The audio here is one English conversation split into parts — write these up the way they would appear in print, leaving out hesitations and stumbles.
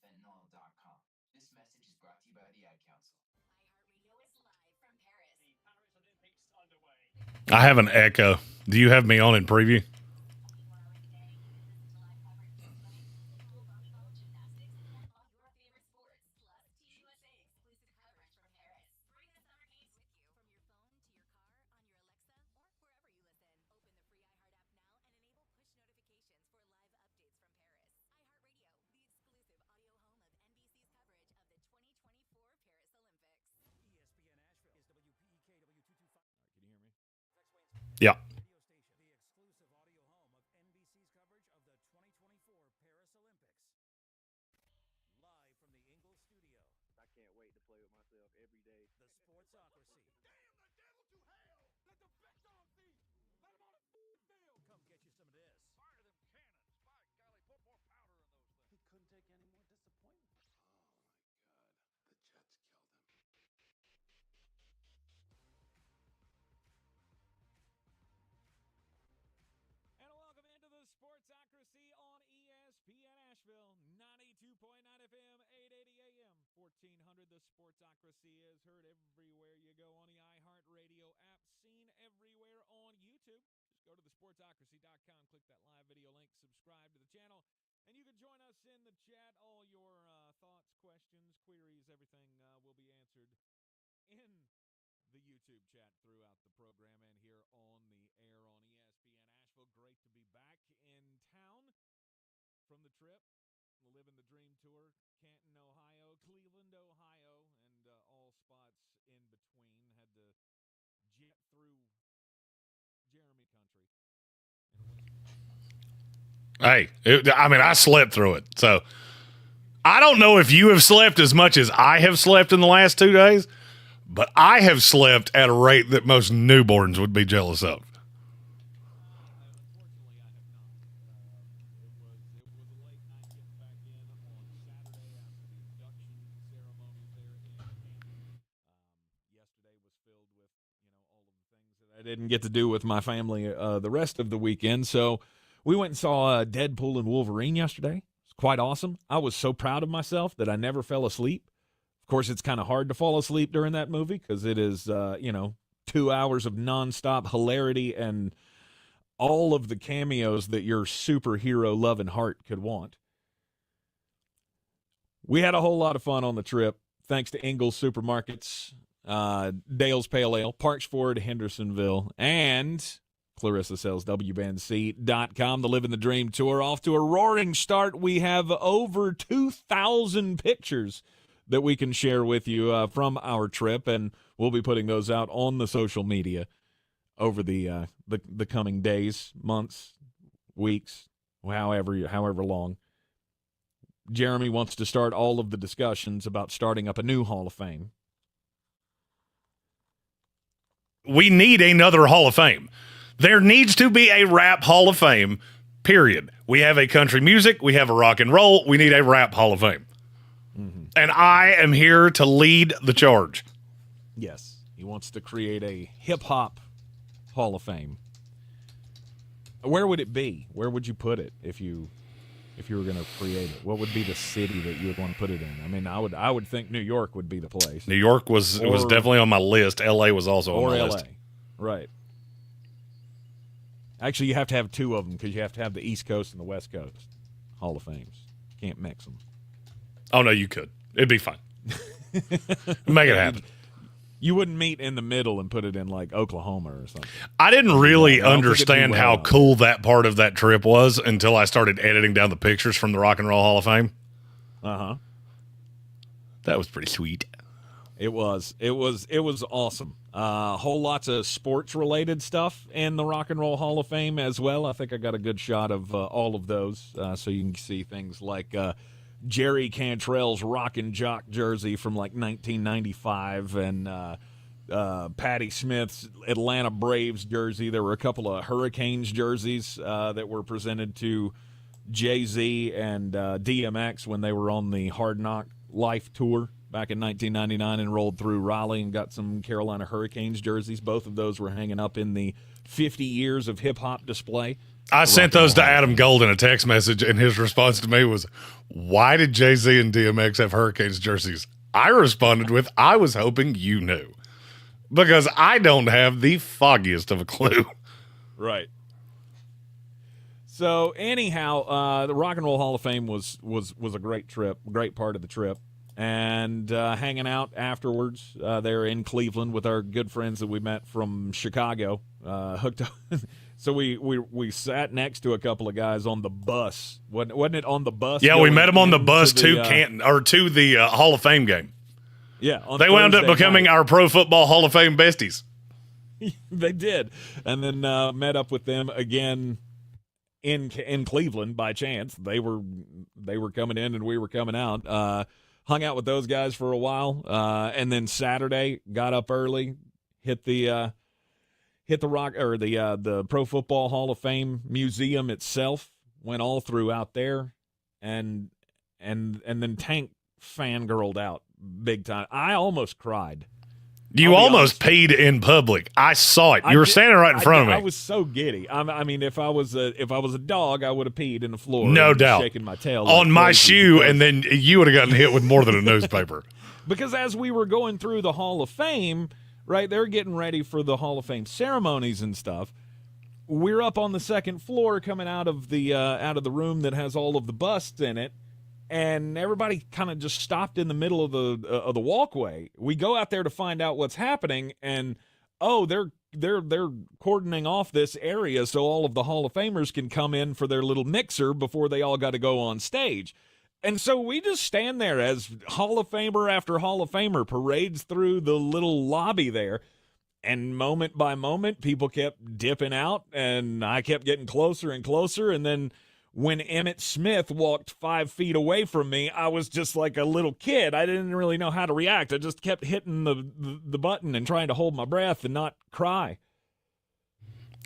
fentanyl.com. This message is brought to you by the Ad Council. I have an echo. Do you have me on in preview? Yeah. I can't wait to play with myself every day. The Sportsocracy. Damn the devil to hell! Let the big dog be! Let him on the field! Come get you some of this. Fire them cannons. By golly, put more powder in those things. He couldn't take any more disappointment. Oh, my God. The Jets killed him. And welcome into the Sportsocracy on ESPN Asheville, 92.9 FM, 880 AM, 1400. The Sportsocracy is heard everywhere you go on the iHeartRadio app, seen everywhere on YouTube. Just go to thesportsocracy.com, click that live video link, subscribe to the channel, and you can join us in the chat. All your thoughts, questions, queries, everything will be answered in the YouTube chat throughout the program and here on the air on ESPN Asheville. Great to be back in town from the trip, the Living the Dream tour, Canton, Ohio, Cleveland, Ohio, and all spots in between. Had to jet through Jeremy country. Hey, I slept through it. So I don't know if you have slept as much as I have slept in the last 2 days, but I have slept at a rate that most newborns would be jealous of. I didn't get to do with my family the rest of the weekend. So we went and saw Deadpool and Wolverine yesterday. It's quite awesome. I was so proud of myself that I never fell asleep. Of course, it's kind of hard to fall asleep during that movie because it is, 2 hours of nonstop hilarity and all of the cameos that your superhero-loving heart could want. We had a whole lot of fun on the trip, thanks to Ingles Supermarkets, Dale's Pale Ale, Parks Ford, Hendersonville, and Clarissa sells WBNC.com. The Living the Dream tour off to a roaring start. We have over 2,000 pictures that we can share with you from our trip, and we'll be putting those out on the social media over the coming days, months, weeks, however long. Jeremy wants to start all of the discussions about starting up a new Hall of Fame. We need another Hall of Fame. There needs to be a rap Hall of Fame, period. We have a country music. We have a rock and roll. We need a rap Hall of Fame. Mm-hmm. And I am here to lead the charge. Yes. He wants to create a hip-hop Hall of Fame. Where would it be? Where would you put it if you were going to create it? What would be the city that you would want to put it in? I mean, I would think New York would be the place. New York was definitely on my list. L.A. was also on my list. Right. Actually, you have to have two of them because you have to have the East Coast and the West Coast Hall of Fames. Can't mix them. Oh, no, you could. It'd be fine. Make it happen. You wouldn't meet in the middle and put it in, like, Oklahoma or something. I didn't really understand how cool that part of that trip was until I started editing down the pictures from the Rock and Roll Hall of Fame. Uh-huh. That was pretty sweet. It was awesome. Whole lots of sports-related stuff in the Rock and Roll Hall of Fame as well. I think I got a good shot of all of those, so you can see things like Jerry Cantrell's Rockin' Jock jersey from like 1995 and Patty Smith's Atlanta Braves jersey. There were a couple of Hurricanes jerseys that were presented to Jay-Z and DMX when they were on the Hard Knock Life tour back in 1999 and rolled through Raleigh and got some Carolina Hurricanes jerseys. Both of those were hanging up in the 50 years of hip-hop display I sent those to Adam Gold in a text message, and his response to me was, "Why did Jay-Z and DMX have Hurricanes jerseys?" I responded with, "I was hoping you knew." Because I don't have the foggiest of a clue. Right. So anyhow, the Rock and Roll Hall of Fame was a great trip, great part of the trip, and hanging out afterwards there in Cleveland with our good friends that we met from Chicago, hooked up. So we sat next to a couple of guys on the bus. Wasn't it on the bus? Yeah, we met them on the bus to Canton, or to the Hall of Fame game. Yeah, they wound up becoming our Pro Football Hall of Fame besties. They did, and then met up with them again in Cleveland by chance. They were coming in and we were coming out. Hung out with those guys for a while, and then Saturday got up early, hit the rock or the Pro Football Hall of Fame museum itself. Went all throughout there, and then Tank fangirled out big time. I almost cried. You almost peed in public. I saw it. You were standing right in front of me. I was so giddy. I mean, if I was a dog, I would have peed in the floor. No doubt. Shaking my tail on my shoe, and then you would have gotten hit with more than a newspaper. Because as we were going through the Hall of Fame, right, they're getting ready for the Hall of Fame ceremonies and stuff. We're up on the second floor, coming out of the room that has all of the busts in it. And everybody kind of just stopped in the middle of the walkway. We go out there to find out what's happening, and they're cordoning off this area so all of the Hall of Famers can come in for their little mixer before they all got to go on stage. And so we just stand there as Hall of Famer after Hall of Famer parades through the little lobby there. And moment by moment, people kept dipping out, and I kept getting closer and closer, and then when Emmitt Smith walked 5 feet away from me, I was just like a little kid. I didn't really know how to react. I just kept hitting the button and trying to hold my breath and not cry.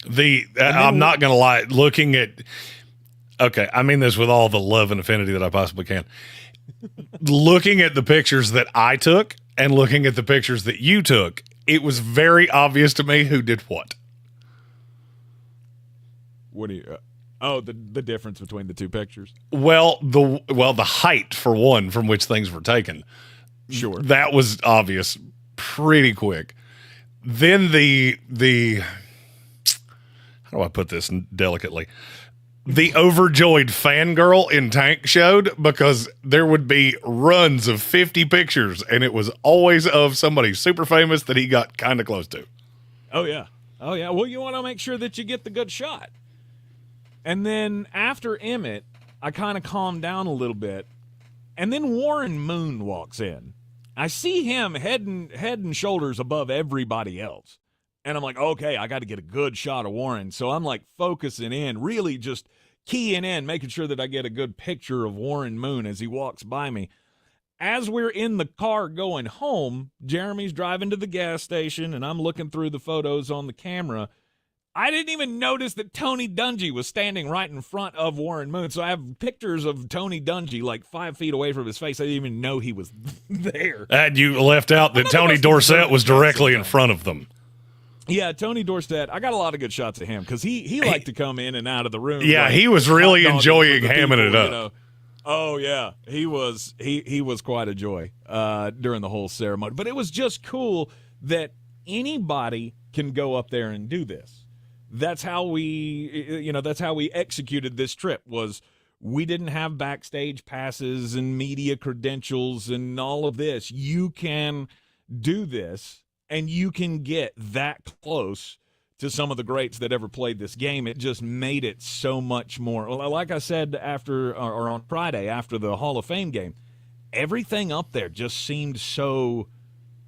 I'm not going to lie, looking at – okay, I mean this with all the love and affinity that I possibly can. Looking at the pictures that I took and looking at the pictures that you took, it was very obvious to me who did what. What do you the difference between the two pictures? Well, the height, for one, from which things were taken. Sure. That was obvious pretty quick. Then the how do I put this delicately? The overjoyed fangirl in Tank showed, because there would be runs of 50 pictures, and it was always of somebody super famous that he got kind of close to. Oh, yeah. Well, you want to make sure that you get the good shot. And then after Emmitt, I kind of calmed down a little bit. And then Warren Moon walks in. I see him head and shoulders above everybody else. And I'm like, okay, I got to get a good shot of Warren. So I'm like focusing in, really just keying in, making sure that I get a good picture of Warren Moon as he walks by me. As we're in the car going home, Jeremy's driving to the gas station, and I'm looking through the photos on the camera. I didn't even notice that Tony Dungy was standing right in front of Warren Moon. So I have pictures of Tony Dungy like 5 feet away from his face. I didn't even know he was there. And you left out that Tony Dorsett was directly in front of them. Yeah, Tony Dorsett. I got a lot of good shots of him because he liked to come in and out of the room. Yeah, like, he was really enjoying hamming it up. You know. Oh yeah, he was quite a joy during the whole ceremony. But it was just cool that anybody can go up there and do this. That's how we executed this trip. Was we didn't have backstage passes and media credentials and all of this. You can do this, and you can get that close to some of the greats that ever played this game. It just made it so much more. Like I said on Friday after the Hall of Fame game, everything up there just seemed so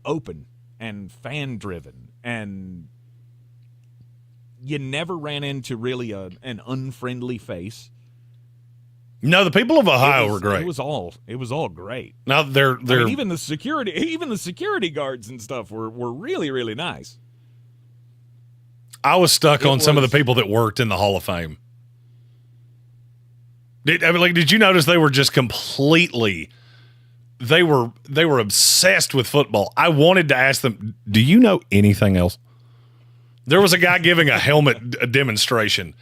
open and fan-driven, and you never ran into really an unfriendly face. No, the people of Ohio were great. It was all great. Now they're I mean, even the security guards and stuff were really, really nice. I was stuck on some of the people that worked in the Hall of Fame. Did you notice they were just completely? They were obsessed with football. I wanted to ask them, "Do you know anything else?" There was a guy giving a helmet demonstration,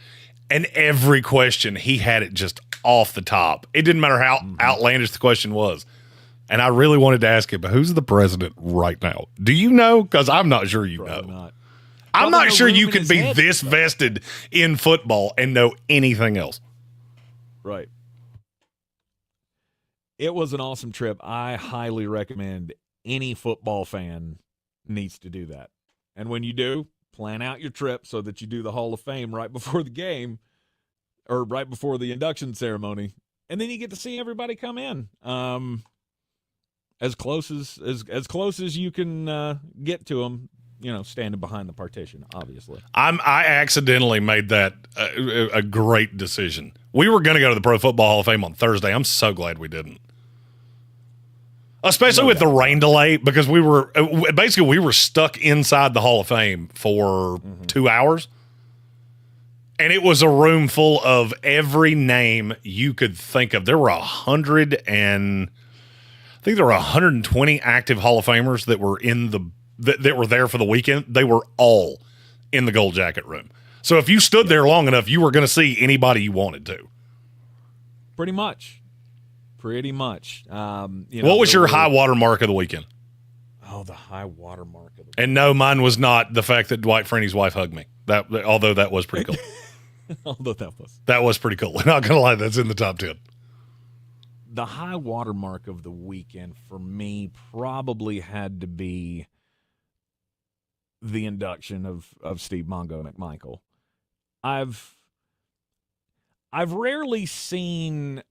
And every question, he had it just off the top. It didn't matter how outlandish the question was. And I really wanted to ask him, who's the president right now? Do you know? Because I'm not sure you Probably know. not. I'm Probably not no sure room you in could his be head. this vested in football and know anything else. Right. It was an awesome trip. I highly recommend any football fan needs to do that. And when you do, plan out your trip so that you do the Hall of Fame right before the game or right before the induction ceremony. And then you get to see everybody come in. As close as you can get to them, standing behind the partition, obviously. I accidentally made that a great decision. We were going to go to the Pro Football Hall of Fame on Thursday. I'm so glad we didn't. Especially with the rain delay, because we were stuck inside the Hall of Fame for 2 hours. And it was a room full of every name you could think of. There were 120 active Hall of Famers that were that were there for the weekend. They were all in the gold jacket room. So if you stood there long enough, you were going to see anybody you wanted to. Pretty much. What was your high water mark of the weekend? Oh, the high water mark of the weekend. And no, mine was not the fact that Dwight Freeney's wife hugged me. Although that was pretty cool. That was pretty cool. Not going to lie, that's in the top 10. The high water mark of the weekend for me probably had to be the induction of Steve Mongo McMichael. I've rarely seen,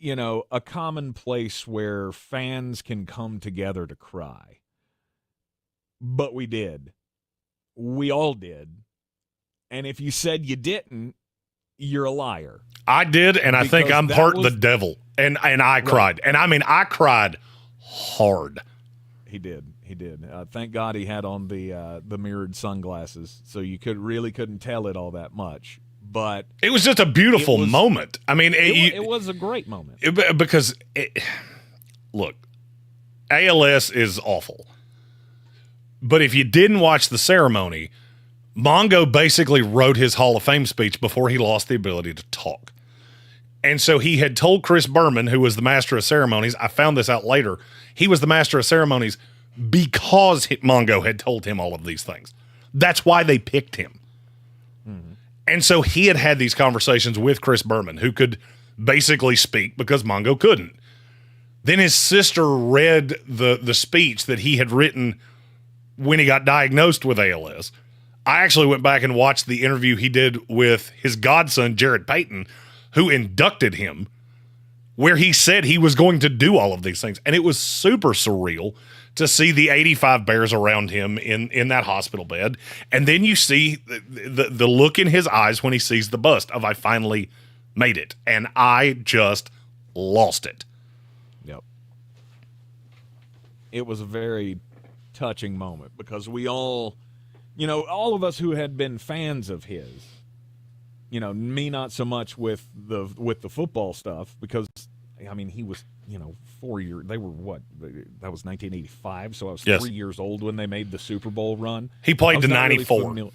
a common place where fans can come together to cry. But we did. We all did. And if you said you didn't, you're a liar. I did, and I think I'm part of the devil. And I cried. And I mean, I cried hard. He did. Thank God he had on the mirrored sunglasses, so you couldn't tell it all that much. But it was just a beautiful moment. I mean, it was a great moment. Look, ALS is awful. But if you didn't watch the ceremony, Mongo basically wrote his Hall of Fame speech before he lost the ability to talk. And so he had told Chris Berman, who was the master of ceremonies, I found this out later, he was the master of ceremonies because Mongo had told him all of these things. That's why they picked him. Mm-hmm. And so he had these conversations with Chris Berman, who could basically speak because Mongo couldn't. Then his sister read the speech that he had written when he got diagnosed with ALS. I actually went back and watched the interview he did with his godson, Jared Payton, who inducted him, where he said he was going to do all of these things. And it was super surreal to see the 85 Bears around him in that hospital bed. And then you see the look in his eyes when he sees the bust of, I finally made it. And I just lost it. Yep. It was a very touching moment because we all, all of us who had been fans of his, me not so much with the football stuff because, I mean, he was, 4 years. They were what? That was 1985, so I was 3 years old when they made the Super Bowl run. He played to 94.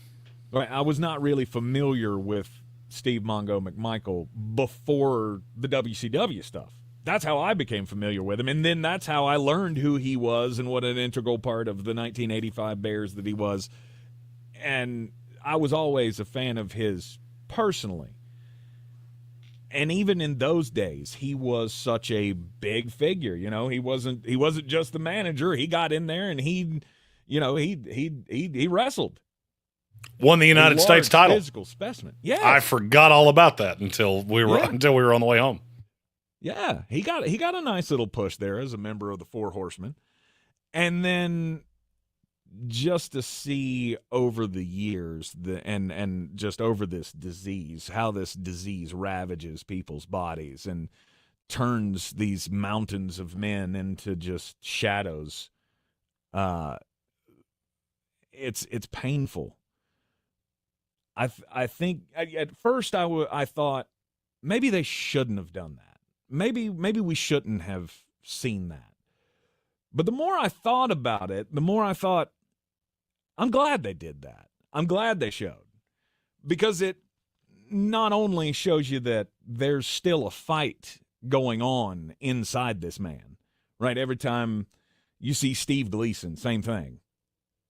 I was not really familiar with Steve Mongo McMichael before the WCW stuff. That's how I became familiar with him, and then that's how I learned who he was and what an integral part of the 1985 Bears that he was. And I was always a fan of his personally. And even in those days, he was such a big figure. He wasn't just the manager. He got in there and he wrestled. Won the United States title. Physical specimen. Yeah. I forgot all about that until we were on the way home. Yeah, he got a nice little push there as a member of the Four Horsemen. And then just to see over the years and just over this disease, how this disease ravages people's bodies and turns these mountains of men into just shadows. It's painful. I think at first I thought maybe they shouldn't have done that. Maybe we shouldn't have seen that. But the more I thought about it, the more I thought, I'm glad they did that. I'm glad they showed. Because it not only shows you that there's still a fight going on inside this man, right? Every time you see Steve Gleason, same thing.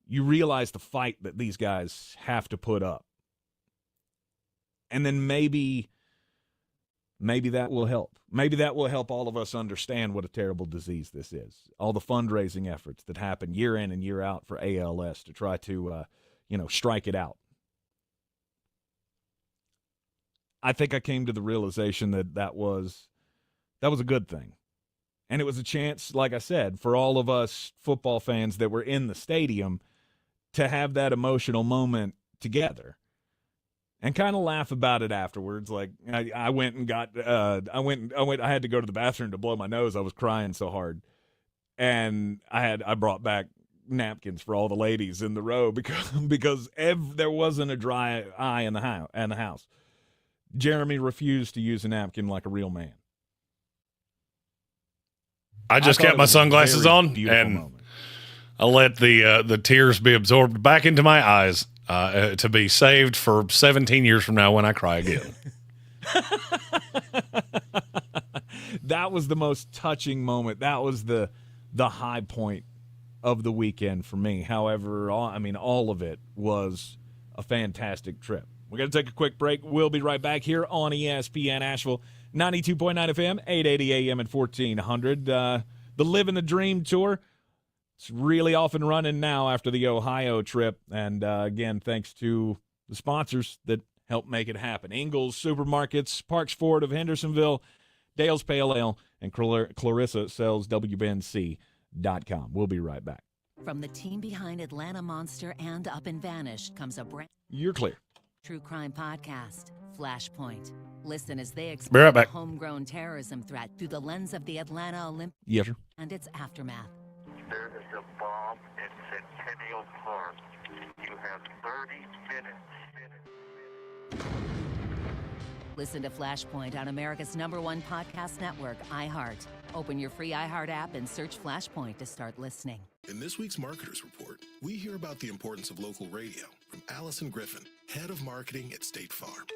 You realize the fight that these guys have to put up. And then maybe that will help. Maybe that will help all of us understand what a terrible disease this is. All the fundraising efforts that happen year in and year out for ALS to try to, strike it out. I think I came to the realization that was a good thing. And it was a chance, like I said, for all of us football fans that were in the stadium to have that emotional moment together and kind of laugh about it afterwards. Like I went and got, I had to go to the bathroom to blow my nose. I was crying so hard. And I brought back napkins for all the ladies in the row because there wasn't a dry eye in the house. Jeremy refused to use a napkin like a real man. I just kept my sunglasses on, and moment. I let the tears be absorbed back into my eyes to be saved for 17 years from now when I cry again. That was the most touching moment. That was the high point of the weekend for me. However, all of it was a fantastic trip. We're going to take a quick break. We'll be right back here on ESPN Asheville, 92.9 FM, 880 AM and 1400. The Livin the Dream Tour. It's really off and running now after the Ohio trip. And again, thanks to the sponsors that helped make it happen. Ingles Supermarkets, Parks Ford of Hendersonville, Dale's Pale Ale, and Clarissa sells WNC.com. We'll be right back. From the team behind Atlanta Monster and Up and Vanished comes a brand You're clear. true crime podcast, Flashpoint. Listen as they Be right explore back. the homegrown terrorism threat through the lens of the Atlanta Olympics Yes, sir. and its aftermath. There is a bomb in Centennial Park. You have 30 minutes. Listen to Flashpoint on America's #1 podcast network, iHeart. Open your free iHeart app and search Flashpoint to start listening. In this week's Marketers Report, we hear about the importance of local radio from Allison Griffin, head of marketing at State Farm.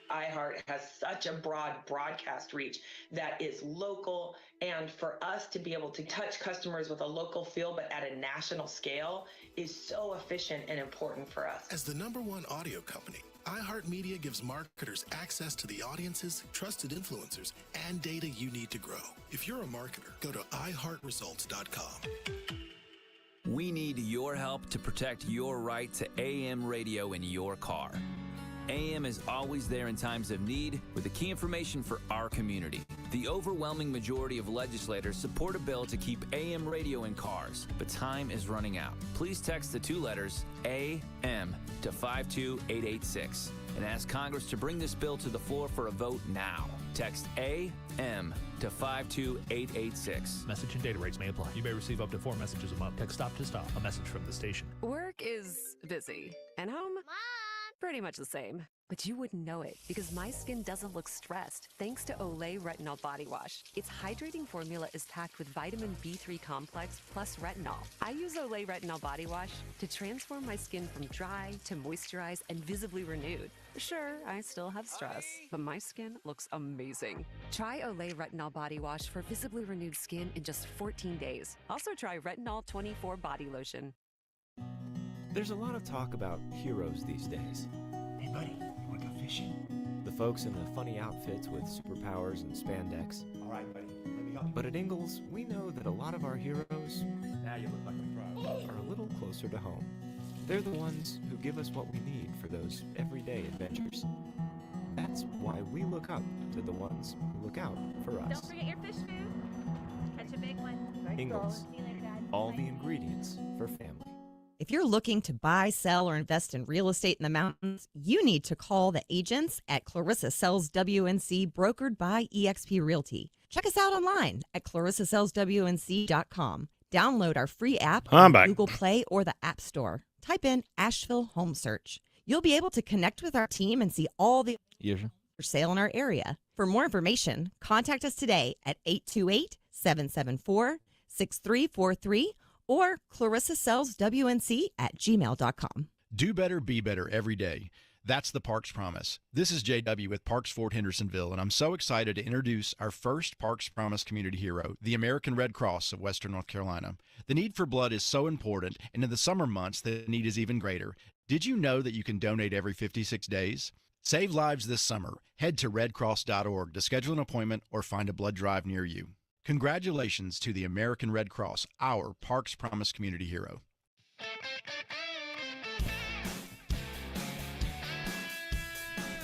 iHeart has such a broad broadcast reach that is local, and for us to be able to touch customers with a local feel but at a national scale is so efficient and important for us. As the #1 audio company, iHeartMedia gives marketers access to the audiences, trusted influencers, and data you need to grow. If you're a marketer, go to iHeartResults.com. We need your help to protect your right to AM radio in your car. AM is always there in times of need with the key information for our community. The overwhelming majority of legislators support a bill to keep AM radio in cars, but time is running out. Please text the two letters AM to 52886 and ask Congress to bring this bill to the floor for a vote now. Text AM to 52886. Message and data rates may apply. You may receive up to 4 messages a month. Text stop to stop. A message from the station. Work is busy. And home? Mom! Pretty much the same. But you wouldn't know it because my skin doesn't look stressed thanks to Olay Retinol Body Wash. Its hydrating formula is packed with vitamin B3 complex plus retinol. I use Olay Retinol Body Wash to transform my skin from dry to moisturized and visibly renewed. Sure, I still have stress, but my skin looks amazing. Try Olay Retinol Body Wash for visibly renewed skin in just 14 days. Also try Retinol 24 Body Lotion. There's a lot of talk about heroes these days. Hey, buddy, you want to go fishing? The folks in the funny outfits with superpowers and spandex. All right, buddy, let me help you. But at Ingalls, we know that a lot of our heroes Now you look like a pro. are a little closer to home. They're the ones who give us what we need for those everyday adventures. That's why we look up to the ones who look out for us. Don't forget your fish food. Catch a big one. Ingalls, See you later, Dad. all Bye. the ingredients for family. If you're looking to buy, sell, or invest in real estate in the mountains, you need to call the agents at Clarissa Sells WNC, brokered by eXp Realty. Check us out online at clarissasellswnc.com. Download our free app on Google Play or the App Store. Type in Asheville Home Search. You'll be able to connect with our team and see all the for sale in our area. For more information, contact us today at 828-774-6343 or clarissasellswnc@gmail.com. Do better, be better every day. That's the Parks Promise. This is JW with Parks Fort Hendersonville, and I'm so excited to introduce our first Parks Promise community hero, the American Red Cross of Western North Carolina. The need for blood is so important, and in the summer months, the need is even greater. Did you know that you can donate every 56 days? Save lives this summer. Head to redcross.org to schedule an appointment or find a blood drive near you. Congratulations to the American Red Cross, our Parks Promise community hero.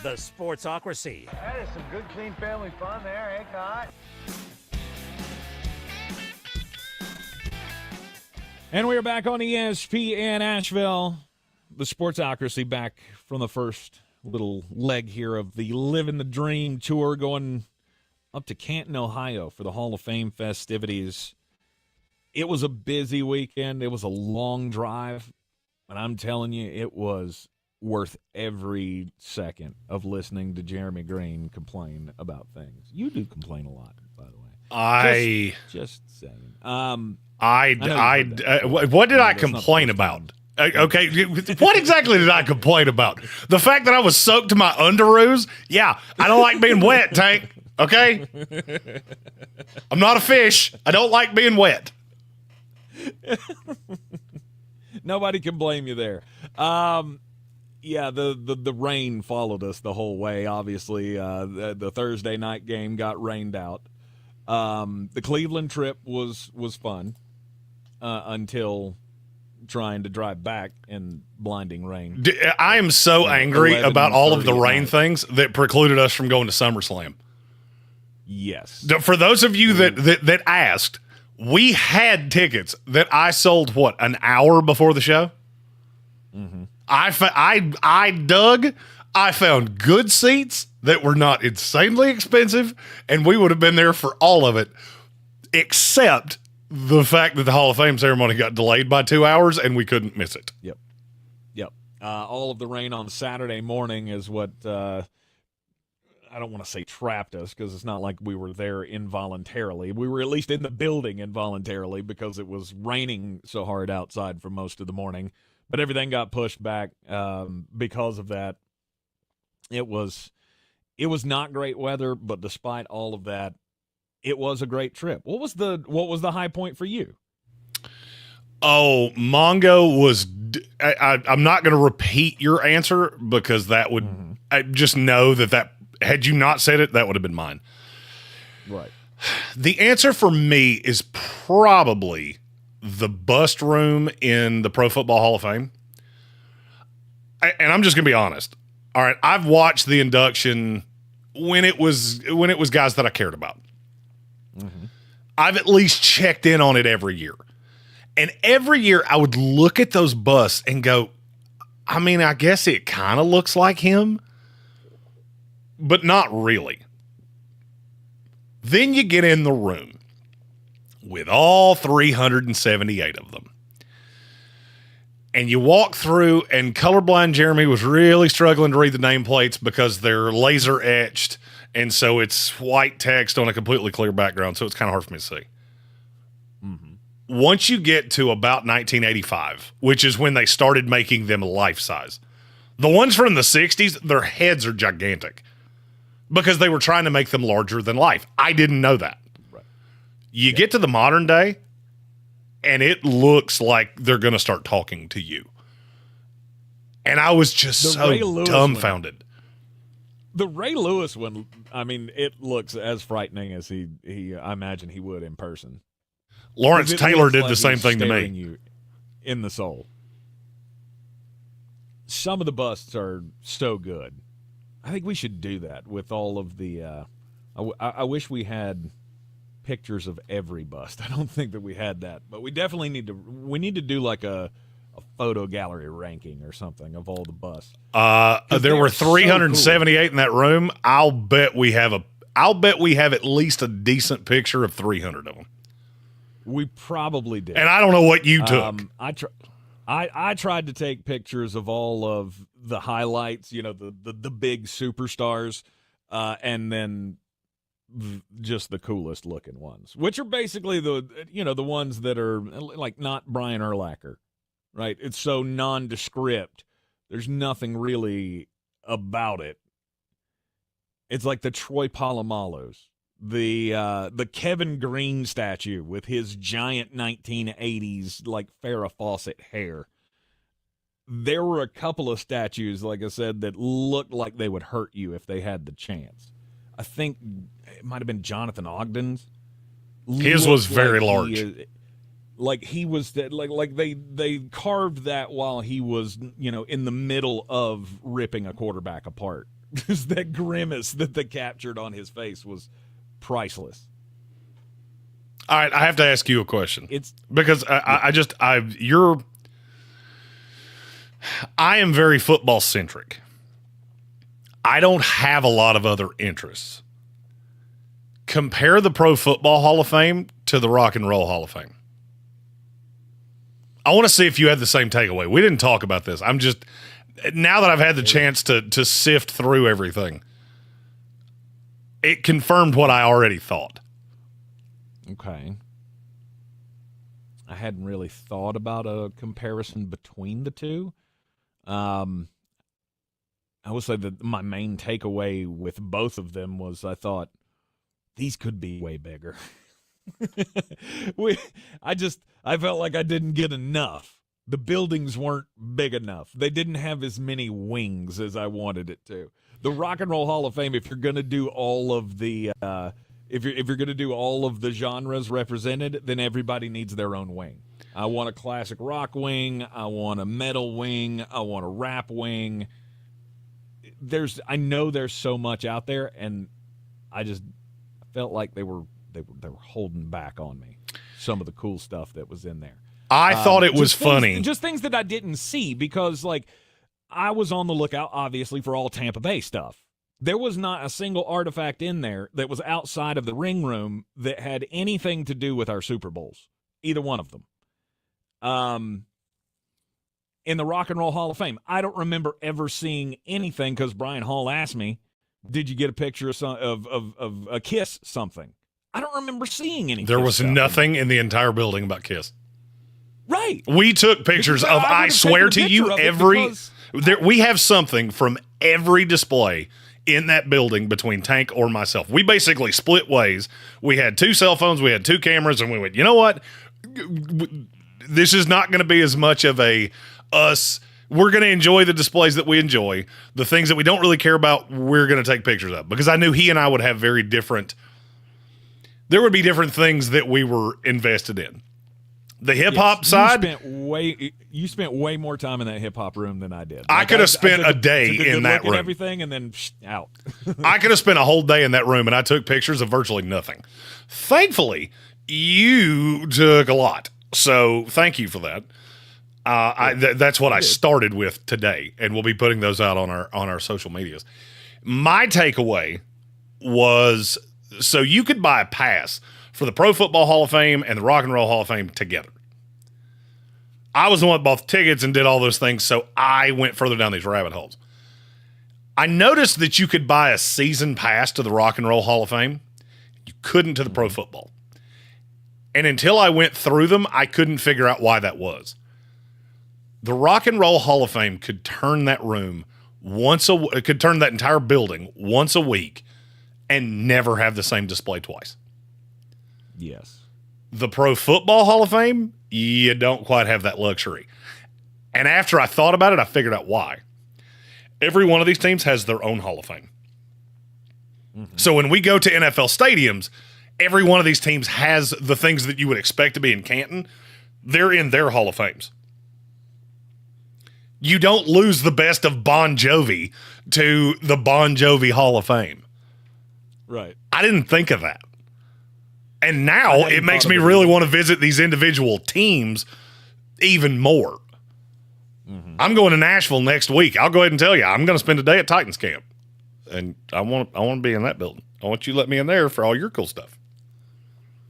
The Sportsocracy. That is some good, clean family fun there, eh, Cot? And we're back on ESPN Asheville. The Sportsocracy back from the first little leg here of the Livin the Dream tour, going up to Canton, Ohio for the Hall of Fame festivities. It was a busy weekend. It was a long drive. And I'm telling you, it was worth every second of listening to Jeremy Greene complain about things. You do complain a lot, by the way. Just saying. What did I complain about? Okay, what exactly did I complain about? The fact that I was soaked to my underoos? Yeah, I don't like being wet, Tank. Okay? I'm not a fish. I don't like being wet. Nobody can blame you there. Yeah, the rain followed us the whole way. Obviously, the Thursday night game got rained out. The Cleveland trip was fun until trying to drive back in blinding rain. I am so angry about all of the rain things that precluded us from going to SummerSlam. Yes. For those of you that asked, we had tickets that I sold, an hour before the show? Mm-hmm. I dug. I found good seats that were not insanely expensive, and we would have been there for all of it, except the fact that the Hall of Fame ceremony got delayed by 2 hours, and we couldn't miss it. Yep. All of the rain on Saturday morning is what I don't want to say trapped us, because it's not like we were there involuntarily. We were at least in the building involuntarily because it was raining so hard outside for most of the morning. But everything got pushed back because of that. It was not great weather, but despite all of that, it was a great trip. What was the high point for you? Oh, Mongo was. I'm not going to repeat your answer because that would. I just know that had you not said it, that would have been mine. Right. The answer for me is probably the bust room in the Pro Football Hall of Fame. And I'm just going to be honest. All right, I've watched the induction when it was guys that I cared about. Mm-hmm. I've at least checked in on it every year. And every year I would look at those busts and go, I mean, I guess it kind of looks like him, but not really. Then you get in the room with all 378 of them. And you walk through, and colorblind Jeremy was really struggling to read the nameplates because they're laser etched, and so it's white text on a completely clear background, so it's kind of hard for me to see. Mm-hmm. Once you get to about 1985, which is when they started making them life-size, the ones from the 60s, their heads are gigantic because they were trying to make them larger than life. I didn't know that. You get to the modern day, and it looks like they're going to start talking to you. And I was just so dumbfounded. The Ray Lewis one, I mean, it looks as frightening as I imagine he would in person. Lawrence Taylor did the same thing to me. You in the soul. Some of the busts are so good. I think we should do that with all of the I wish we had pictures of every bust. I don't think that we had that, but we definitely need to do like a photo gallery ranking or something of all the busts. There were 378 in that room. I'll bet we have at least a decent picture of 300 of them. We probably did. And I don't know what you took. I tried to take pictures of all of the highlights, the big superstars, and then just the coolest looking ones, which are basically the ones that are like not Brian Urlacher, right? It's so nondescript. There's nothing really about it. It's like the Troy Polamalu's, the Kevin Greene statue with his giant 1980s like Farrah Fawcett hair. There were a couple of statues, like I said, that looked like they would hurt you if they had the chance. I think it might have been Jonathan Ogden's. His was very large. Like he was like they carved that while he was, in the middle of ripping a quarterback apart. Just that grimace that they captured on his face was priceless. All right, I have to ask you a question. It's because I am very football centric. I don't have a lot of other interests. Compare the Pro Football Hall of Fame to the Rock and Roll Hall of Fame. I want to see if you had the same takeaway. We didn't talk about this. I'm just, now that I've had the chance to sift through everything, it confirmed what I already thought. Okay. I hadn't really thought about a comparison between the two. I would say that my main takeaway with both of them was I thought these could be way bigger. I felt like I didn't get enough. The buildings weren't big enough. They didn't have as many wings as I wanted it to. The Rock and Roll Hall of Fame, if you're going to do all of the if you're going to do all of the genres represented, then everybody needs their own wing. I want a classic rock wing, I want a metal wing, I want a rap wing. I know there's so much out there, and I just felt like they were holding back on me. Some of the cool stuff that was in there. I thought it was funny. Just things that I didn't see because, I was on the lookout, obviously, for all Tampa Bay stuff. There was not a single artifact in there that was outside of the ring room that had anything to do with our Super Bowls. Either one of them. In the Rock and Roll Hall of Fame, I don't remember ever seeing anything because Brian Hall asked me, did you get a picture of a Kiss something? I don't remember seeing anything. There was nothing in the entire building about Kiss. Right. We took pictures of, I swear to you, we have something from every display in that building between Tank or myself. We basically split ways. We had 2 cell phones, we had 2 cameras, and we went, you know what? This is not going to be as much of a us. We're going to enjoy the displays that we enjoy. The things that we don't really care about, we're going to take pictures of. Because I knew he and I would have very different, there would be different things that we were invested in. The hip-hop side. You spent way more time in that hip-hop room than I did. I could have spent a day in that room. Everything and then out. I could have spent a whole day in that room, and I took pictures of virtually nothing. Thankfully, you took a lot. So thank you for that. That's what I started with today, and we'll be putting those out on our social medias. My takeaway was, so you could buy a pass for the Pro Football Hall of Fame and the Rock and Roll Hall of Fame together. I was the one that bought the tickets and did all those things, so I went further down these rabbit holes. I noticed that you could buy a season pass to the Rock and Roll Hall of Fame. You couldn't to the Pro Football. And until I went through them, I couldn't figure out why that was. The Rock and Roll Hall of Fame could turn that room could turn that entire building once a week and never have the same display twice. Yes. The Pro Football Hall of Fame, you don't quite have that luxury. And after I thought about it, I figured out why. Every one of these teams has their own Hall of Fame. Mm-hmm. So when we go to NFL stadiums, every one of these teams has the things that you would expect to be in Canton. They're in their Hall of Fames. You don't lose the best of Bon Jovi to the Bon Jovi Hall of Fame. Right. I didn't think of that. And now it makes me really want to visit these individual teams even more. Mm-hmm. I'm going to Nashville next week. I'll go ahead and tell you, I'm going to spend a day at Titans camp. And I want to be in that building. I want you to let me in there for all your cool stuff.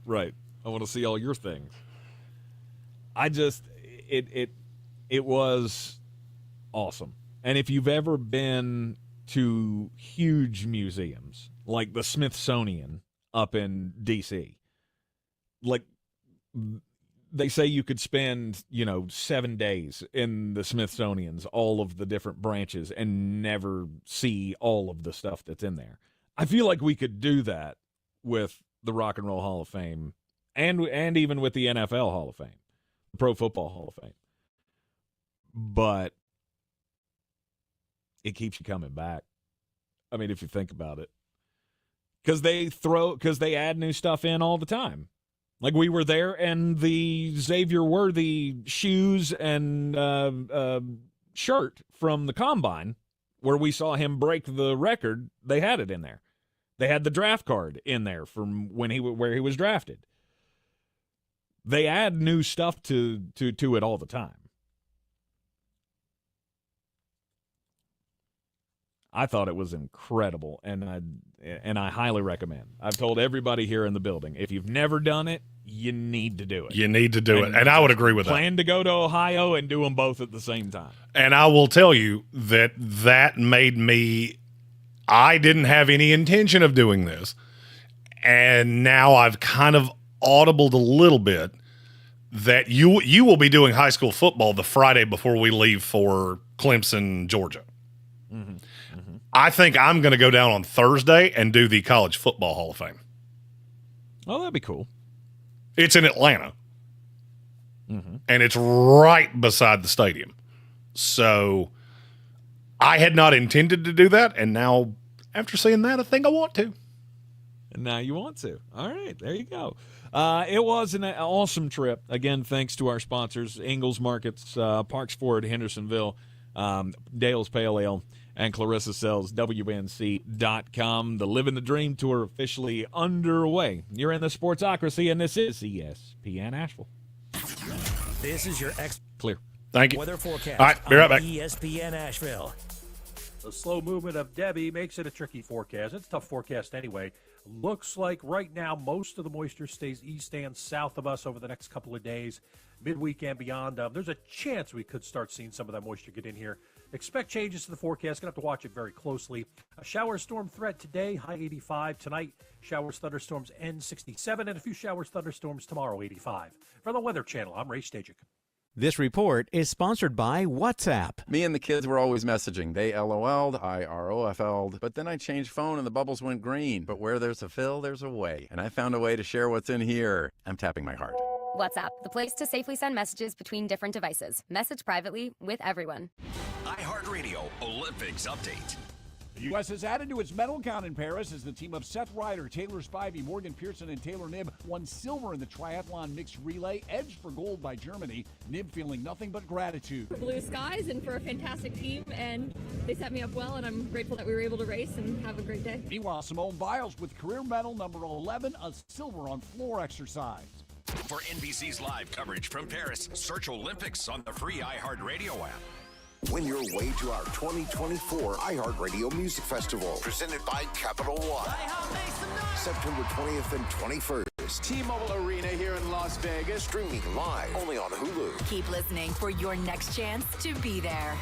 Right. I want to see all your things. It was awesome. And if you've ever been to huge museums like the Smithsonian up in D.C., like they say you could spend, 7 days in the Smithsonian's, all of the different branches, and never see all of the stuff that's in there. I feel like we could do that with the Rock and Roll Hall of Fame and even with the NFL Hall of Fame, the Pro Football Hall of Fame. But it keeps you coming back. I mean, if you think about it. Because they add new stuff in all the time. Like, we were there, and the Xavier Worthy shoes and shirt from the Combine, where we saw him break the record, they had it in there. They had the draft card in there from where he was drafted. They add new stuff to it all the time. I thought it was incredible, and I highly recommend. I've told everybody here in the building, if you've never done it, you need to do it. You need to do it, and I would agree with that. Plan to go to Ohio and do them both at the same time. And I will tell you that made me – I didn't have any intention of doing this, and now I've kind of audibled a little bit that you will be doing high school football the Friday before we leave for Clemson, Georgia. Mm-hmm. Mm-hmm. I think I'm going to go down on Thursday and do the College Football Hall of Fame. Oh, that'd be cool. It's in Atlanta. Mm-hmm. And it's right beside the stadium. So I had not intended to do that, and now after seeing that, I think I want to. And now you want to. All right, there you go. It was an awesome trip. Again, thanks to our sponsors, Ingalls Markets, Parks Ford, Hendersonville, Dale's Pale Ale, and Clarissa Sells, WNC.com. The Livin' the Dream Tour officially underway. You're in the Sportsocracy, and this is ESPN Asheville. This is your Clear. Thank you. Weather forecast. All right, be right back. ESPN Asheville. The slow movement of Debbie makes it a tricky forecast. It's a tough forecast anyway. Looks like right now most of the moisture stays east and south of us over the next couple of days. Midweek and beyond, there's a chance we could start seeing some of that moisture get in here. Expect changes to the forecast. Going to have to watch it very closely. A shower storm threat today, high 85. Tonight, showers, thunderstorms, end 67. And a few showers, thunderstorms tomorrow, 85. From the Weather Channel, I'm Ray Stajic. This report is sponsored by WhatsApp. Me and the kids were always messaging. They LOL'd, I ROFL'd, but then I changed phone and the bubbles went green. But where there's a fill, there's a way. And I found a way to share what's in here. I'm tapping my heart. WhatsApp, the place to safely send messages between different devices. Message privately with everyone. iHeartRadio Olympics update. The U.S. has added to its medal count in Paris as the team of Seth Ryder, Taylor Spivey, Morgan Pearson, and Taylor Knibb won silver in the triathlon mixed relay, edged for gold by Germany. Knibb feeling nothing but gratitude. For blue skies and for a fantastic team, and they set me up well, and I'm grateful that we were able to race and have a great day. Meanwhile, Simone Biles with career medal number 11, a silver on floor exercise. For NBC's live coverage from Paris, search Olympics on the free iHeartRadio app. Win your way to our 2024 iHeartRadio Music Festival, presented by Capital One. September 20th and 21st. T-Mobile Arena here in Las Vegas. Streaming live only on Hulu. Keep listening for your next chance to be there.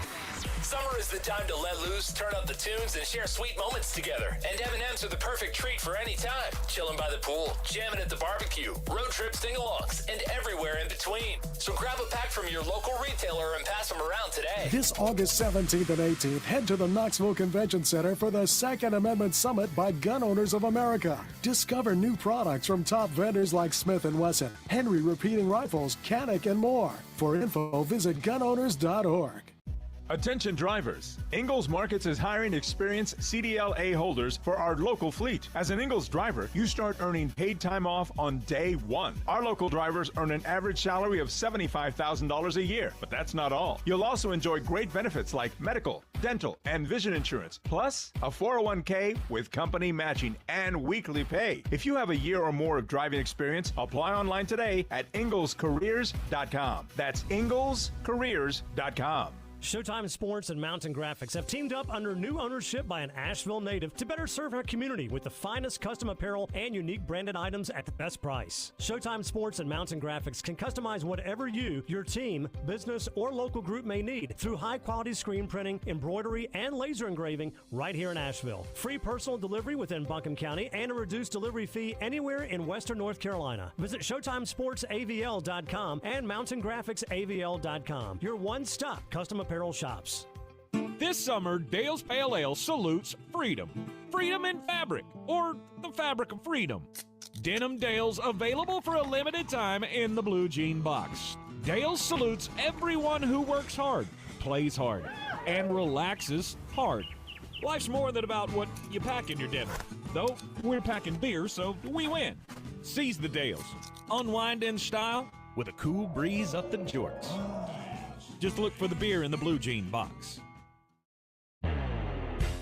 Summer is the time to let loose, turn up the tunes, and share sweet moments together. And M&M's are the perfect treat for any time. Chilling by the pool, jamming at the barbecue, road trip sing-alongs, and everywhere in between. So grab a pack from your local retailer and pass them around today. This August 17th and 18th, head to the Knoxville Convention Center for the Second Amendment Summit by Gun Owners of America. Discover new products from top vendors like Smith & Wesson, Henry Repeating Rifles, Canik, and more. For info, visit gunowners.org. Attention drivers. Ingalls Markets is hiring experienced CDLA holders for our local fleet. As an Ingalls driver, you start earning paid time off on day one. Our local drivers earn an average salary of $75,000 a year, but that's not all. You'll also enjoy great benefits like medical, dental, and vision insurance, plus a 401k with company matching and weekly pay. If you have a year or more of driving experience, apply online today at inglescareers.com. That's inglescareers.com. Showtime Sports and Mountain Graphics have teamed up under new ownership by an Asheville native to better serve our community with the finest custom apparel and unique branded items at the best price. Showtime Sports and Mountain Graphics can customize whatever you, your team, business, or local group may need through high-quality screen printing, embroidery, and laser engraving right here in Asheville. Free personal delivery within Buncombe County and a reduced delivery fee anywhere in Western North Carolina. Visit ShowtimeSportsAVL.com and MountainGraphicsAVL.com. Your one-stop custom apparel shops. This summer, Dale's Pale Ale salutes freedom. Freedom in fabric, or the fabric of freedom. Denim Dale's available for a limited time in the blue jean box. Dale's salutes everyone who works hard, plays hard, and relaxes hard. Life's more than about what you pack in your denim. Though, we're packing beer, so we win. Seize the Dales. Unwind in style with a cool breeze up the jorts. Just look for the beer in the blue jean box.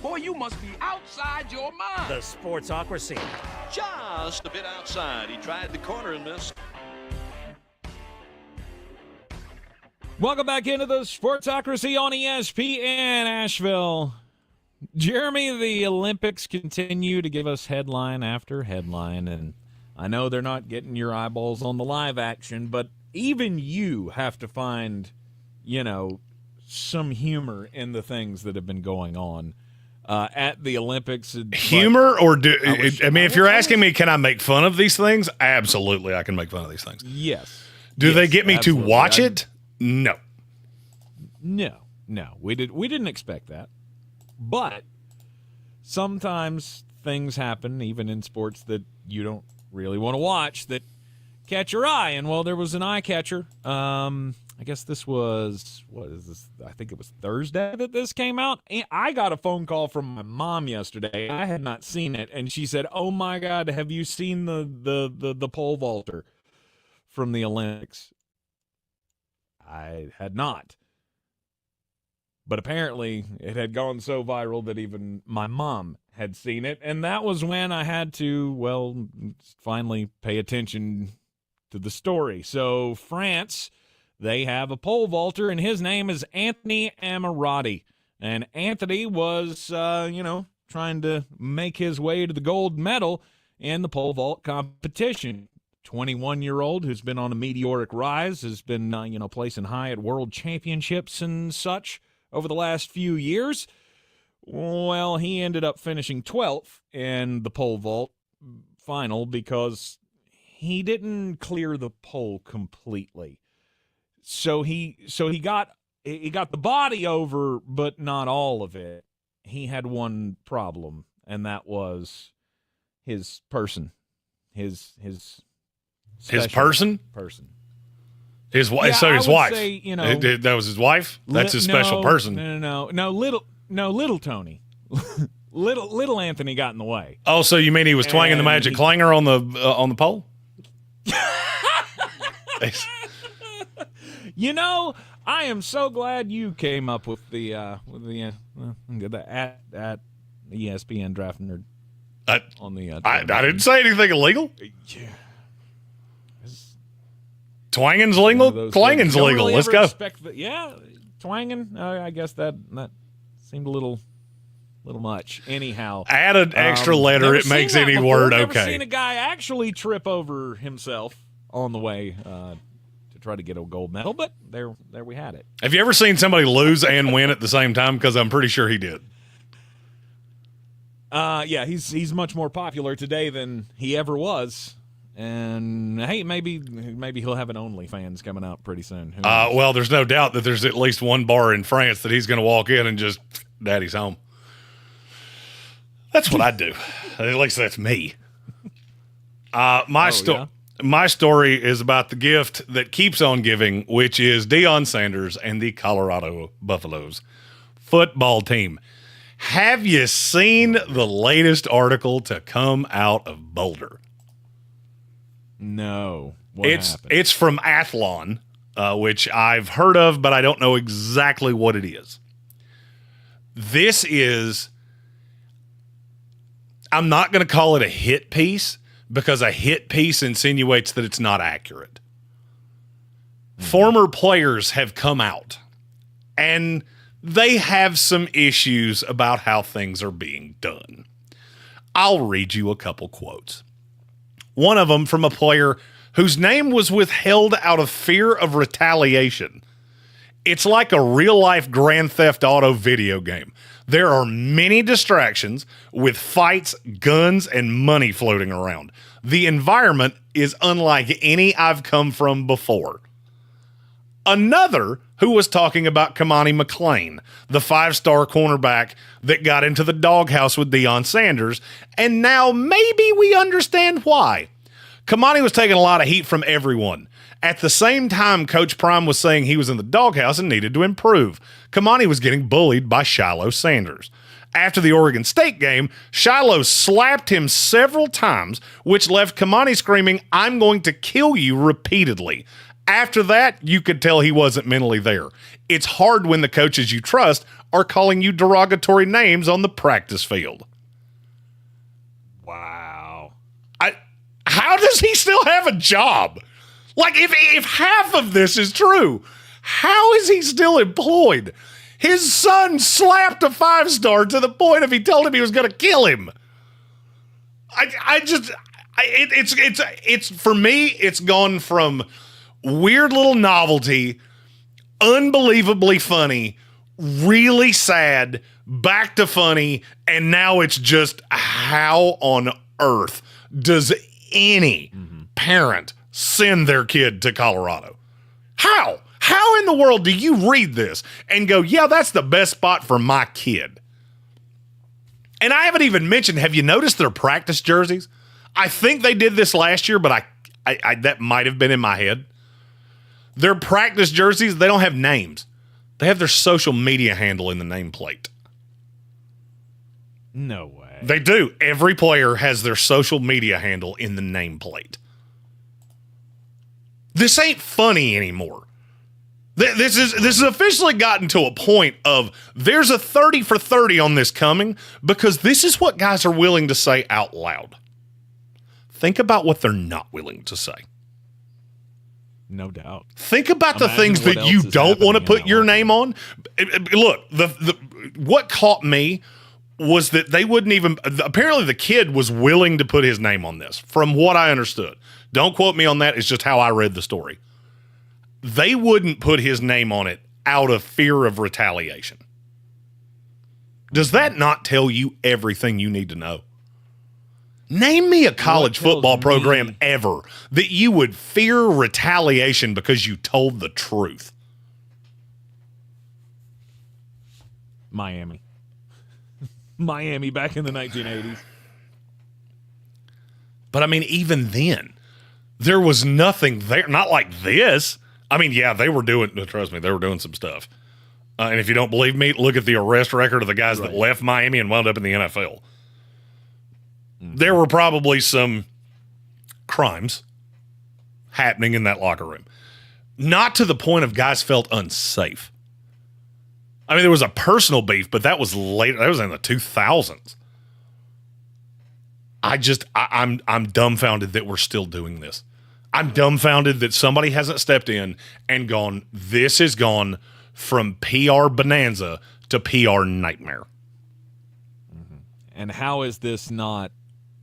Boy, you must be outside your mind. The Sportsocracy. Just a bit outside. He tried the corner and missed. Welcome back into the Sportsocracy on ESPN Asheville. Jeremy, the Olympics continue to give us headline after headline, and I know they're not getting your eyeballs on the live action, but even you have to find, some humor in the things that have been going on at the Olympics. Humor, or if you're asking me, can I make fun of these things? Absolutely, I can make fun of these things. Yes. Do they get me to watch it? No. No. We didn't expect that. But sometimes things happen, even in sports, that you don't really want to watch, that catch your eye. And, well, there was an eye catcher. I guess this was, what is this? I think it was Thursday that this came out. And I got a phone call from my mom yesterday. I had not seen it. And she said, "Oh, my God, have you seen the pole vaulter from the Olympics?" I had not. But apparently it had gone so viral that even my mom had seen it. And that was when I had to, finally pay attention to the story. So France, they have a pole vaulter, and his name is Anthony Ammirati. And Anthony was, trying to make his way to the gold medal in the pole vault competition. 21-year-old who's been on a meteoric rise, has been, placing high at world championships and such over the last few years. Well, he ended up finishing 12th in the pole vault final because he didn't clear the pole completely. So he got the body over, but not all of it. He had one problem, and that was his person. His person? Person. His wife. Yeah, so his wife. Say, that was his wife. That's his special person. No. Little Tony. little Anthony got in the way. Oh, so you mean he was twanging the magic clanger on the pole? I am so glad you came up with the at ESPN Draft Nerd on the. I didn't say anything illegal. Yeah. Twanging's legal. Clanging's legal. Really Let's go. Twanging. I guess that seemed a little much. Anyhow, add an extra letter. It makes any word okay. Never seen a guy actually trip over himself on the way to try to get a gold medal, but there we had it. Have you ever seen somebody lose and win at the same time? Because I'm pretty sure he did. Yeah, he's much more popular today than he ever was. And hey, maybe he'll have an OnlyFans coming out pretty soon. Well, there's no doubt that there's at least one bar in France that he's going to walk in and just, daddy's home. That's what I do. At least that's me. My story is about the gift that keeps on giving, which is Deion Sanders and the Colorado Buffaloes football team. Have you seen the latest article to come out of Boulder? No. It's from Athlon, which I've heard of, but I don't know exactly what it is. This is, I'm not going to call it a hit piece because a hit piece insinuates that it's not accurate. Former players have come out and they have some issues about how things are being done. I'll read you a couple quotes. One of them from a player whose name was withheld out of fear of retaliation. It's like a real-life Grand Theft Auto video game. There are many distractions with fights, guns, and money floating around. The environment is unlike any I've come from before. Another who was talking about Kamani McLean, the 5-star cornerback that got into the doghouse with Deion Sanders, and now maybe we understand why. Kamani was taking a lot of heat from everyone. At the same time, Coach Prime was saying he was in the doghouse and needed to improve. Kamani was getting bullied by Shiloh Sanders. After the Oregon State game, Shiloh slapped him several times, which left Kamani screaming, "I'm going to kill you," repeatedly. After that, you could tell he wasn't mentally there. It's hard when the coaches you trust are calling you derogatory names on the practice field. Wow. How does he still have a job? Like, if half of this is true, how is he still employed? His son slapped a 5-star to the point of he told him he was going to kill him. It's for me, it's gone from weird little novelty, unbelievably funny, really sad, back to funny, and now it's just, how on earth does any parent send their kid to Colorado? How? How in the world do you read this and go, yeah, that's the best spot for my kid? And I haven't even mentioned, have you noticed their practice jerseys? I think they did this last year, but I that might have been in my head. Their practice jerseys, they don't have names. They have their social media handle in the nameplate. No way. They do. Every player has their social media handle in the nameplate. This ain't funny anymore. This is officially gotten to a point of there's a 30 for 30 on this coming, because this is what guys are willing to say out loud. Think about what they're not willing to say. No doubt. Think about the things that you don't want to put your name on. Look, what caught me was that they wouldn't even, apparently the kid was willing to put his name on this, from what I understood. Don't quote me on that. It's just how I read the story. They wouldn't put his name on it out of fear of retaliation. Does that not tell you everything you need to know? Name me a college football program ever that you would fear retaliation because you told the truth. Miami. Miami back in the 1980s. But I mean, even then, there was nothing there. Not like this. I mean, yeah, they were doing, trust me, they were doing some stuff. And if you don't believe me, look at the arrest record of the guys that left Miami and wound up in the NFL. There were probably some crimes happening in that locker room. Not to the point of guys felt unsafe. I mean, there was a personal beef, but that was later. That was in the 2000s. I'm dumbfounded that we're still doing this. I'm dumbfounded that somebody hasn't stepped in and gone, this has gone from PR bonanza to PR nightmare. And how is this not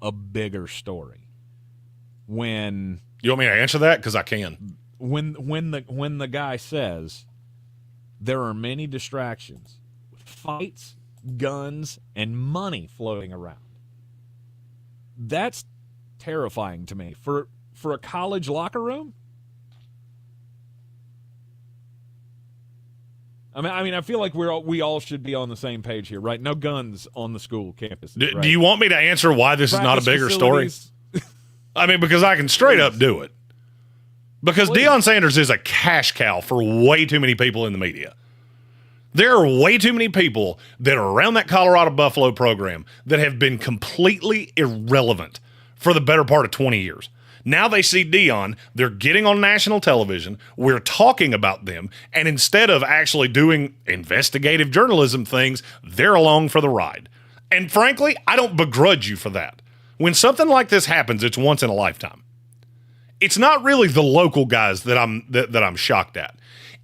a bigger story? When you want me to answer that? Because I can. When the guy says there are many distractions, fights, guns, and money floating around, that's terrifying to me for a college locker room. I mean, I feel like we all should be on the same page here, right? No guns on the school campus. Do you want me to answer why this is not a bigger story? I mean, because I can straight up do it. Because Deion Sanders is a cash cow for way too many people in the media. There are way too many people that are around that Colorado Buffalo program that have been completely irrelevant for the better part of 20 years. Now they see Deion, they're getting on national television, we're talking about them, and instead of actually doing investigative journalism things, they're along for the ride. And frankly, I don't begrudge you for that. When something like this happens, it's once in a lifetime. It's not really the local guys that I'm shocked at.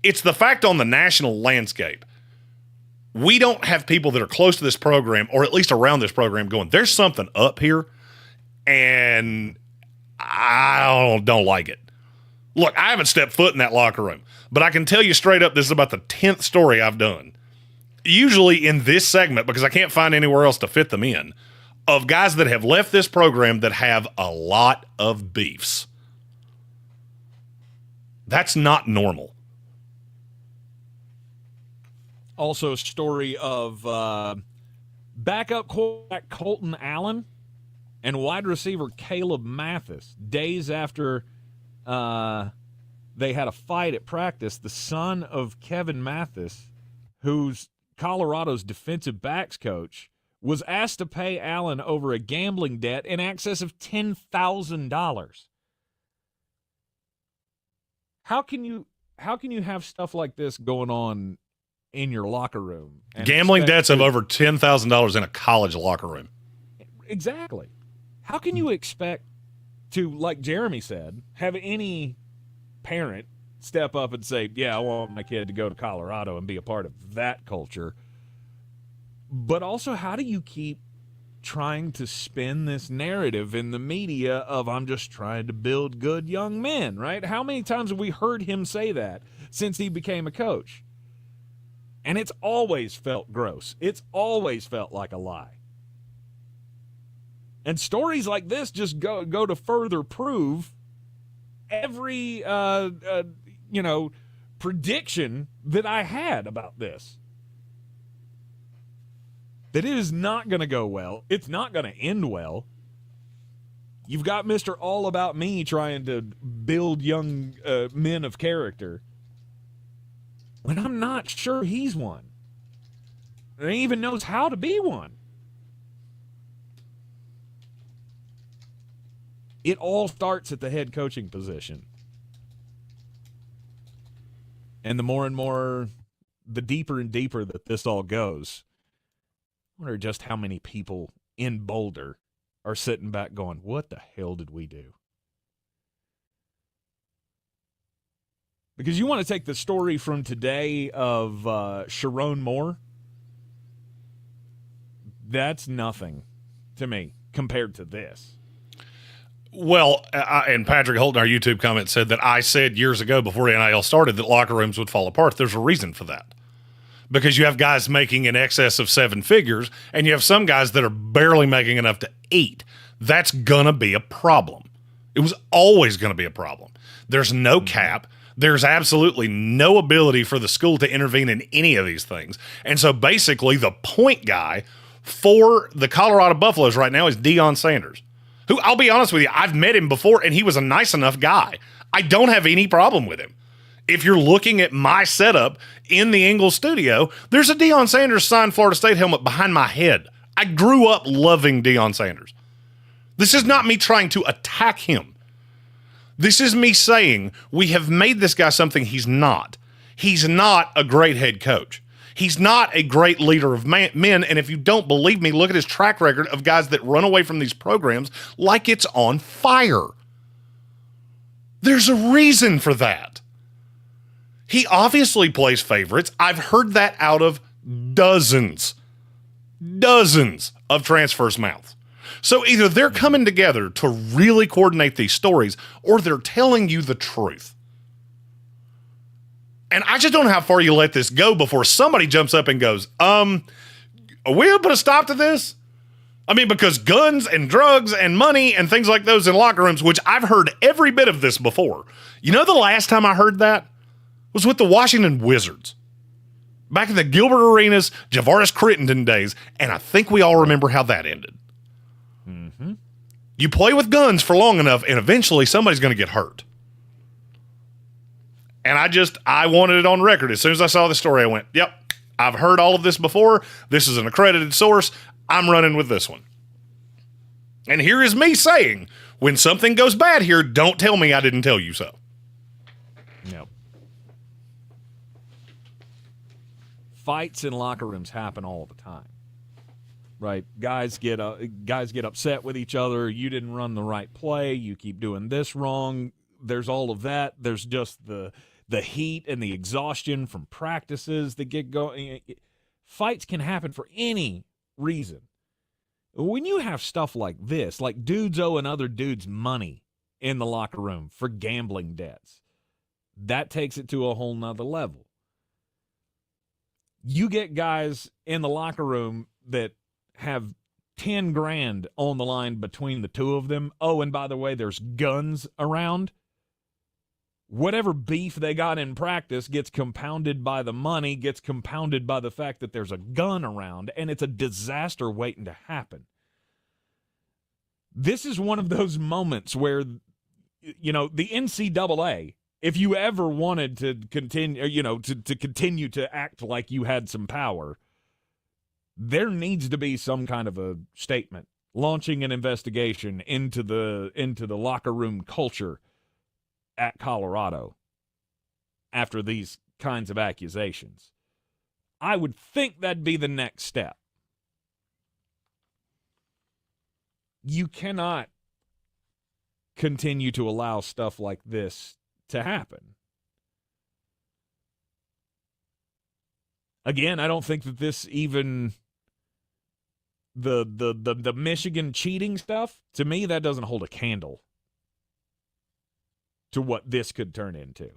It's the fact on the national landscape. We don't have people that are close to this program, or at least around this program, going, there's something up here, and I don't like it. Look, I haven't stepped foot in that locker room, but I can tell you straight up, this is about the 10th story I've done. Usually in this segment, because I can't find anywhere else to fit them in, of guys that have left this program that have a lot of beefs. That's not normal. Also, a story of backup quarterback Colton Allen and wide receiver Caleb Mathis. Days after they had a fight at practice, the son of Kevin Mathis, who's Colorado's defensive backs coach, was asked to pay Allen over a gambling debt in excess of $10,000. How can you have stuff like this going on in your locker room? Gambling debts of over $10,000 in a college locker room. Exactly. How can you expect to, like Jeremy said, have any parent step up and say, yeah, I want my kid to go to Colorado and be a part of that culture? But also, how do you keep trying to spin this narrative in the media of I'm just trying to build good young men, right? How many times have we heard him say that since he became a coach? And it's always felt gross. It's always felt like a lie. And stories like this just go to further prove every prediction that I had about this. That it is not going to go well. It's not going to end well. You've got Mr. All About Me trying to build young men of character, when I'm not sure he's one. And he even knows how to be one. It all starts at the head coaching position. And the more and more, the deeper and deeper that this all goes, I wonder just how many people in Boulder are sitting back going, what the hell did we do? Because you want to take the story from today of Sharrone Moore. That's nothing to me compared to this. Well, and Patrick Holt in our YouTube comment said that I said years ago before NIL started that locker rooms would fall apart. There's a reason for that. Because you have guys making in excess of 7 figures, and you have some guys that are barely making enough to eat. That's going to be a problem. It was always going to be a problem. There's no cap. There's absolutely no ability for the school to intervene in any of these things. And so basically the point guy for the Colorado Buffaloes right now is Deion Sanders, who, I'll be honest with you, I've met him before, and he was a nice enough guy. I don't have any problem with him. If you're looking at my setup in the Ingles studio, there's a Deion Sanders signed Florida State helmet behind my head. I grew up loving Deion Sanders. This is not me trying to attack him. This is me saying we have made this guy something he's not. He's not a great head coach. He's not a great leader of men. And if you don't believe me, look at his track record of guys that run away from these programs like it's on fire. There's a reason for that. He obviously plays favorites. I've heard that out of dozens of transfers' mouths. So either they're coming together to really coordinate these stories, or they're telling you the truth. And I just don't know how far you let this go before somebody jumps up and goes, are we going to put a stop to this? I mean, because guns and drugs and money and things like those in locker rooms, which I've heard every bit of this before. You know, the last time I heard that was with the Washington Wizards. Back in the Gilbert Arenas, Javaris Crittenden days, and I think we all remember how that ended. Mm-hmm. You play with guns for long enough, and eventually somebody's going to get hurt. And I wanted it on record. As soon as I saw the story, I went, yep, I've heard all of this before. This is an accredited source. I'm running with this one. And here is me saying, when something goes bad here, don't tell me I didn't tell you so. Yep. Fights in locker rooms happen all the time. Right? Guys get upset with each other. You didn't run the right play. You keep doing this wrong. There's all of that. There's just the the heat and the exhaustion from practices that get going. Fights can happen for any reason. When you have stuff like this, like dudes owing other dudes money in the locker room for gambling debts, that takes it to a whole nother level. You get guys in the locker room that have 10 grand on the line between the two of them. Oh, and by the way, there's guns around. Whatever beef they got in practice gets compounded by the money, gets compounded by the fact that there's a gun around, and it's a disaster waiting to happen. This is one of those moments where, you know, the NCAA, if you ever wanted to continue, you know, to continue to act like you had some power, there needs to be some kind of a statement launching an investigation into the locker room culture at Colorado after these kinds of accusations. I would think that'd be the next step. You cannot continue to allow stuff like this to happen. Again, I don't think that this even the Michigan cheating stuff, to me, that doesn't hold a candle to what this could turn into.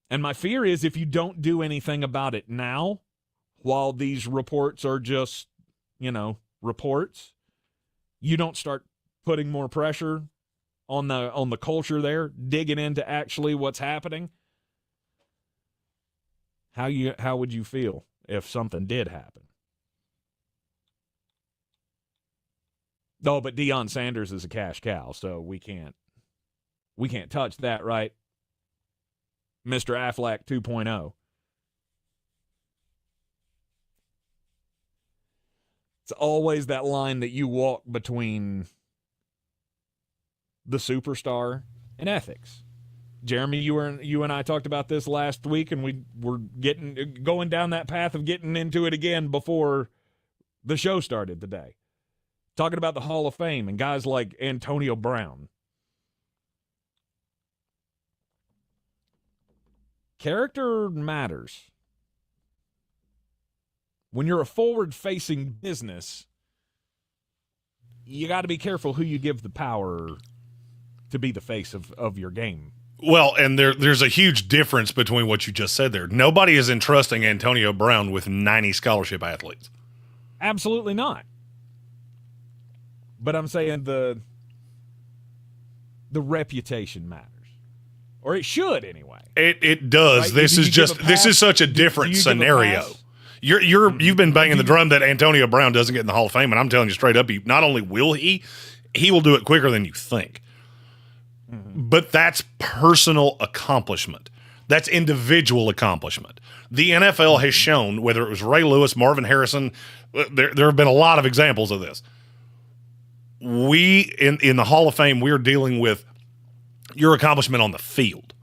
And my fear is if you don't do anything about it now, while these reports are just, you know, reports, you don't start putting more pressure on the culture there, digging into actually what's happening. How would you feel if something did happen? No, but Deion Sanders is a cash cow, so we can't touch that, right? Mr. Affleck 2.0. It's always that line that you walk between the superstar and ethics. Jeremy, you and I talked about this last week, and we were going down that path of getting into it again before the show started today. Talking about the Hall of Fame and guys like Antonio Brown. Character matters. When you're a forward-facing business, you got to be careful who you give the power to be the face of your game. Well, and there's a huge difference between what you just said there. Nobody is entrusting Antonio Brown with 90 scholarship athletes. Absolutely not. But I'm saying the reputation matters. Or it should anyway. It does. Right? This is such a different scenario. You've been banging the drum that Antonio Brown doesn't get in the Hall of Fame, and I'm telling you straight up, not only will he will do it quicker than you think. Mm-hmm. But that's personal accomplishment. That's individual accomplishment. The NFL has shown, whether it was Ray Lewis, Marvin Harrison, there have been a lot of examples of this. We, in the Hall of Fame, we're dealing with your accomplishment on the field.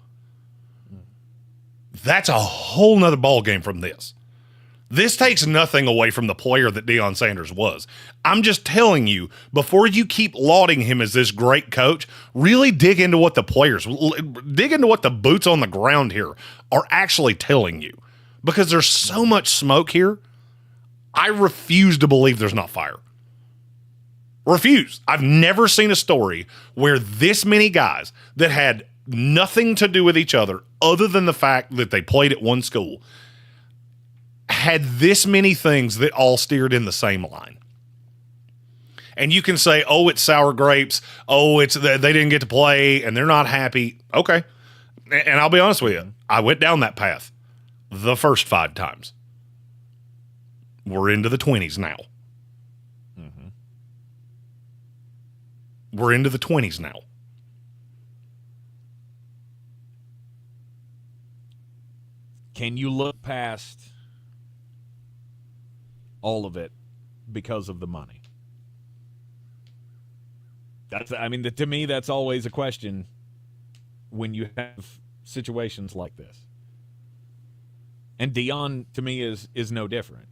That's a whole nother ballgame from this. This takes nothing away from the player that Deion Sanders was. I'm just telling you, before you keep lauding him as this great coach, really dig into what the boots on the ground here are actually telling you. Because there's so much smoke here, I refuse to believe there's not fire. Refuse. I've never seen a story where this many guys that had nothing to do with each other than the fact that they played at one school had this many things that all steered in the same line. And you can say, oh, it's sour grapes. Oh, it's they didn't get to play and they're not happy. Okay. And I'll be honest with you. I went down that path the first 5 times. We're into the 20s now. Mm-hmm. We're into the 20s now. Can you look past all of it because of the money? To me, that's always a question when you have situations like this. And Deion, to me, is no different.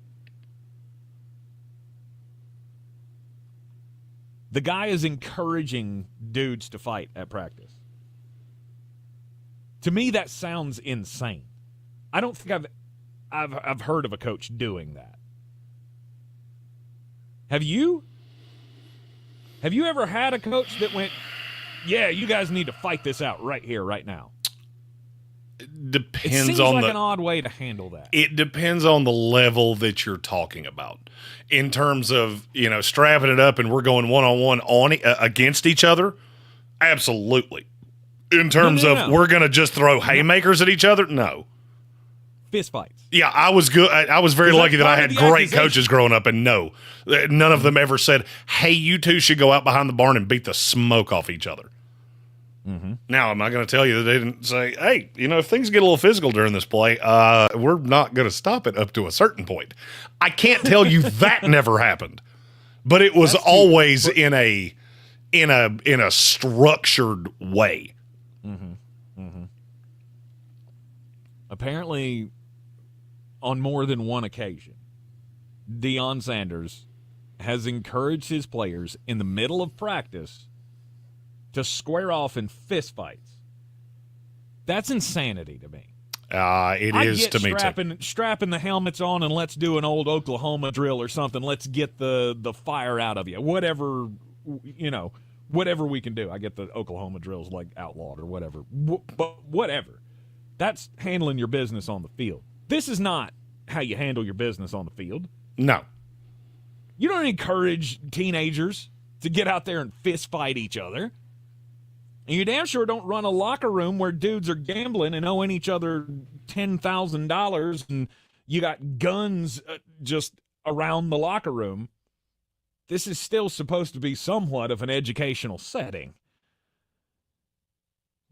The guy is encouraging dudes to fight at practice. To me, that sounds insane. I don't think I've heard of a coach doing that. Have you? Have you ever had a coach that went, yeah, you guys need to fight this out right here, right now? Depends it seems on like an odd way to handle that. It depends on the level that you're talking about. In terms of, strapping it up and we're going one-on-one against each other, absolutely. In terms of we're going to just throw haymakers at each other, no. Fist fights. Yeah, I was good. I was very lucky that I had great coaches growing up, and no, none of them ever said, hey, you two should go out behind the barn and beat the smoke off each other. Mm-hmm. Now, I'm not going to tell you that they didn't say, hey, if things get a little physical during this play, we're not going to stop it up to a certain point. I can't tell you that never happened, but it was always in a structured way. Mm-hmm. Mm-hmm. Apparently, on more than one occasion, Deion Sanders has encouraged his players in the middle of practice to square off in fistfights. That's insanity to me. It is to me too. Strapping the helmets on and let's do an old Oklahoma drill or something. Let's get the fire out of you. Whatever we can do. I get the Oklahoma drills like outlawed or whatever. But whatever. That's handling your business on the field. This is not how you handle your business on the field. No. You don't encourage teenagers to get out there and fist fight each other. And you damn sure don't run a locker room where dudes are gambling and owing each other $10,000 and you got guns just around the locker room. This is still supposed to be somewhat of an educational setting.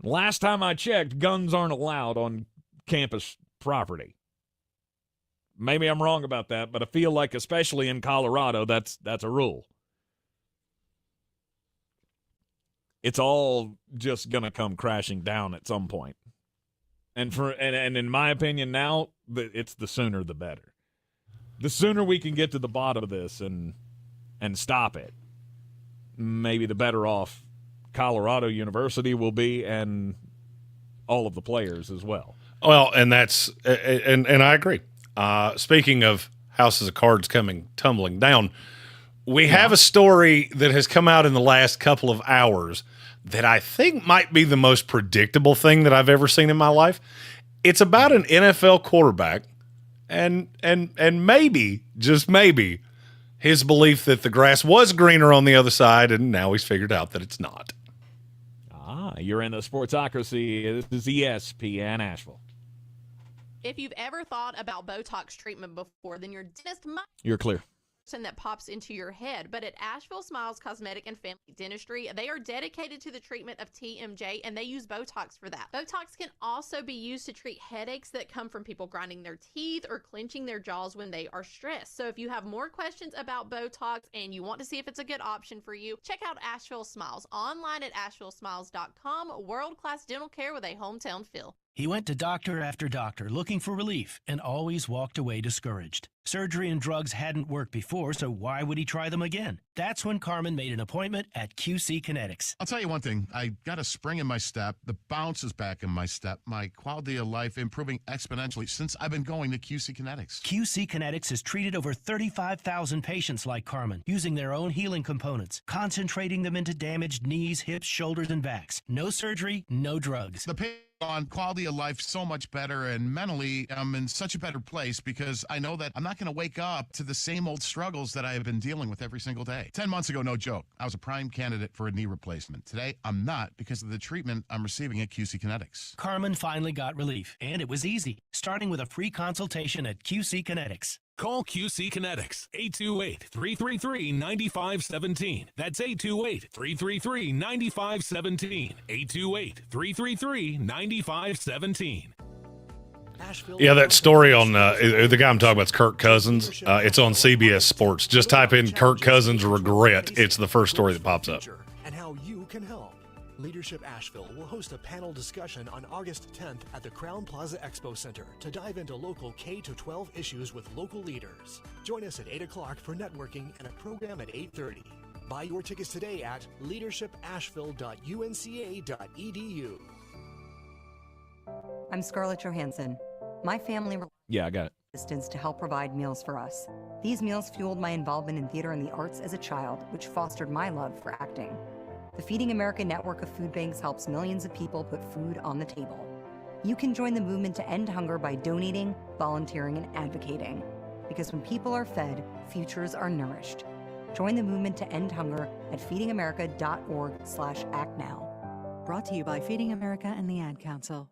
Last time I checked, guns aren't allowed on campus property. Maybe I'm wrong about that, but I feel like, especially in Colorado, that's a rule. It's all just going to come crashing down at some point. And in my opinion now, it's the sooner the better. The sooner we can get to the bottom of this and stop it, maybe the better off Colorado University will be and all of the players as well. Well, and that's and I agree. Speaking of houses of cards coming tumbling down, we have a story that has come out in the last couple of hours that I think might be the most predictable thing that I've ever seen in my life. It's about an NFL quarterback and maybe, just maybe, his belief that the grass was greener on the other side, and now he's figured out that it's not. You're in the Sportsocracy. This is ESPN Asheville. If you've ever thought about Botox treatment before, then your dentist might You're clear. that pops into your head. But at Asheville Smiles Cosmetic and Family Dentistry, they are dedicated to the treatment of TMJ, and they use Botox for that. Botox can also be used to treat headaches that come from people grinding their teeth or clenching their jaws when they are stressed. So if you have more questions about Botox and you want to see if it's a good option for you, check out Asheville Smiles online at AshevilleSmiles.com. World-class dental care with a hometown feel. He went to doctor after doctor looking for relief and always walked away discouraged. Surgery and drugs hadn't worked before, so why would he try them again? That's when Carmen made an appointment at QC Kinetics. I'll tell you one thing. I got a spring in my step. The bounce is back in my step. My quality of life improving exponentially since I've been going to QC Kinetics. QC Kinetics has treated over 35,000 patients like Carmen, using their own healing components, concentrating them into damaged knees, hips, shoulders, and backs. No surgery, no drugs. The pain on quality of life so much better, and mentally I'm in such a better place because I know that I'm not going to wake up to the same old struggles that I have been dealing with every single day. 10 months ago, no joke, I was a prime candidate for a knee replacement. Today, I'm not because of the treatment I'm receiving at QC Kinetics. Carmen finally got relief, and it was easy, starting with a free consultation at QC Kinetics. Call QC Kinetics, 828-333-9517. That's 828-333-9517. 828-333-9517. Yeah, that story on the guy I'm talking about is Kirk Cousins. It's on CBS Sports. Just type in Kirk Cousins regret. It's the first story that pops up. And how you can help. Leadership Asheville will host a panel discussion on August 10th at the Crown Plaza Expo Center to dive into local K-12 issues with local leaders. Join us at 8 o'clock for networking and a program at 8:30. Buy your tickets today at leadershipasheville.unca.edu. I'm Scarlett Johansson. My family Yeah, I got it. assistance to help provide meals for us. These meals fueled my involvement in theater and the arts as a child, which fostered my love for acting. The Feeding America network of food banks helps millions of people put food on the table. You can join the movement to end hunger by donating, volunteering, and advocating. Because when people are fed, futures are nourished. Join the movement to end hunger at feedingamerica.org/actnow. Brought to you by Feeding America and the Ad Council.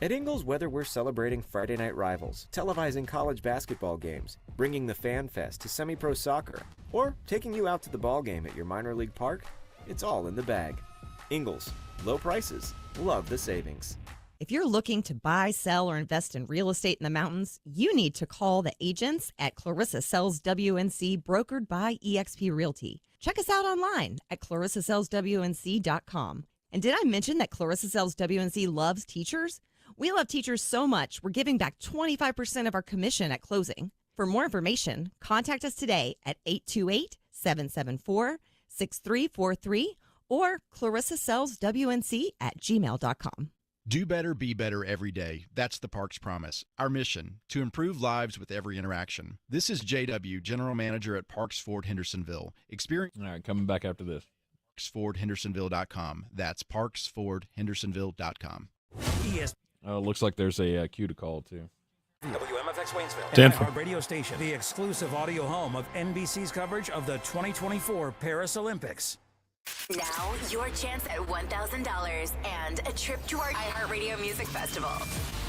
At Ingles, whether we're celebrating Friday night rivals, televising college basketball games, bringing the Fan Fest to semi-pro soccer, or taking you out to the ball game at your minor league park, it's all in the bag. Ingles, low prices, love the savings. If you're looking to buy, sell, or invest in real estate in the mountains, you need to call the agents at Clarissa Sells WNC, brokered by eXp Realty. Check us out online at clarissasellswnc.com. And did I mention that Clarissa Sells WNC loves teachers? We love teachers so much, we're giving back 25% of our commission at closing. For more information, contact us today at 828-774-6343 or clarissasellswnc@gmail.com. Do better, be better every day. That's the Parks Promise. Our mission, to improve lives with every interaction. This is JW, General Manager at Parks Ford Hendersonville. Experience. All right, coming back after this. ParksFordHendersonville.com. That's ParksFordHendersonville.com. Yes. Looks like there's a cue to call, too. WMFX Waynesville, Ten. our radio station, the exclusive audio home of NBC's coverage of the 2024 Paris Olympics. Now, your chance at $1,000 and a trip to our iHeartRadio Music Festival.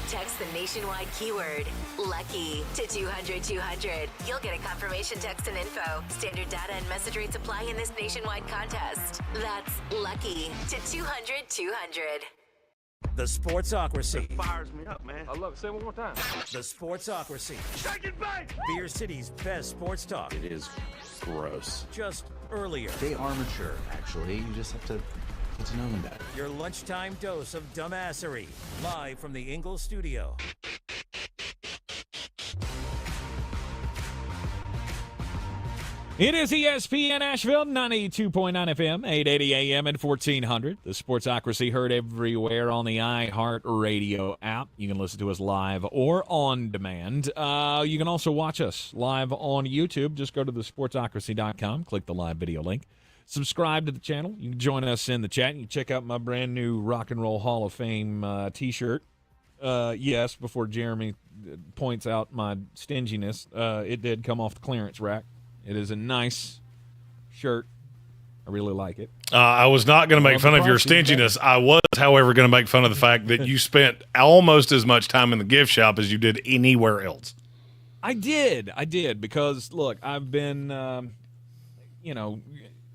Text the nationwide keyword LUCKY to 200-200. You'll get a confirmation text and info. Standard data and message rates apply in this nationwide contest. That's LUCKY to 200-200. The Sportsocracy. It fires me up, man. I love it. Say it one more time. The Sportsocracy. Shake it back! Beer City's best sports talk. It is gross. Just earlier. They are mature, actually. You just have to get to know them better. Your lunchtime dose of dumbassery. Live from the Ingles studio. It is ESPN Asheville, 92.9 FM, 880 AM and 1400. The Sportsocracy heard everywhere on the iHeartRadio app. You can listen to us live or on demand. You can also watch us live on YouTube. Just go to thesportsocracy.com, click the live video link. Subscribe to the channel. You can join us in the chat. You can check out my brand new Rock and Roll Hall of Fame T-shirt. Yes, before Jeremy points out my stinginess, it did come off the clearance rack. It is a nice shirt. I really like it. I was not going to make fun of your stinginess. I was, however, going to make fun of the fact that you spent almost as much time in the gift shop as you did anywhere else. I did, because, look, I've been,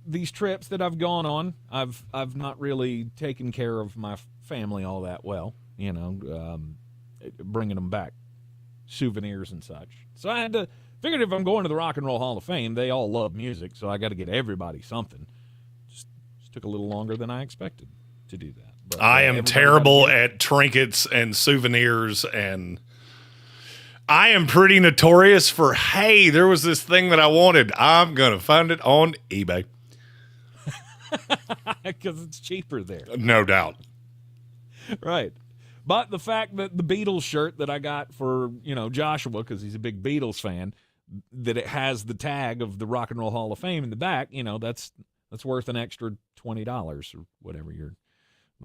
these trips that I've gone on, I've not really taken care of my family all that well, bringing them back souvenirs and such. So I had to figured if I'm going to the Rock and Roll Hall of Fame, they all love music, so I got to get everybody something. Just took a little longer than I expected to do that. But, I am terrible at trinkets and souvenirs, and I am pretty notorious for, hey, there was this thing that I wanted. I'm going to find it on eBay. Because it's cheaper there. No doubt. Right. But the fact that the Beatles shirt that I got for, Joshua, because he's a big Beatles fan, that it has the tag of the Rock and Roll Hall of Fame in the back, that's worth an extra $20 or whatever your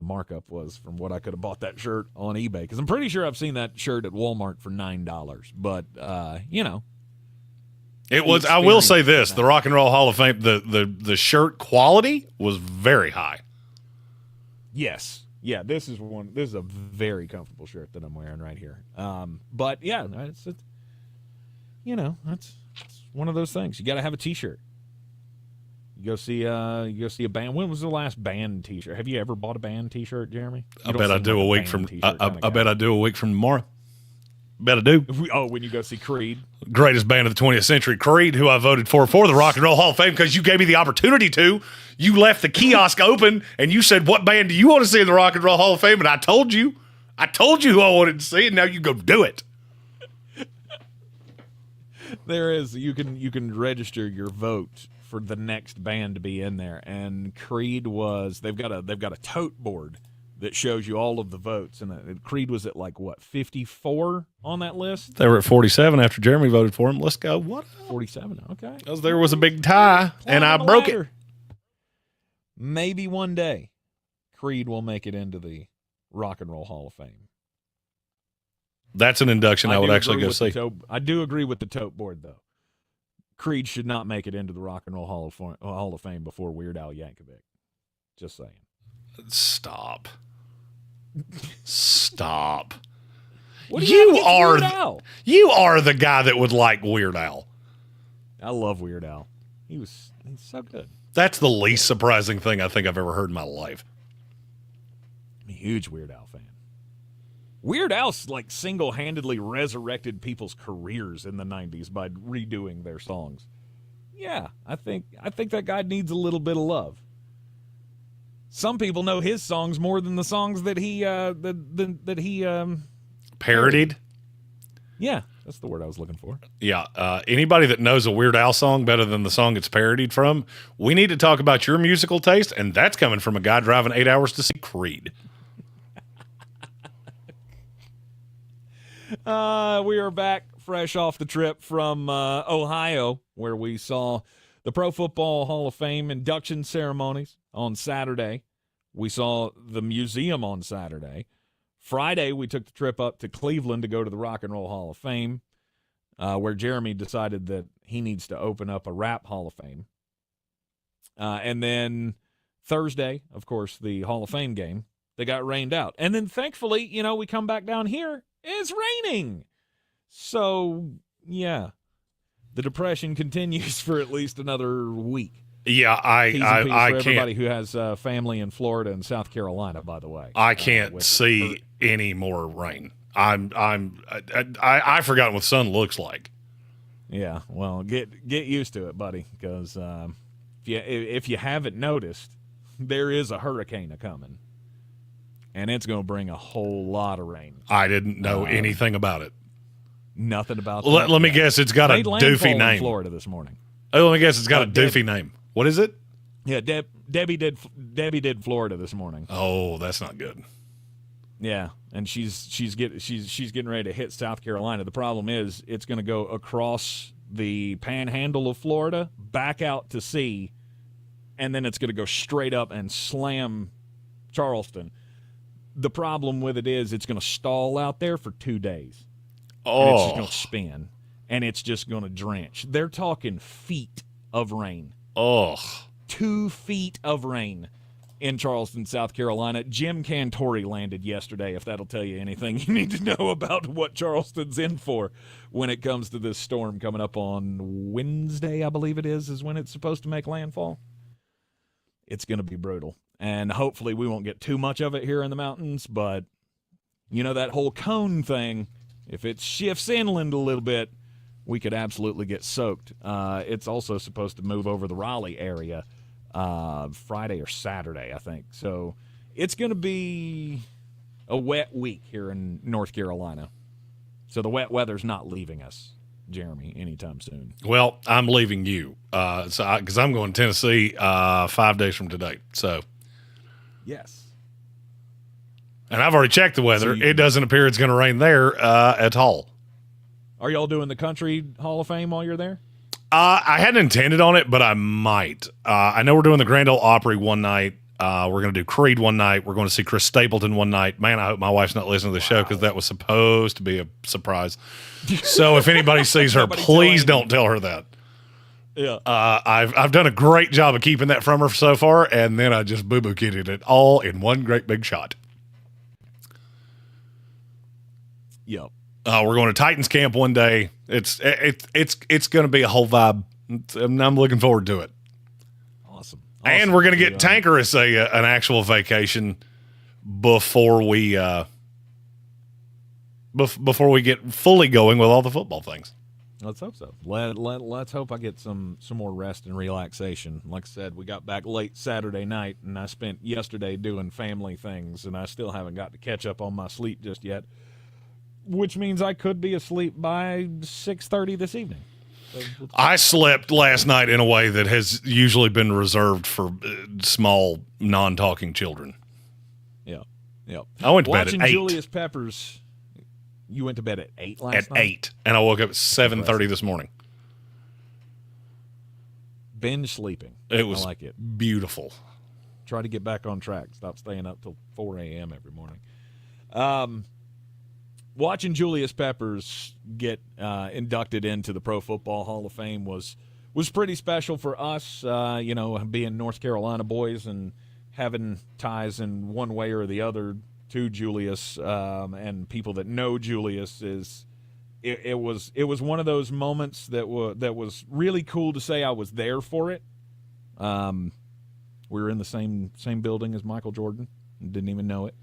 markup was from what I could have bought that shirt on eBay. Because I'm pretty sure I've seen that shirt at Walmart for $9. But, it was. I will say this: the Rock and Roll Hall of Fame, the shirt quality was very high. Yes. Yeah, this is a very comfortable shirt that I'm wearing right here. But yeah, it's one of those things. You got to have a T-shirt. You go see a band. When was the last band T-shirt? Have you ever bought a band T-shirt, Jeremy? I bet I do a week from. I bet I do a week from tomorrow. Bet I do. When you go see Creed. Greatest band of the 20th century, Creed, who I voted for the Rock and Roll Hall of Fame because you gave me the opportunity to. You left the kiosk open, and you said, what band do you want to see in the Rock and Roll Hall of Fame? And I told you who I wanted to see, and now you go do it. There is. You can register your vote for the next band to be in there, and Creed they've got a tote board that shows you all of the votes. And Creed was at 54 on that list? They were at 47 after Jeremy voted for him. Let's go. What? 47, okay. Because there was a big tie, and I broke it. Maybe one day Creed will make it into the Rock and Roll Hall of Fame. That's an induction I would actually go see. I do agree with the tote board, though. Creed should not make it into the Rock and Roll Hall of Fame before Weird Al Yankovic. Just saying. Stop. Stop. What do you are Weird Al? You are the guy that would like Weird Al. I love Weird Al. He's so good. That's the least surprising thing I think I've ever heard in my life. I'm a huge Weird Al fan. Weird Al's single-handedly resurrected people's careers in the 90s by redoing their songs. Yeah, I think that guy needs a little bit of love. Some people know his songs more than the songs that he parodied. Yeah, that's the word I was looking for. Yeah, anybody that knows a Weird Al song better than the song it's parodied from, we need to talk about your musical taste, and that's coming from a guy driving 8 hours to see Creed. We are back fresh off the trip from Ohio, where we saw the Pro Football Hall of Fame induction ceremonies on Saturday. We saw the museum on Saturday. Friday, we took the trip up to Cleveland to go to the Rock and Roll Hall of Fame, where Jeremy decided that he needs to open up a rap Hall of Fame. And then Thursday, of course, the Hall of Fame game, they got rained out. And then thankfully, we come back down here, it's raining. So, yeah, the depression continues for at least another week. Yeah, I can't. Everybody who has family in Florida and South Carolina, by the way, I can't see any more rain. I've forgotten what sun looks like. Yeah, well, get used to it, buddy, because if you haven't noticed, there is a hurricane coming, and it's going to bring a whole lot of rain. I didn't know anything about it. Nothing about that. Let me guess, it's got a doofy name. In Florida this morning. Oh, let me guess, it's got a doofy name. What is it? Yeah, Debbie did Florida this morning. Oh, that's not good. Yeah, and she's getting ready to hit South Carolina. The problem is it's going to go across the panhandle of Florida, back out to sea, and then it's going to go straight up and slam Charleston. The problem with it is it's going to stall out there for 2 days. Oh. And it's just going to spin, and it's just going to drench. They're talking feet of rain. Oh. 2 feet of rain in Charleston, South Carolina. Jim Cantori landed yesterday, if that'll tell you anything you need to know about what Charleston's in for when it comes to this storm coming up on Wednesday, I believe it is when it's supposed to make landfall. It's going to be brutal. And hopefully we won't get too much of it here in the mountains, but that whole cone thing, if it shifts inland a little bit, we could absolutely get soaked. It's also supposed to move over the Raleigh area Friday or Saturday, I think. So it's going to be a wet week here in North Carolina. So the wet weather's not leaving us, Jeremy, anytime soon. Well, I'm leaving you because I'm going to Tennessee 5 days from today. So yes. And I've already checked the weather. It doesn't appear it's going to rain there at all. Are y'all doing the Country Hall of Fame while you're there? I hadn't intended on it, but I might. I know we're doing the Grand Ole Opry one night. We're going to do Creed one night. We're going to see Chris Stapleton one night. Man, I hope my wife's not listening to the show because that was supposed to be a surprise. So if anybody sees her, please don't tell her that. Yeah. I've done a great job of keeping that from her so far, and then I just boo-boo kidded it all in one great big shot. Yep. We're going to Titans camp one day. It's going to be a whole vibe. I'm looking forward to it. Awesome. And we're going to get Tankerous an actual vacation before we get fully going with all the football things. Let's hope so. Let's hope I get some more rest and relaxation. Like I said, we got back late Saturday night, and I spent yesterday doing family things, and I still haven't got to catch up on my sleep just yet. Which means I could be asleep by 6:30 this evening. I slept last night in a way that has usually been reserved for small, non-talking children. Yeah. Yep. I went to bed Watching at 8. Julius Peppers, you went to bed at 8 last night? At 8, and I woke up at 7:30 this morning. Binge sleeping. It was I like it. beautiful. Try to get back on track. Stop staying up till 4 a.m. every morning. Watching Julius Peppers get inducted into the Pro Football Hall of Fame was pretty special for us, being North Carolina boys and having ties in one way or the other to Julius, and people that know Julius. It was one of those moments that was really cool to say I was there for it. We were in the same building as Michael Jordan and didn't even know it.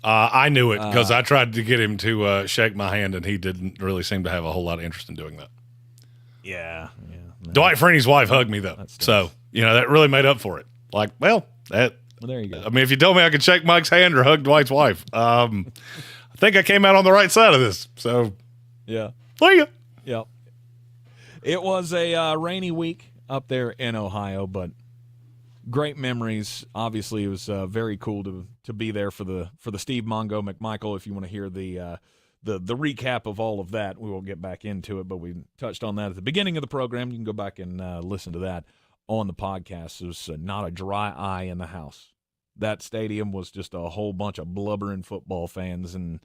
I knew it because I tried to get him to shake my hand, and he didn't really seem to have a whole lot of interest in doing that. Yeah. Dwight Freeney's wife hugged me, though. So, that really made up for it. Like, well, there you go. I mean, if you told me I could shake Mike's hand or hug Dwight's wife, I think I came out on the right side of this. So, yeah. There you go. Yeah. It was a rainy week up there in Ohio, but great memories. Obviously, it was very cool to be there for the Steve Mongo McMichael. If you want to hear the recap of all of that, we will get back into it. But we touched on that at the beginning of the program. You can go back and listen to that on the podcast. There was not a dry eye in the house. That stadium was just a whole bunch of blubbering football fans, and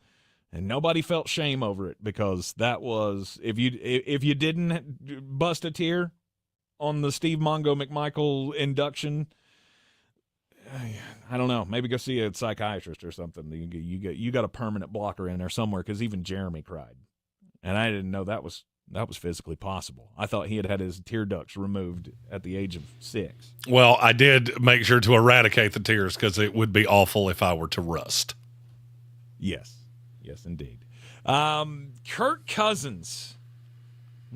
nobody felt shame over it, because that was, if you didn't bust a tear on the Steve Mongo McMichael induction, I don't know, maybe go see a psychiatrist or something. You got a permanent blocker in there somewhere, because even Jeremy cried, and I didn't know that was physically possible. I thought he had his tear ducts removed at the age of 6. Well, I did make sure to eradicate the tears, because it would be awful if I were to rust. Yes, indeed. Kirk Cousins.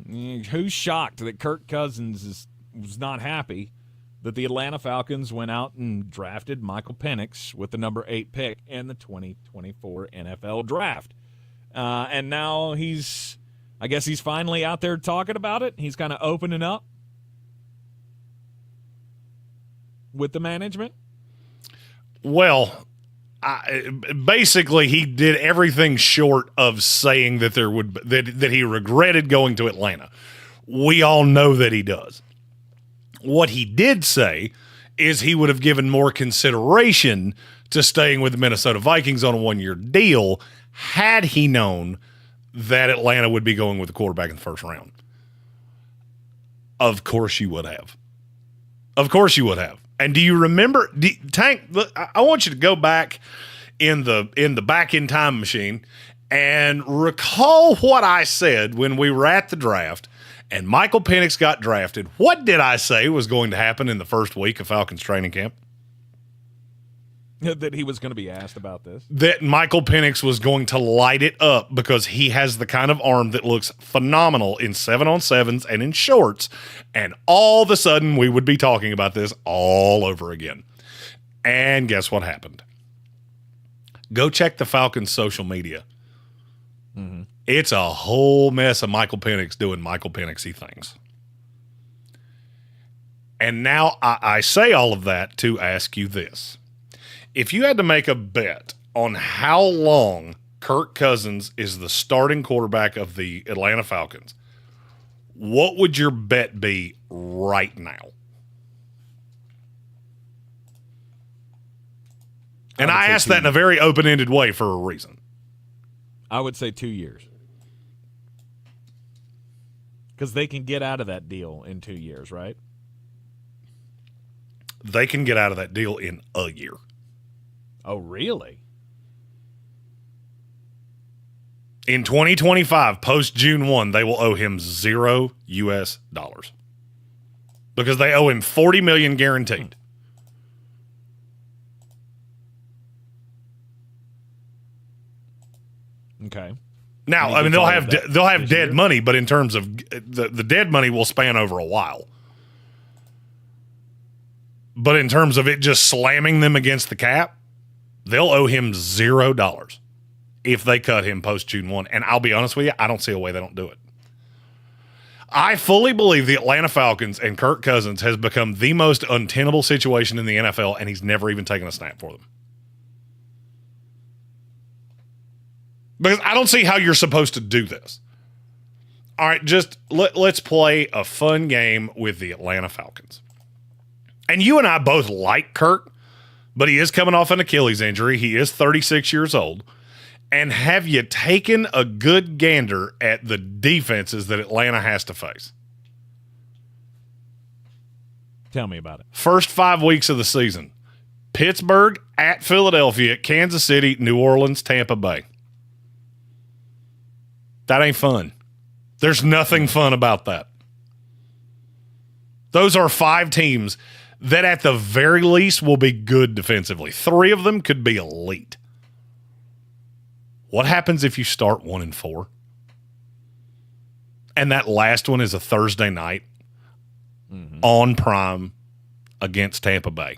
Who's shocked that Kirk Cousins was not happy that the Atlanta Falcons went out and drafted Michael Penix with the number 8 pick in the 2024 NFL Draft? And now I guess he's finally out there talking about it. He's kind of opening up with the management. Well, basically, he did everything short of saying that that he regretted going to Atlanta. We all know that he does. What he did say is he would have given more consideration to staying with the Minnesota Vikings on a 1-year deal had he known that Atlanta would be going with the quarterback in the first round. Of course you would have. Of course you would have. And do you remember, Tank, look, I want you to go back in the back in time machine and recall what I said when we were at the draft and Michael Penix got drafted. What did I say was going to happen in the first week of Falcons training camp? That he was going to be asked about this. That Michael Penix was going to light it up because he has the kind of arm that looks phenomenal in 7-on-7s and in shorts. And all of a sudden, we would be talking about this all over again. And guess what happened? Go check the Falcons' social media. Mm-hmm. It's a whole mess of Michael Penix doing Michael Penix-y things. And now I say all of that to ask you this. If you had to make a bet on how long Kirk Cousins is the starting quarterback of the Atlanta Falcons, what would your bet be right now? And I asked that in a very open-ended way for a reason. I would say 2 years. Because they can get out of that deal in 2 years, right? They can get out of that deal in a year. Oh, really? In 2025, post June 1, they will owe him $0 US. Because they owe him $40 million guaranteed. Okay. Now, I mean, they'll have dead money, but in terms of the dead money will span over a while. But in terms of it just slamming them against the cap, they'll owe him $0 if they cut him post June 1. And I'll be honest with you, I don't see a way they don't do it. I fully believe the Atlanta Falcons and Kirk Cousins has become the most untenable situation in the NFL, and he's never even taken a snap for them. Because I don't see how you're supposed to do this. All right, just let's play a fun game with the Atlanta Falcons. And you and I both like Kirk, but he is coming off an Achilles injury. He is 36 years old. And have you taken a good gander at the defenses that Atlanta has to face? Tell me about it. First 5 weeks of the season. Pittsburgh, at Philadelphia, Kansas City, New Orleans, Tampa Bay. That ain't fun. There's nothing fun about that. Those are 5 teams that at the very least will be good defensively. 3 of them could be elite. What happens if you start 1-4? And that last one is a Thursday night on Prime against Tampa Bay.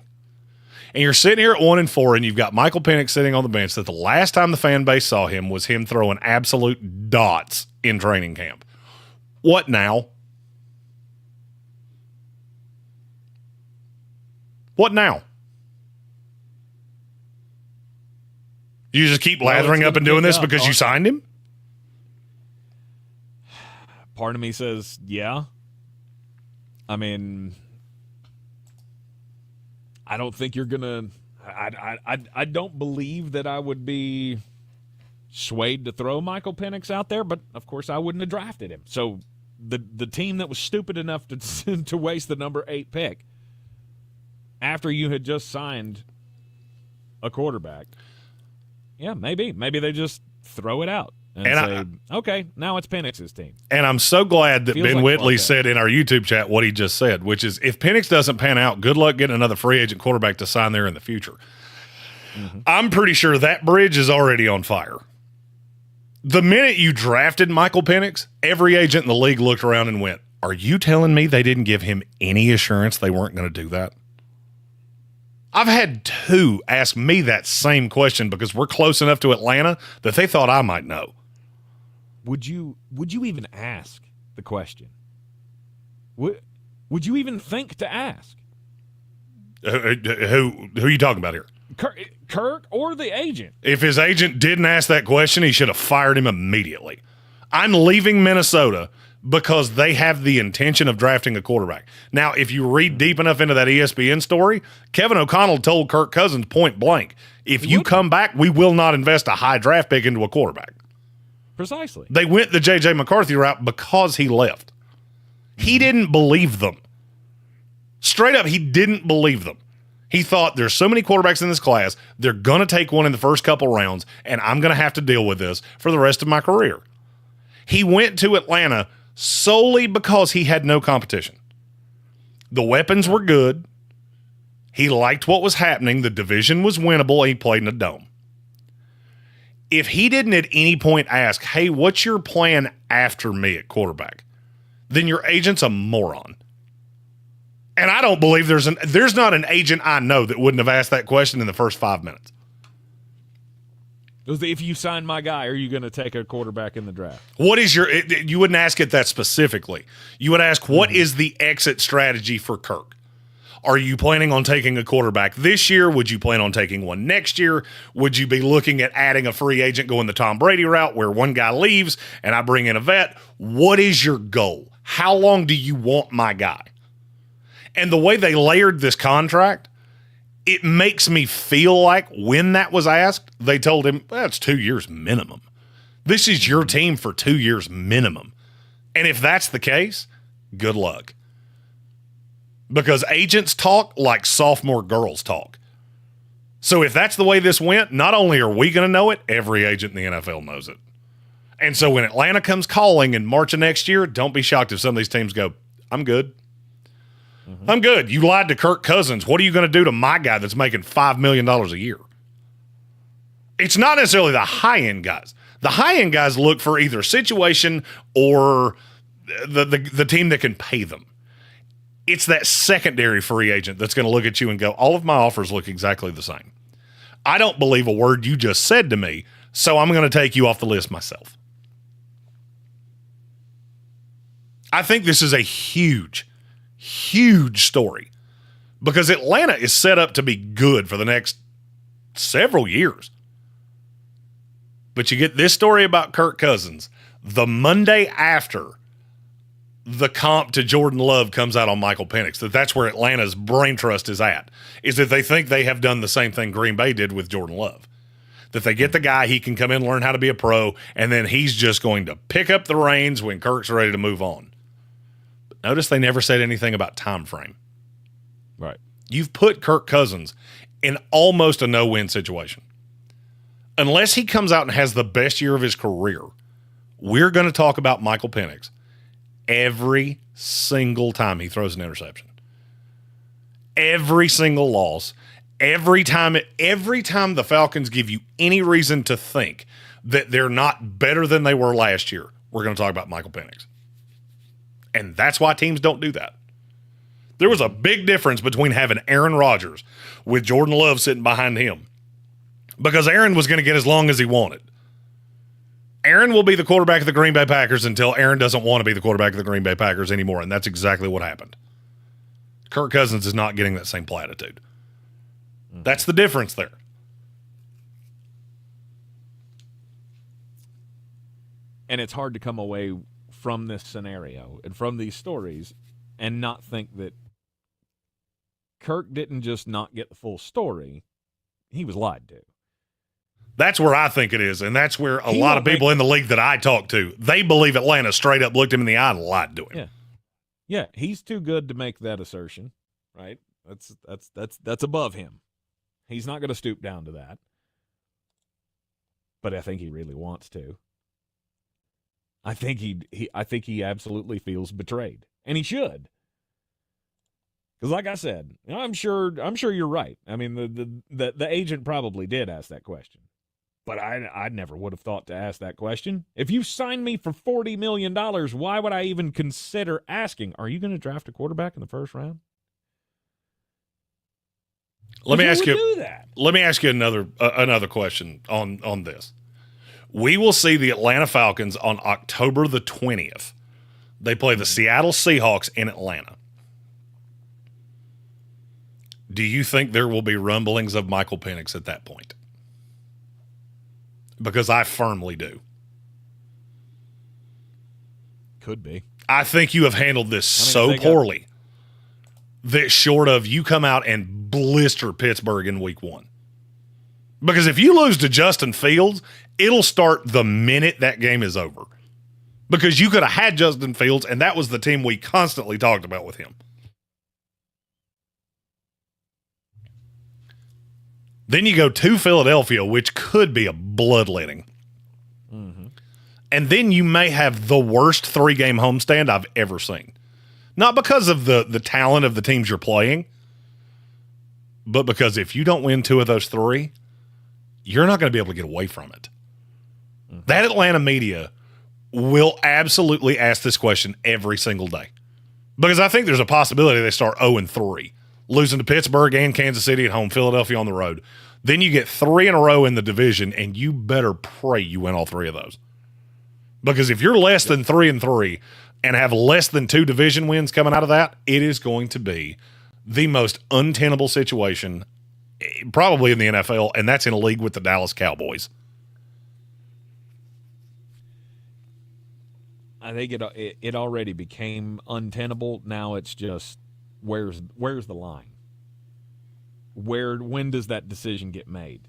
And you're sitting here at 1-4, and you've got Michael Penix sitting on the bench that the last time the fan base saw him was him throwing absolute dots in training camp. What now? What now? You just keep lathering up and doing this because you signed him? Part of me says, yeah. I mean, I don't think you're going to I don't believe that I would be swayed to throw Michael Penix out there, but of course I wouldn't have drafted him. So the team that was stupid enough to waste the number 8 pick after you had just signed a quarterback, yeah, maybe they just throw it out and say, okay, now it's Penix's team. And I'm so glad that Feels Ben like Whitley Mongo. said in our YouTube chat what he just said, which is if Penix doesn't pan out, good luck getting another free agent quarterback to sign there in the future. I'm pretty sure that bridge is already on fire. The minute you drafted Michael Penix, every agent in the league looked around and went, are you telling me they didn't give him any assurance they weren't going to do that? I've had 2 ask me that same question because we're close enough to Atlanta that they thought I might know. Would you even ask the question? Would you even think to ask? Who are you talking about here? Kirk or the agent? If his agent didn't ask that question, he should have fired him immediately. I'm leaving Minnesota because they have the intention of drafting a quarterback. Now, if you read deep enough into that ESPN story, Kevin O'Connell told Kirk Cousins point blank, if you come back, we will not invest a high draft pick into a quarterback. Precisely. They went the J.J. McCarthy route because he left. He didn't believe them. Straight up, he didn't believe them. He thought there's so many quarterbacks in this class, they're going to take one in the first couple rounds, and I'm going to have to deal with this for the rest of my career. He went to Atlanta solely because he had no competition. The weapons were good. He liked what was happening. The division was winnable. He played in a dome. If he didn't at any point ask, hey, what's your plan after me at quarterback? Then your agent's a moron. And I don't believe there's not an agent I know that wouldn't have asked that question in the first 5 minutes. If you sign my guy, are you going to take a quarterback in the draft? What is you wouldn't ask it that specifically. You would ask, what is the exit strategy for Kirk? Are you planning on taking a quarterback this year? Would you plan on taking one next year? Would you be looking at adding a free agent going the Tom Brady route where one guy leaves and I bring in a vet? What is your goal? How long do you want my guy? And the way they layered this contract, it makes me feel like when that was asked, they told him, well, it's 2 years minimum. This is your team for 2 years minimum. And if that's the case, good luck. Because agents talk like sophomore girls talk. So if that's the way this went, not only are we going to know it, every agent in the NFL knows it. And so when Atlanta comes calling in March of next year, don't be shocked if some of these teams go, I'm good. I'm good. You lied to Kirk Cousins. What are you going to do to my guy that's making $5 million a year? It's not necessarily the high-end guys. The high-end guys look for either situation or the team that can pay them. It's that secondary free agent that's going to look at you and go, all of my offers look exactly the same. I don't believe a word you just said to me, so I'm going to take you off the list myself. I think this is a huge story because Atlanta is set up to be good for the next several years. But you get this story about Kirk Cousins the Monday after the comp to Jordan Love comes out on Michael Penix. That's where Atlanta's brain trust is at, is that they think they have done the same thing Green Bay did with Jordan Love. That they get the guy, he can come in, learn how to be a pro, and then he's just going to pick up the reins when Kirk's ready to move on. But notice they never said anything about time frame. Right. You've put Kirk Cousins in almost a no-win situation. Unless he comes out and has the best year of his career, we're going to talk about Michael Penix every single time he throws an interception. Every single loss. Every time the Falcons give you any reason to think that they're not better than they were last year, we're going to talk about Michael Penix. And that's why teams don't do that. There was a big difference between having Aaron Rodgers with Jordan Love sitting behind him, because Aaron was going to get as long as he wanted. Aaron will be the quarterback of the Green Bay Packers until Aaron doesn't want to be the quarterback of the Green Bay Packers anymore, and that's exactly what happened. Kirk Cousins is not getting that same platitude. That's the difference there. And it's hard to come away from this scenario and from these stories and not think that Kirk didn't just not get the full story. He was lied to. That's where I think it is, and that's where a lot of people in the league that I talk to, they believe Atlanta straight up looked him in the eye and lied to him. Yeah. Yeah, he's too good to make that assertion, right? That's above him. He's not going to stoop down to that. But I think he really wants to. I think he absolutely feels betrayed, and he should. Because, like I said, I'm sure you're right. I mean, the agent probably did ask that question, but I never would have thought to ask that question. If you signed me for $40 million, why would I even consider asking? Are you going to draft a quarterback in the first round? Let me ask you another question on this. We will see the Atlanta Falcons on October the 20th. They play the Seattle Seahawks in Atlanta. Do you think there will be rumblings of Michael Penix at that point? Because I firmly do. Could be. I think you have handled this so poorly that short of you come out and blister Pittsburgh in week 1. Because if you lose to Justin Fields, it'll start the minute that game is over. Because you could have had Justin Fields, and that was the team we constantly talked about with him. Then you go to Philadelphia, which could be a bloodletting. Mm-hmm. And then you may have the worst 3-game homestand I've ever seen. Not because of the talent of the teams you're playing, but because if you don't win 2 of those 3, you're not going to be able to get away from it. Mm-hmm. That Atlanta media will absolutely ask this question every single day. Because I think there's a possibility they start 0-3, losing to Pittsburgh and Kansas City at home, Philadelphia on the road. Then you get 3 in a row in the division, and you better pray you win all 3 of those. Because if you're less than 3-3 and have less than 2 division wins coming out of that, it is going to be the most untenable situation probably in the NFL, and that's in a league with the Dallas Cowboys. I think it already became untenable. Now it's just where's the line? When does that decision get made?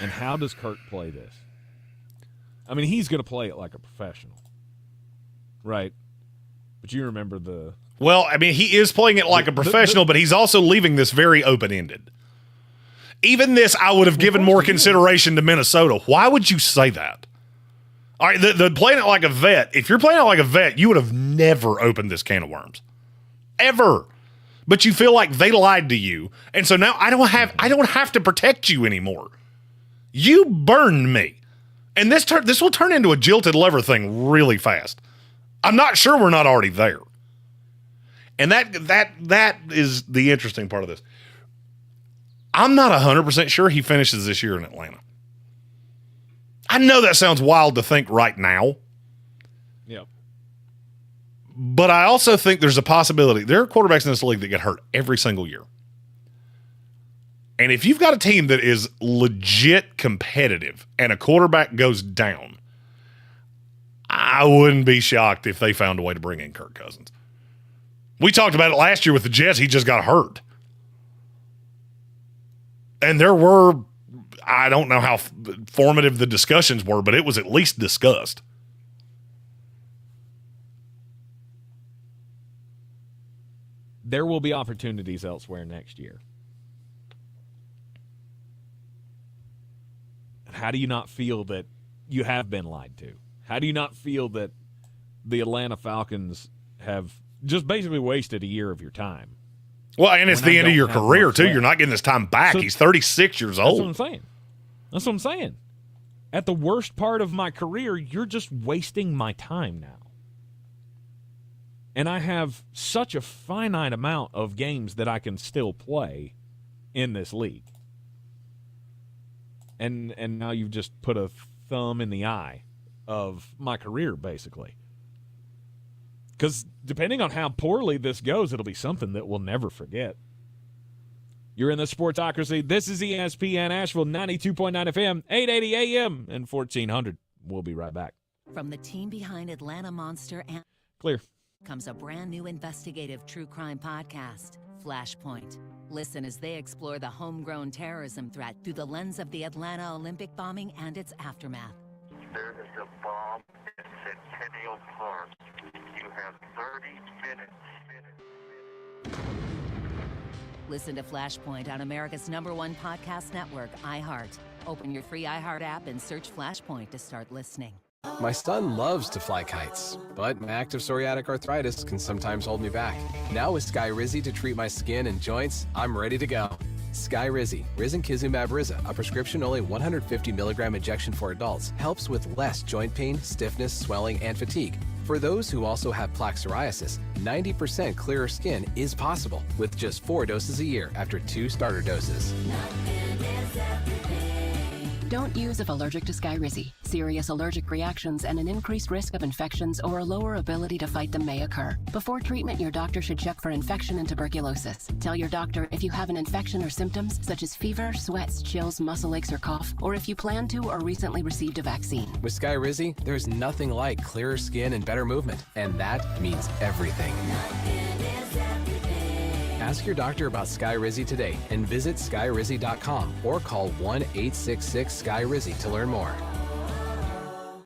And how does Kirk play this? I mean, he's going to play it like a professional, right? But you remember the... Well, I mean, he is playing it like a professional, but he's also leaving this very open-ended. Even this, I would have given more consideration to Minnesota. Why would you say that? All right, the playing it like a vet. If you're playing it like a vet, you would have never opened this can of worms. Ever. But you feel like they lied to you, and so now I don't have to protect you anymore. You burned me. And this will turn into a jilted liver thing really fast. I'm not sure we're not already there. And that is the interesting part of this. I'm not 100% sure he finishes this year in Atlanta. I know that sounds wild to think right now. Yep. But I also think there's a possibility. There are quarterbacks in this league that get hurt every single year. And if you've got a team that is legit competitive and a quarterback goes down, I wouldn't be shocked if they found a way to bring in Kirk Cousins. We talked about it last year with the Jets. He just got hurt. And there were, I don't know how formative the discussions were, but it was at least discussed. There will be opportunities elsewhere next year. How do you not feel that you have been lied to? How do you not feel that the Atlanta Falcons have just basically wasted a year of your time? Well, and it's the end of your career, too. You're not getting this time back. He's 36 years old. That's what I'm saying. At the worst part of my career, you're just wasting my time now. And I have such a finite amount of games that I can still play in this league. And now you've just put a thumb in the eye of my career, basically. Because depending on how poorly this goes, it'll be something that we'll never forget. You're in the Sportsocracy. This is ESPN Asheville, 92.9 FM, 880 AM, and 1400. We'll be right back. From the team behind Atlanta Monster and Clear comes a brand new investigative true crime podcast, Flashpoint. Listen as they explore the homegrown terrorism threat through the lens of the Atlanta Olympic bombing and its aftermath. There is a bomb in Centennial Park. You have 30 minutes. Listen to Flashpoint on America's #1 podcast network, iHeart. Open your free iHeart app and search Flashpoint to start listening. My son loves to fly kites, but my active psoriatic arthritis can sometimes hold me back. Now with Skyrizi to treat my skin and joints, I'm ready to go. Skyrizi, risankizumab Riza, a prescription-only 150 milligram injection for adults, helps with less joint pain, stiffness, swelling, and fatigue. For those who also have plaque psoriasis, 90% clearer skin is possible with just 4 doses a year after 2 starter doses. Don't use if allergic to Skyrizi. Serious allergic reactions and an increased risk of infections or a lower ability to fight them may occur. Before treatment, your doctor should check for infection and tuberculosis. Tell your doctor if you have an infection or symptoms such as fever, sweats, chills, muscle aches, or cough, or if you plan to or recently received a vaccine. With Skyrizi, there's nothing like clearer skin and better movement, and that means everything. Ask your doctor about Skyrizi today and visit skyrizi.com or call 1-866-SKY-RIZZI to learn more.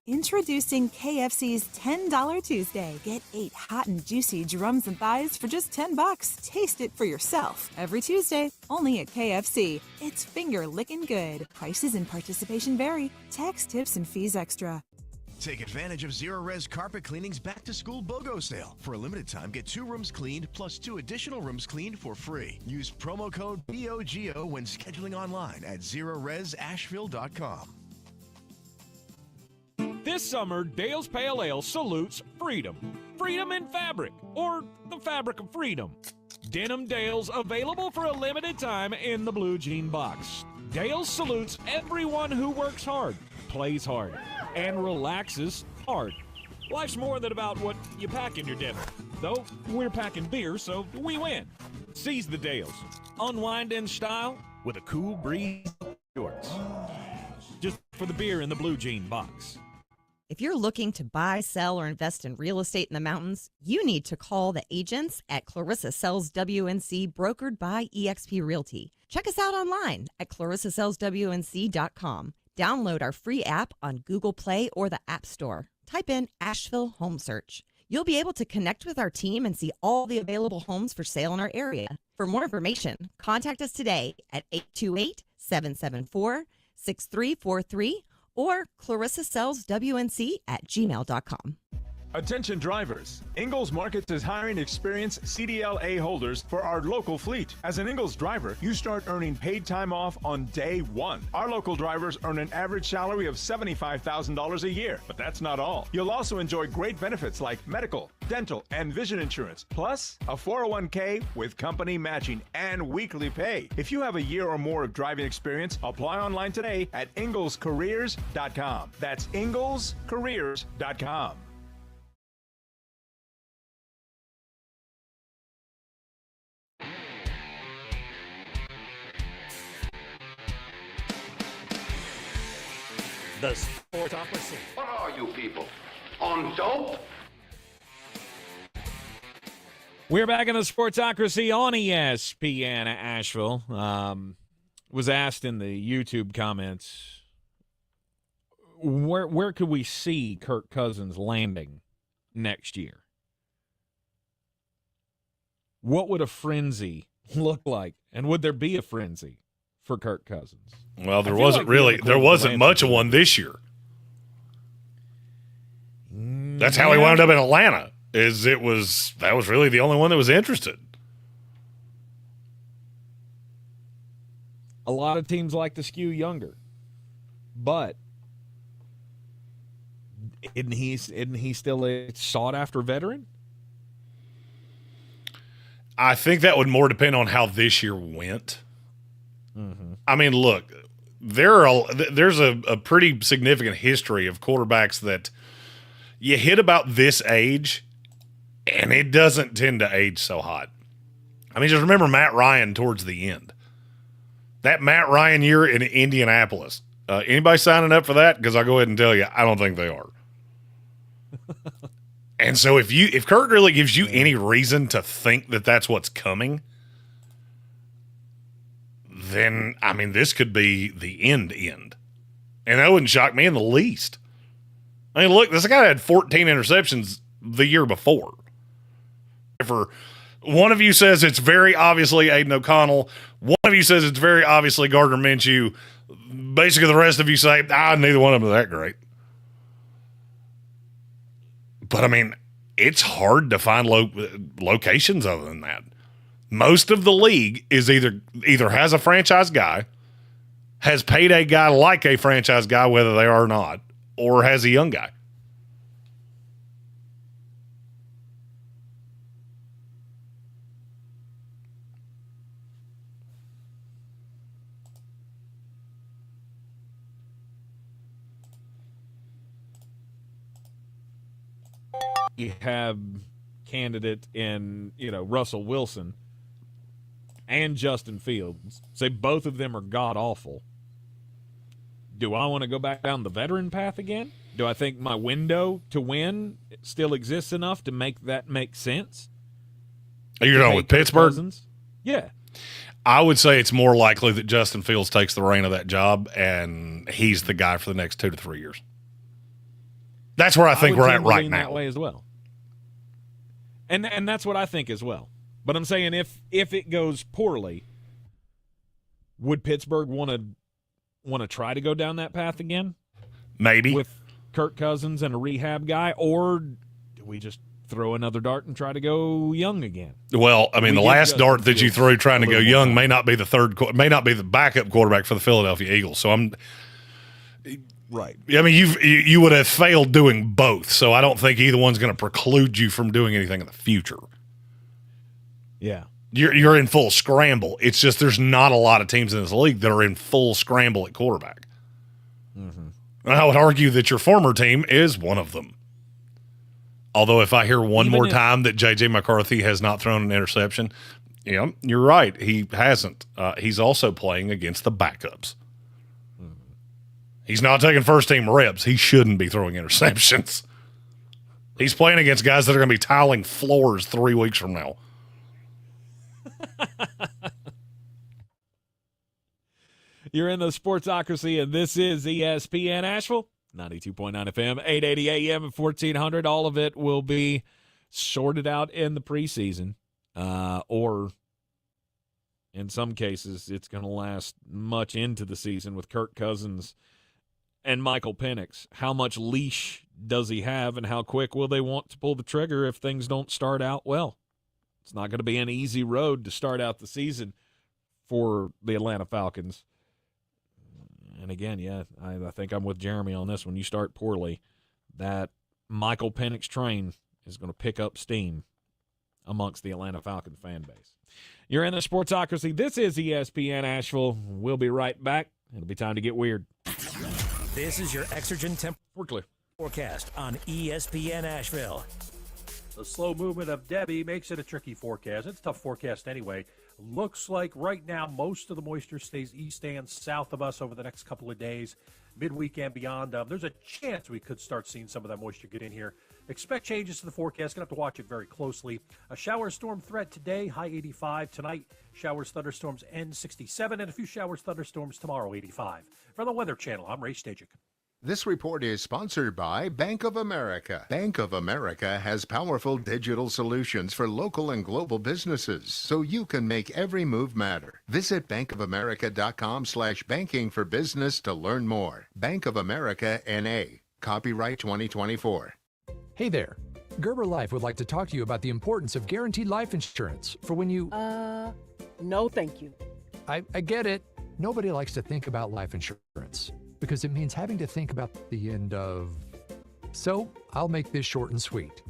Introducing KFC's $10 Tuesday. Get 8 hot and juicy drums and thighs for just $10. Taste it for yourself. Every Tuesday, only at KFC. It's finger-licking good. Prices and participation vary. Tax, tips, and fees extra. Take advantage of Zero Res Carpet Cleaning's Back to School BOGO sale. For a limited time, get 2 rooms cleaned plus 2 additional rooms cleaned for free. Use promo code BOGO when scheduling online at ZeroResAsheville.com. This summer, Dale's Pale Ale salutes freedom. Freedom in fabric, or the fabric of freedom. Denim Dale's available for a limited time in the blue jean box. Dale's salutes everyone who works hard, plays hard, and relaxes hard. Life's more than about what you pack in your dinner. Though we're packing beer, so we win. Seize the Dales. Unwind in style with a cool breeze shorts. Just for the beer in the blue jean box. If you're looking to buy, sell, or invest in real estate in the mountains, you need to call the agents at Clarissa Sells WNC, brokered by eXp Realty. Check us out online at clarissasellswnc.com. Download our free app on Google Play or the App Store. Type in Asheville Home Search. You'll be able to connect with our team and see all the available homes for sale in our area. For more information, contact us today at 828-774-6343 or clarissasellswnc@gmail.com. Attention drivers. Ingalls Markets is hiring experienced CDLA holders for our local fleet. As an Ingalls driver, you start earning paid time off on day 1. Our local drivers earn an average salary of $75,000 a year, but that's not all. You'll also enjoy great benefits like medical, dental, and vision insurance, plus a 401k with company matching and weekly pay. If you have a year or more of driving experience, apply online today at inglescareers.com. That's inglescareers.com. The Sportsocracy. What are you people? On dope? We're back in the Sportsocracy on ESPN Asheville. Was asked in the YouTube comments, where could we see Kirk Cousins landing next year? What would a frenzy look like? And would there be a frenzy for Kirk Cousins? Well, there wasn't much of one this year. That's how he wound up in Atlanta. That was really the only one that was interested. A lot of teams like to skew younger, but isn't he still a sought after veteran? I think that would more depend on how this year went. Mm-hmm. I mean, look, there's a pretty significant history of quarterbacks that you hit about this age, and it doesn't tend to age so hot. I mean, just remember Matt Ryan towards the end. That Matt Ryan year in Indianapolis. Anybody signing up for that? Because I'll go ahead and tell you, I don't think they are. And so if Kirk really gives you any reason to think that that's what's coming, then, I mean, this could be the end. And that wouldn't shock me in the least. I mean, look, this guy had 14 interceptions the year before. For one of you says it's very obviously Aiden O'Connell. One of you says it's very obviously Gardner Minshew. Basically, the rest of you say, neither one of them are that great. But, I mean, it's hard to find locations other than that. Most of the league is either has a franchise guy, has paid a guy like a franchise guy, whether they are or not, or has a young guy. You have candidate in, Russell Wilson and Justin Fields. Say both of them are god-awful. Do I want to go back down the veteran path again? Do I think my window to win still exists enough to make that make sense? Are you going with Pittsburgh? Cousins? Yeah. I would say it's more likely that Justin Fields takes the reign of that job and he's the guy for the next 2 to 3 years. That's where I think we're at right now. That way as well. And that's what I think as well. But I'm saying if it goes poorly, would Pittsburgh want to try to go down that path again? Maybe. With Kirk Cousins and a rehab guy, or do we just throw another dart and try to go young again? Well, I mean, the last dart that you threw trying to go young may not be the backup quarterback for the Philadelphia Eagles. So right. I mean, you would have failed doing both, so I don't think either one's going to preclude you from doing anything in the future. Yeah. You're in full scramble. It's just there's not a lot of teams in this league that are in full scramble at quarterback. Mm-hmm. And I would argue that your former team is one of them. Although if I hear one more time that J.J. McCarthy has not thrown an interception, you're right. He hasn't. He's also playing against the backups. He's not taking first-team reps. He shouldn't be throwing interceptions. He's playing against guys that are going to be tiling floors 3 weeks from now. You're in the Sportsocracy, and this is ESPN Asheville, 92.9 FM, 880 AM, and 1400. All of it will be sorted out in the preseason, or in some cases, it's going to last much into the season with Kirk Cousins and Michael Penix. How much leash does he have, and how quick will they want to pull the trigger if things don't start out well? It's not going to be an easy road to start out the season for the Atlanta Falcons. And again, I think I'm with Jeremy on this one. You start poorly, that Michael Penix train is going to pick up steam amongst the Atlanta Falcons fan base. You're in the Sportsocracy. This is ESPN Asheville. We'll be right back. It'll be time to get weird. This is your Exergen temperature forecast on ESPN Asheville. The slow movement of Debbie makes it a tricky forecast. It's a tough forecast anyway. Looks like right now most of the moisture stays east and south of us over the next couple of days, midweek and beyond. There's a chance we could start seeing some of that moisture get in here. Expect changes to the forecast. Going to have to watch it very closely. A shower storm threat today, high 85. Tonight, showers, thunderstorms, end 67. And a few showers, thunderstorms tomorrow, 85. From the Weather Channel, I'm Ray Stajic. This report is sponsored by Bank of America. Bank of America has powerful digital solutions for local and global businesses, so you can make every move matter. Visit bankofamerica.com/banking for business to learn more. Bank of America, N.A. Copyright 2024. Hey there. Gerber Life would like to talk to you about the importance of guaranteed life insurance for when you... No, thank you. I get it. Nobody likes to think about life insurance because it means having to think about the end of... So, I'll make this short and sweet.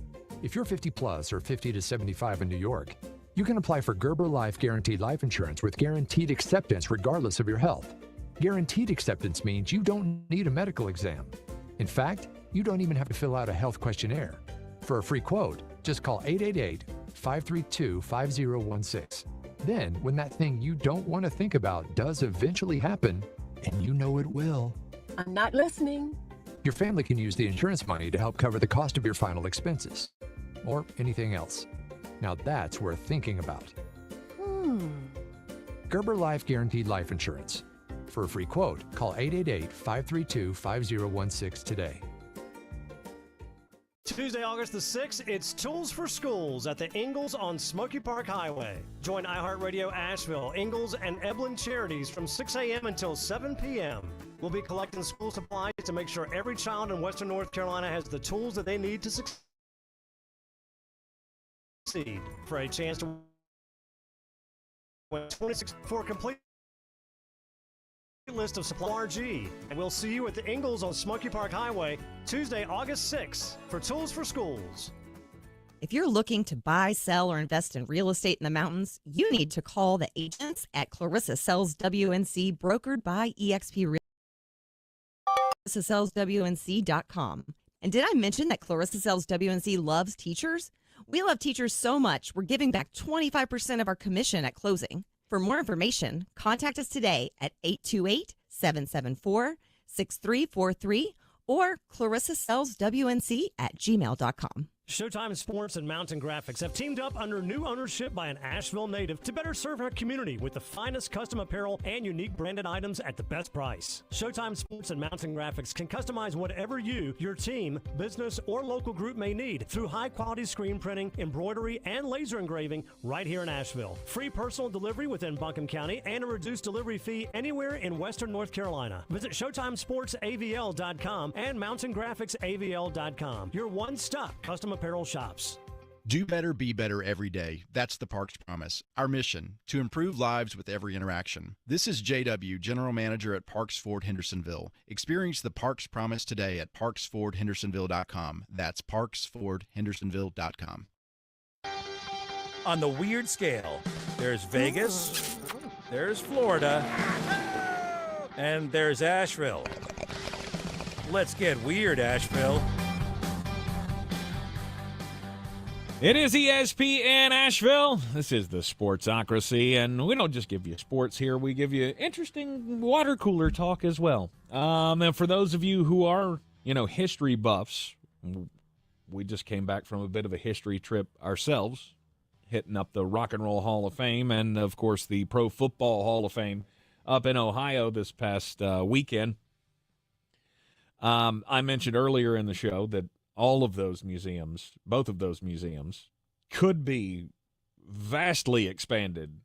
If you're 50 plus or 50 to 75 in New York, you can apply for Gerber Life Guaranteed Life Insurance with guaranteed acceptance regardless of your health. Guaranteed acceptance means you don't need a medical exam. In fact, you don't even have to fill out a health questionnaire. For a free quote, just call 888-532-5016. Then, when that thing you don't want to think about does eventually happen, and you know it will, I'm not listening. your family can use the insurance money to help cover the cost of your final expenses. Or anything else. Now that's worth thinking about. Gerber Life Guaranteed Life Insurance. For a free quote, call 888-532-5016 today. Tuesday, August the 6th, it's Tools for Schools at the Ingalls on Smoky Park Highway. Join iHeartRadio Asheville, Ingalls, and Eblin Charities from 6 a.m. until 7 p.m. We'll be collecting school supplies to make sure every child in Western North Carolina has the tools that they need to succeed. For a chance to win 26 for a complete list of supply RG. And we'll see you at the Ingalls on Smoky Park Highway Tuesday, August 6th for Tools for Schools. If you're looking to buy, sell, or invest in real estate in the mountains, you need to call the agents at Clarissa Sells WNC, brokered by eXp Real. ClarissaSellsWNC.com. And did I mention that Clarissa Sells WNC loves teachers? We love teachers so much, we're giving back 25% of our commission at closing. For more information, contact us today at 828-774-6343 or ClarissaSellsWNC@gmail.com. Showtime Sports and Mountain Graphics have teamed up under new ownership by an Asheville native to better serve our community with the finest custom apparel and unique branded items at the best price. Showtime Sports and Mountain Graphics can customize whatever you, your team, business, or local group may need through high-quality screen printing, embroidery, and laser engraving right here in Asheville. Free personal delivery within Buncombe County and a reduced delivery fee anywhere in Western North Carolina. Visit ShowtimeSportsAVL.com and MountainGraphicsAVL.com. Your one-stop custom apparel shops. Do better, be better every day. That's the Parks Promise. Our mission, to improve lives with every interaction. This is JW, General Manager at Parks Ford Hendersonville. Experience the Parks Promise today at parksfordhendersonville.com. That's parksfordhendersonville.com. On the weird scale, there's Vegas, there's Florida, and there's Asheville. Let's get weird, Asheville. It is ESPN Asheville. This is the Sportsocracy, and we don't just give you sports here. We give you interesting water cooler talk as well. And for those of you who are, history buffs, we just came back from a bit of a history trip ourselves, hitting up the Rock and Roll Hall of Fame and, of course, the Pro Football Hall of Fame up in Ohio this past weekend. I mentioned earlier in the show that all of those museums, both of those museums, could be vastly expanded,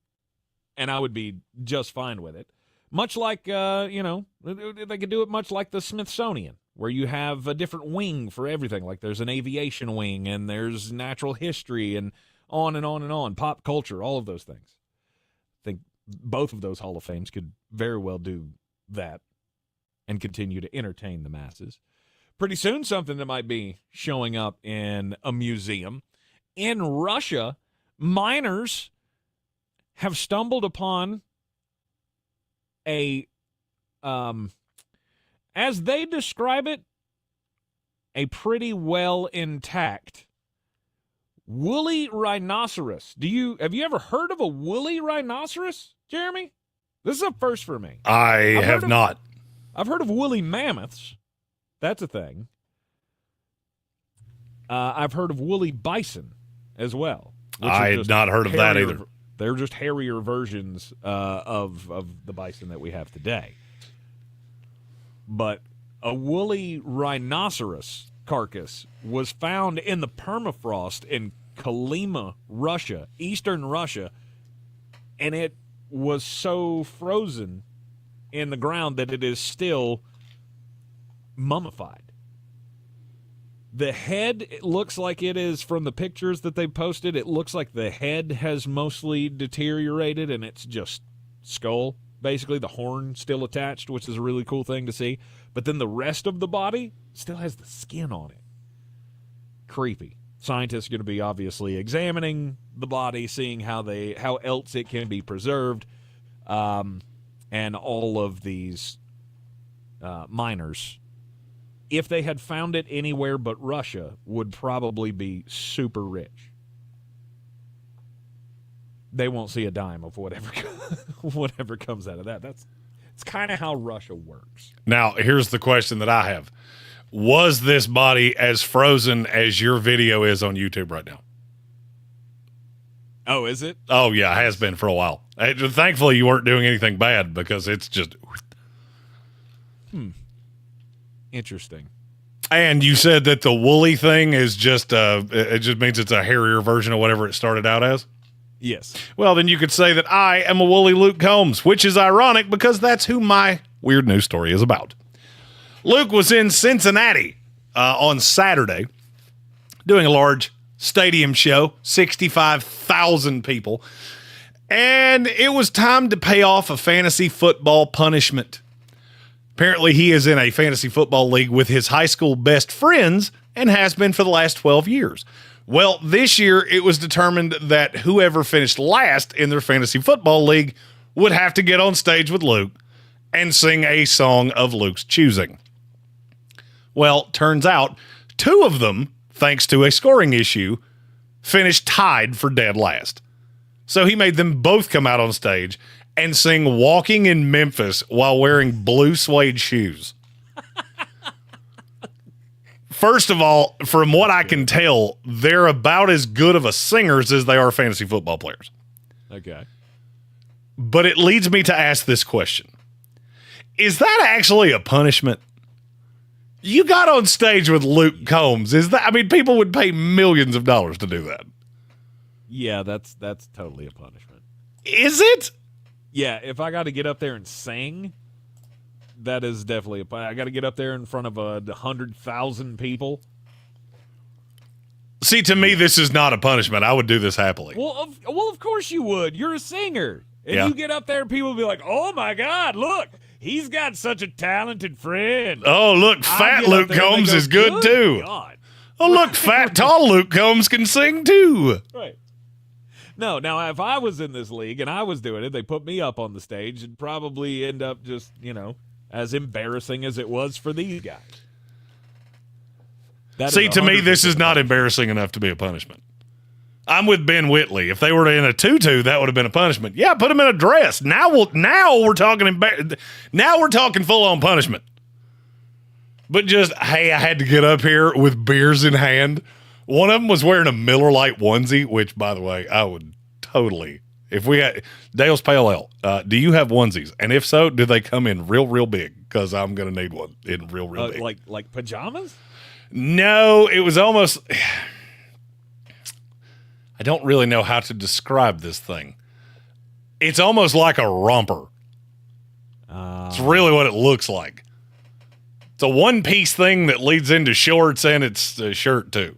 and I would be just fine with it. Much like, they could do it much like the Smithsonian, where you have a different wing for everything. Like there's an aviation wing, and there's natural history, and on and on and on, pop culture, all of those things. I think both of those Hall of Fames could very well do that and continue to entertain the masses. Pretty soon, something that might be showing up in a museum. In Russia, miners have stumbled upon as they describe it, a pretty well intact Woolly rhinoceros. Have you ever heard of a woolly rhinoceros, Jeremy? This is a first for me. I have not. I've heard of woolly mammoths. That's a thing. I've heard of woolly bison as well. I had not heard of that either. They're just hairier versions of the bison that we have today. But a woolly rhinoceros carcass was found in the permafrost in Kolyma, Russia, eastern Russia, and it was so frozen in the ground that it is still mummified. The head, it looks like it is, from the pictures that they posted, it looks like the head has mostly deteriorated and it's just skull, basically, the horn still attached, which is a really cool thing to see. But then the rest of the body still has the skin on it. Creepy. Scientists are going to be obviously examining the body, seeing how else it can be preserved, and all of these miners, if they had found it anywhere but Russia, would probably be super rich. They won't see a dime of whatever comes out of that. It's kind of how Russia works. Now, here's the question that I have. Was this body as frozen as your video is on YouTube right now? Oh, is it? Oh, yeah, it has been for a while. Thankfully, you weren't doing anything bad because it's just... Interesting. And you said that the woolly thing is just, it just means it's a hairier version of whatever it started out as? Yes. Well, then you could say that I am a woolly Luke Combs, which is ironic because that's who my weird news story is about. Luke was in Cincinnati on Saturday doing a large stadium show, 65,000 people, and it was time to pay off a fantasy football punishment. Apparently, he is in a fantasy football league with his high school best friends and has been for the last 12 years. Well, this year it was determined that whoever finished last in their fantasy football league would have to get on stage with Luke and sing a song of Luke's choosing. Well, turns out 2 of them, thanks to a scoring issue, finished tied for dead last. So he made them both come out on stage and sing Walking in Memphis while wearing blue suede shoes. First of all, from what I can tell, they're about as good of a singers as they are fantasy football players. Okay. But it leads me to ask this question. Is that actually a punishment? You got on stage with Luke Combs. People would pay millions of dollars to do that. Yeah, that's totally a punishment. Is it? Yeah, if I got to get up there and sing, that is definitely I got to get up there in front of 100,000 people. See, to me, this is not a punishment. I would do this happily. Well, of course you would. You're a singer. And Yeah. you get up there and people will be like, oh, my God, look, he's got such a talented friend. Oh, look, fat Luke Combs is good, too. God. Oh, look, fat, tall Luke Combs can sing, too. Right. No, now, if I was in this league and I was doing it, they put me up on the stage, it'd probably end up just, as embarrassing as it was for these guys. See, to me, this is not embarrassing enough to be a punishment. I'm with Ben Whitley. If they were in a tutu, that would have been a punishment. Yeah, put them in a dress. Now we're talking now we're talking full on punishment. But just, hey, I had to get up here with beers in hand. One of them was wearing a Miller Lite onesie, which, by the way, I would totally. If we had Dale's Pale Ale, do you have onesies? And if so, do they come in real, real big? Because I'm going to need one in real, real big. Like pajamas? No, it was almost. I don't really know how to describe this thing. It's almost like a romper. It's really what it looks like. It's a one-piece thing that leads into shorts, and it's a shirt, too.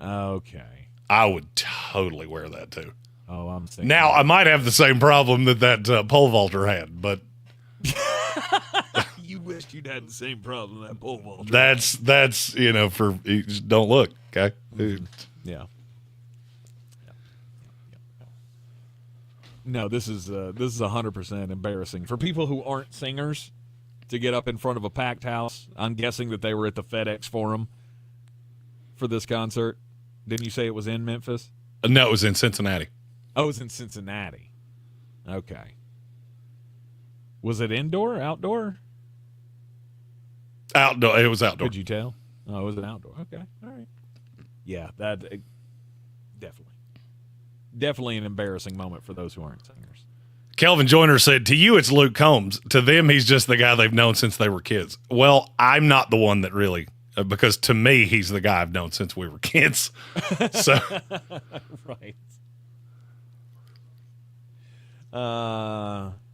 Okay. I would totally wear that, too. Oh, I'm thinking. Now, I might have the same problem that pole vaulter had, but... You wish you'd had the same problem that pole vaulter. That's for... Don't look, okay? Yeah. No, this is 100% embarrassing for people who aren't singers to get up in front of a packed house. I'm guessing that they were at the FedEx Forum for this concert. Didn't you say it was in Memphis? No, it was in Cincinnati. Oh, it was in Cincinnati. Okay. Was it indoor, outdoor? Outdoor. It was outdoor. Could you tell? Oh, it was an outdoor. Okay. All right. Yeah, that definitely an embarrassing moment for those who aren't singers. Kelvin Joyner said, to you, it's Luke Combs. To them, he's just the guy they've known since they were kids. Well, I'm not the one that really, because to me, he's the guy I've known since we were kids. So, right.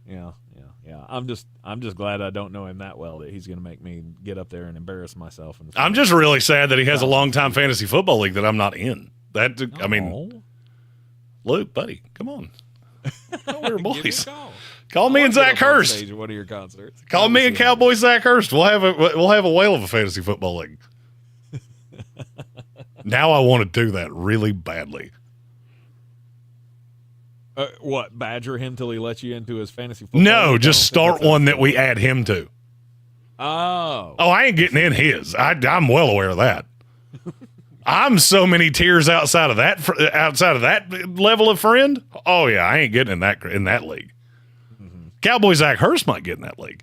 Yeah. I'm just glad I don't know him that well that he's going to make me get up there and embarrass myself. I'm just really sad that he has a long-time fantasy football league that I'm not in. I mean, Luke, buddy, come on. We're boys. Call me and Zach Hurst. At one of your concerts. Call me and Cowboy Zach Hurst. We'll have a whale of a fantasy football league. Now I want to do that really badly. What, badger him till he lets you into his fantasy football? No, just start one that we add him to. Oh, I ain't getting in his. I'm well aware of that. I'm so many tiers outside of that level of friend. Oh yeah, I ain't getting in that league. Mm-hmm. Cowboy Zach Hurst might get in that league.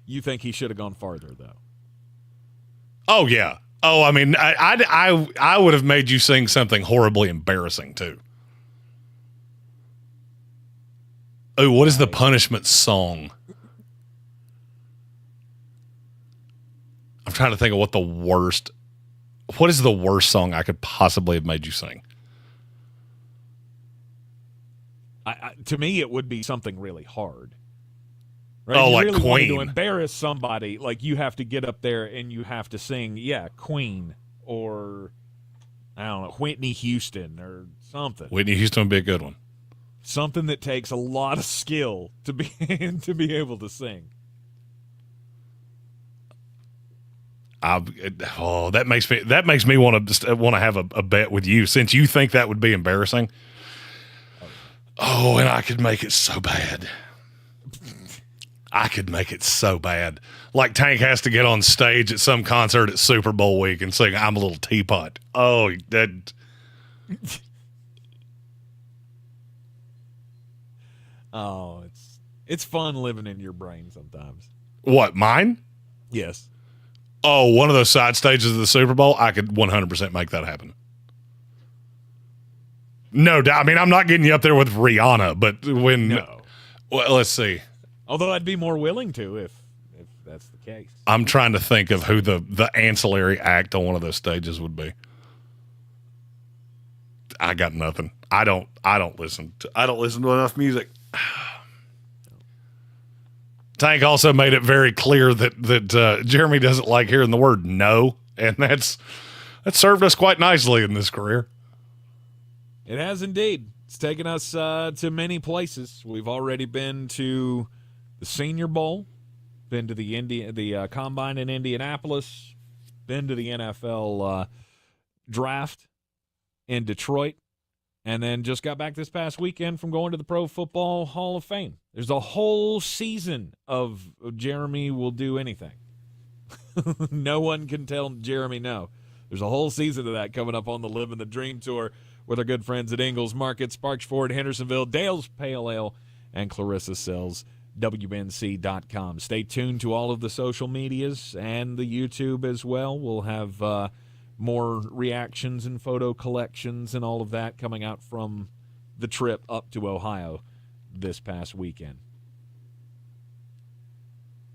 You think he should have gone farther though? Oh yeah. Oh, I mean, I would have made you sing something horribly embarrassing too. Oh, what is the punishment song? I'm trying to think of what is the worst song I could possibly have made you sing? To me, it would be something really hard. Right? Oh, you like really Queen. To embarrass somebody, like you have to get up there and you have to sing, Queen or, I don't know, Whitney Houston or something. Whitney Houston would be a good one. Something that takes a lot of skill to be able to sing. That makes me want to have a bet with you, since you think that would be embarrassing. Oh, and I could make it so bad. Like Tank has to get on stage at some concert at Super Bowl week and sing "I'm a Little Teapot." Oh, that. Oh, it's fun living in your brain sometimes. What, mine? Yes. Oh, one of those side stages of the Super Bowl, I could 100% make that happen. No doubt. I mean, I'm not getting you up there with Rihanna, but well, let's see. Although I'd be more willing to if that's the case. I'm trying to think of who the ancillary act on one of those stages would be. I got nothing. I don't listen to enough music. Tank also made it very clear that Jeremy doesn't like hearing the word no, and that served us quite nicely in this career. It has indeed. It's taken us to many places. We've already been to the Senior Bowl, been to the Combine in Indianapolis, been to the NFL draft in Detroit, and then just got back this past weekend from going to the Pro Football Hall of Fame. There's a whole season of Jeremy will do anything. No one can tell Jeremy no. There's a whole season of that coming up on the Livin' the Dream Tour with our good friends at Ingalls Market, Sparks Ford, Hendersonville, Dale's Pale Ale, and Clarissa Sells, WNC.com. Stay tuned to all of the social medias and the YouTube as well. We'll have more reactions and photo collections and all of that coming out from the trip up to Ohio this past weekend.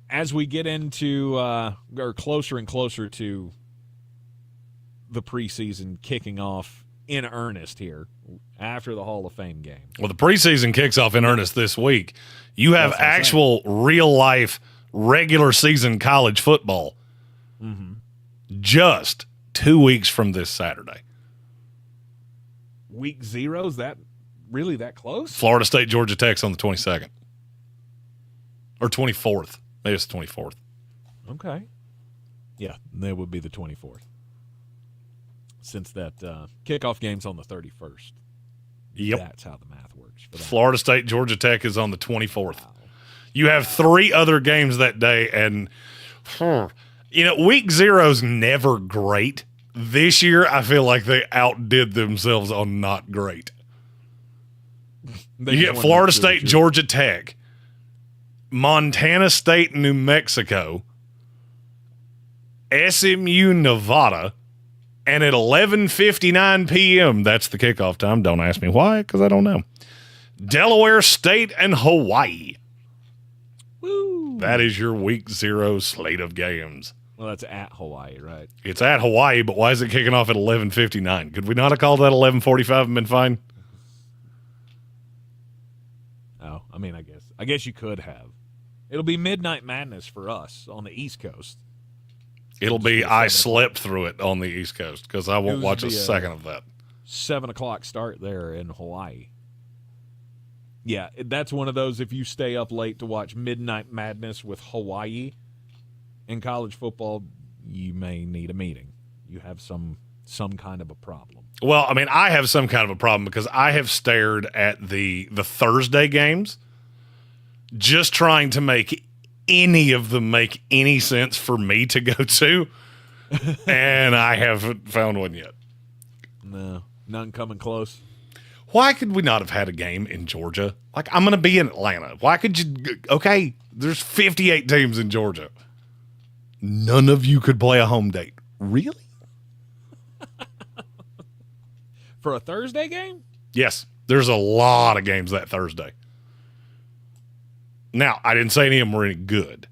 As we get into or closer and closer to the preseason kicking off in earnest here after the Hall of Fame game. Well, the preseason kicks off in earnest this week. You have actual real-life regular season college football just 2 weeks from this Saturday. Week 0? Is that really that close? Florida State, Georgia Tech's on the 22nd. Or 24th. Maybe it's the 24th. Okay. Yeah, that would be the 24th. Since that kickoff game's on the 31st. Yep. That's how the math works. Florida State, Georgia Tech is on the 24th. Wow. You have 3 other games that day, and You know, week 0's never great. This year, I feel like they outdid themselves on not great. You get Florida State, Georgia Tech, Montana State, New Mexico, SMU, Nevada, and at 11:59 p.m., that's the kickoff time. Don't ask me why, because I don't know. Delaware State and Hawaii. Woo! That is your week 0 slate of games. Well, that's at Hawaii, right? It's at Hawaii, but why is it kicking off at 11:59? Could we not have called that 11:45 and been fine? Oh, I mean, I guess you could have. It'll be Midnight Madness for us on the East Coast. It'll be I slept through it on the East Coast because I won't watch a second of that. 7 o'clock start there in Hawaii. Yeah, that's one of those, if you stay up late to watch Midnight Madness with Hawaii in college football, you may need a meeting. You have some kind of a problem. Well, I mean, I have some kind of a problem because I have stared at the Thursday games just trying to make any of them make any sense for me to go to, and I haven't found one yet. No, none coming close. Why could we not have had a game in Georgia? Like, I'm going to be in Atlanta. Why could you? Okay, there's 58 teams in Georgia. None of you could play a home date. Really? For a Thursday game? Yes, there's a lot of games that Thursday. Now, I didn't say any of them were any good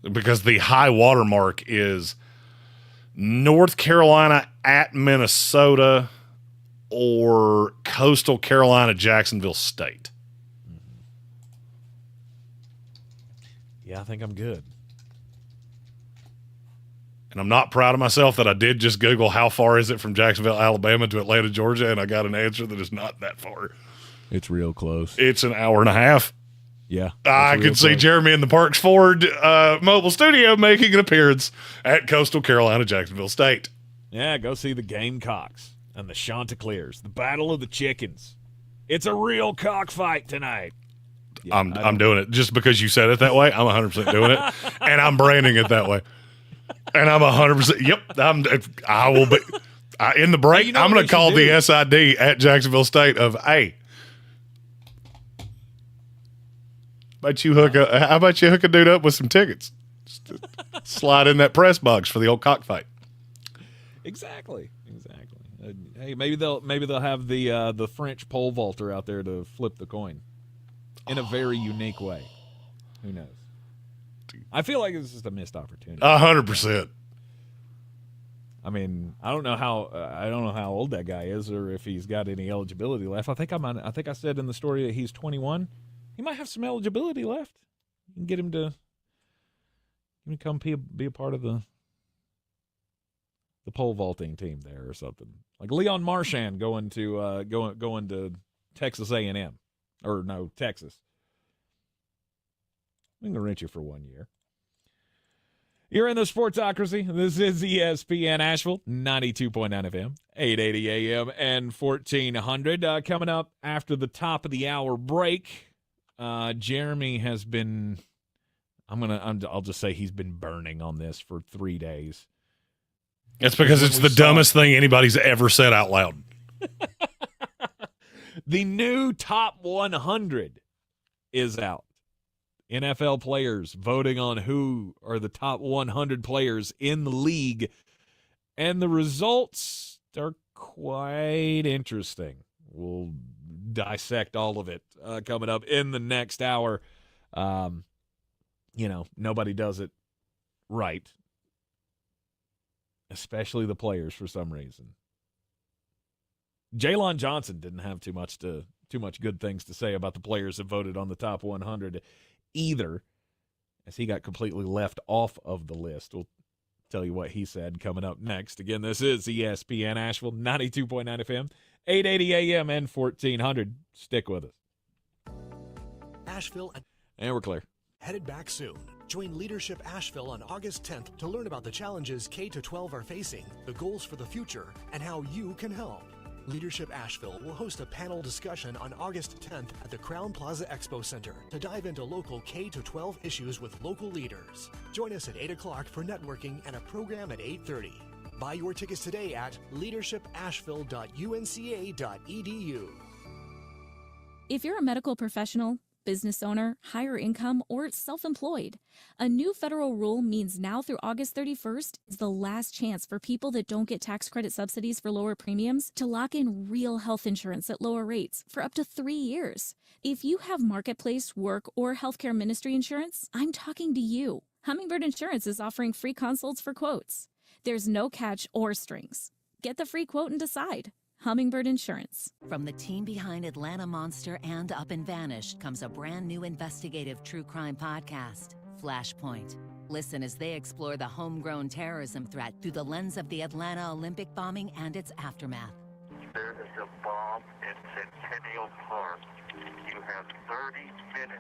because the high water mark is North Carolina at Minnesota or Coastal Carolina, Jacksonville State. Yeah, I think I'm good. And I'm not proud of myself that I did just Google how far is it from Jacksonville, Alabama to Atlanta, Georgia, and I got an answer that is not that far. It's real close. It's an hour and a half. Yeah. I could see Jeremy in the Parks Ford mobile studio making an appearance at Coastal Carolina, Jacksonville State. Yeah, go see the Gamecocks and the Chanticleers, the Battle of the Chickens. It's a real cockfight tonight. Yeah, I'm doing it. Just because you said it that way, I'm 100% doing it. And I'm branding it that way. And I'm 100%. Yep. I will be. In the break, I'm going to call the SID at Jacksonville State of, hey, how about you hook a dude up with some tickets? Just slide in that press box for the old cockfight. Exactly. Hey, maybe they'll have the French pole vaulter out there to flip the coin in a very unique way. Who knows? I feel like it's just a missed opportunity. 100%. I mean, I don't know how old that guy is, or if he's got any eligibility left. I think I said in the story that he's 21. He might have some eligibility left. You can get him to come be a part of the pole vaulting team there or something. Like Leon Marchand going to Texas A&M, or no, Texas. We can rent you for 1 year. You're in the Sportsocracy. This is ESPN Asheville, 92.9 FM, 880 AM, and 1400. Coming up after the top of the hour break, Jeremy has been, I'll just say he's been burning on this for 3 days. It's because it's the dumbest thing anybody's ever said out loud. The new top 100 is out. NFL players voting on who are the top 100 players in the league. And the results are quite interesting. We'll dissect all of it coming up in the next hour. Nobody does it right, especially the players for some reason. Jalen Johnson didn't have too much good things to say about the players that voted on the top 100 either, as he got completely left off of the list. We'll tell you what he said coming up next. Again, this is ESPN Asheville, 92.9 FM, 880 AM, and 1400. Stick with us. Asheville. And we're clear. Headed back soon. Join Leadership Asheville on August 10th to learn about the challenges K-12 are facing, the goals for the future, and how you can help. Leadership Asheville will host a panel discussion on August 10th at the Crown Plaza Expo Center to dive into local K-12 issues with local leaders. Join us at 8 o'clock for networking and a program at 8:30. Buy your tickets today at leadershipasheville.unca.edu. If you're a medical professional, business owner, higher income, or self-employed, a new federal rule means now through August 31st is the last chance for people that don't get tax credit subsidies for lower premiums to lock in real health insurance at lower rates for up to 3 years. If you have marketplace, work, or healthcare ministry insurance, I'm talking to you. Hummingbird Insurance is offering free consults for quotes. There's no catch or strings. Get the free quote and decide. Hummingbird Insurance. From the team behind Atlanta Monster and Up and Vanished comes a brand new investigative true crime podcast, Flashpoint. Listen as they explore the homegrown terrorism threat through the lens of the Atlanta Olympic bombing and its aftermath. There is a bomb in Centennial Park. You have 30 minutes.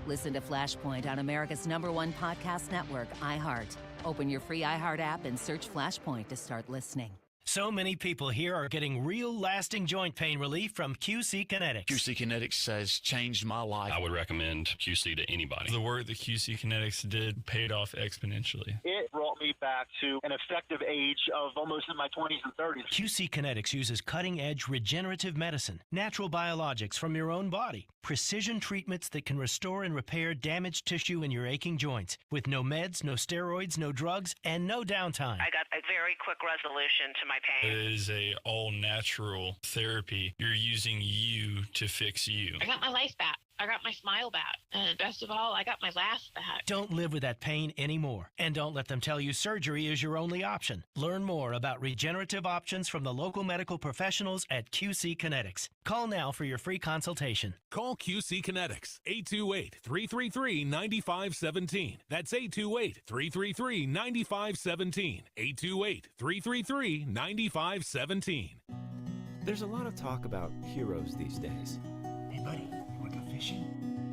Listen to Flashpoint on America's #1 podcast network, iHeart. Open your free iHeart app and search Flashpoint to start listening. So many people here are getting real lasting joint pain relief from QC Kinetics. QC Kinetics has changed my life. I would recommend QC to anybody. The work that QC Kinetics did paid off exponentially. It brought me back to an effective age of almost in my 20s and 30s. QC Kinetics uses cutting-edge regenerative medicine, natural biologics from your own body, precision treatments that can restore and repair damaged tissue in your aching joints, with no meds, no steroids, no drugs, and no downtime. I got a very quick resolution to my pain. It is a all-natural therapy. You're using you to fix you. I got my life back. I got my smile back. And best of all, I got my laugh back. Don't live with that pain anymore. And don't let them tell you surgery is your only option. Learn more about regenerative options from the local medical professionals at QC Kinetics. Call now for your free consultation. Call QC Kinetics, 828-333-9517. That's 828-333-9517. 828-333-9517. There's a lot of talk about heroes these days. Hey, buddy, you want to go fishing?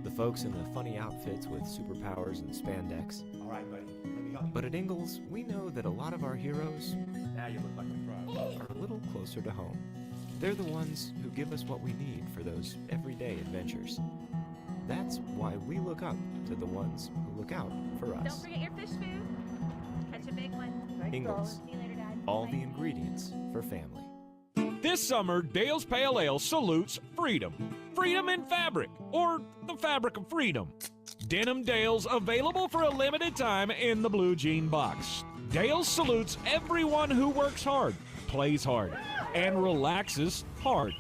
The folks in the funny outfits with superpowers and spandex. All right, buddy, let me help you. But at Ingalls, we know that a lot of our heroes Now you look like a pro. are a little closer to home. They're the ones who give us what we need for those everyday adventures. That's why we look up to the ones who look out for us. Don't forget your fish food. Catch a big one. Ingalls, See you later, Dad. all the ingredients for family. This summer, Dale's Pale Ale salutes freedom. Freedom in fabric, or the fabric of freedom. Denim Dale's available for a limited time in the blue jean box. Dale's salutes everyone who works hard, plays hard, and relaxes hard.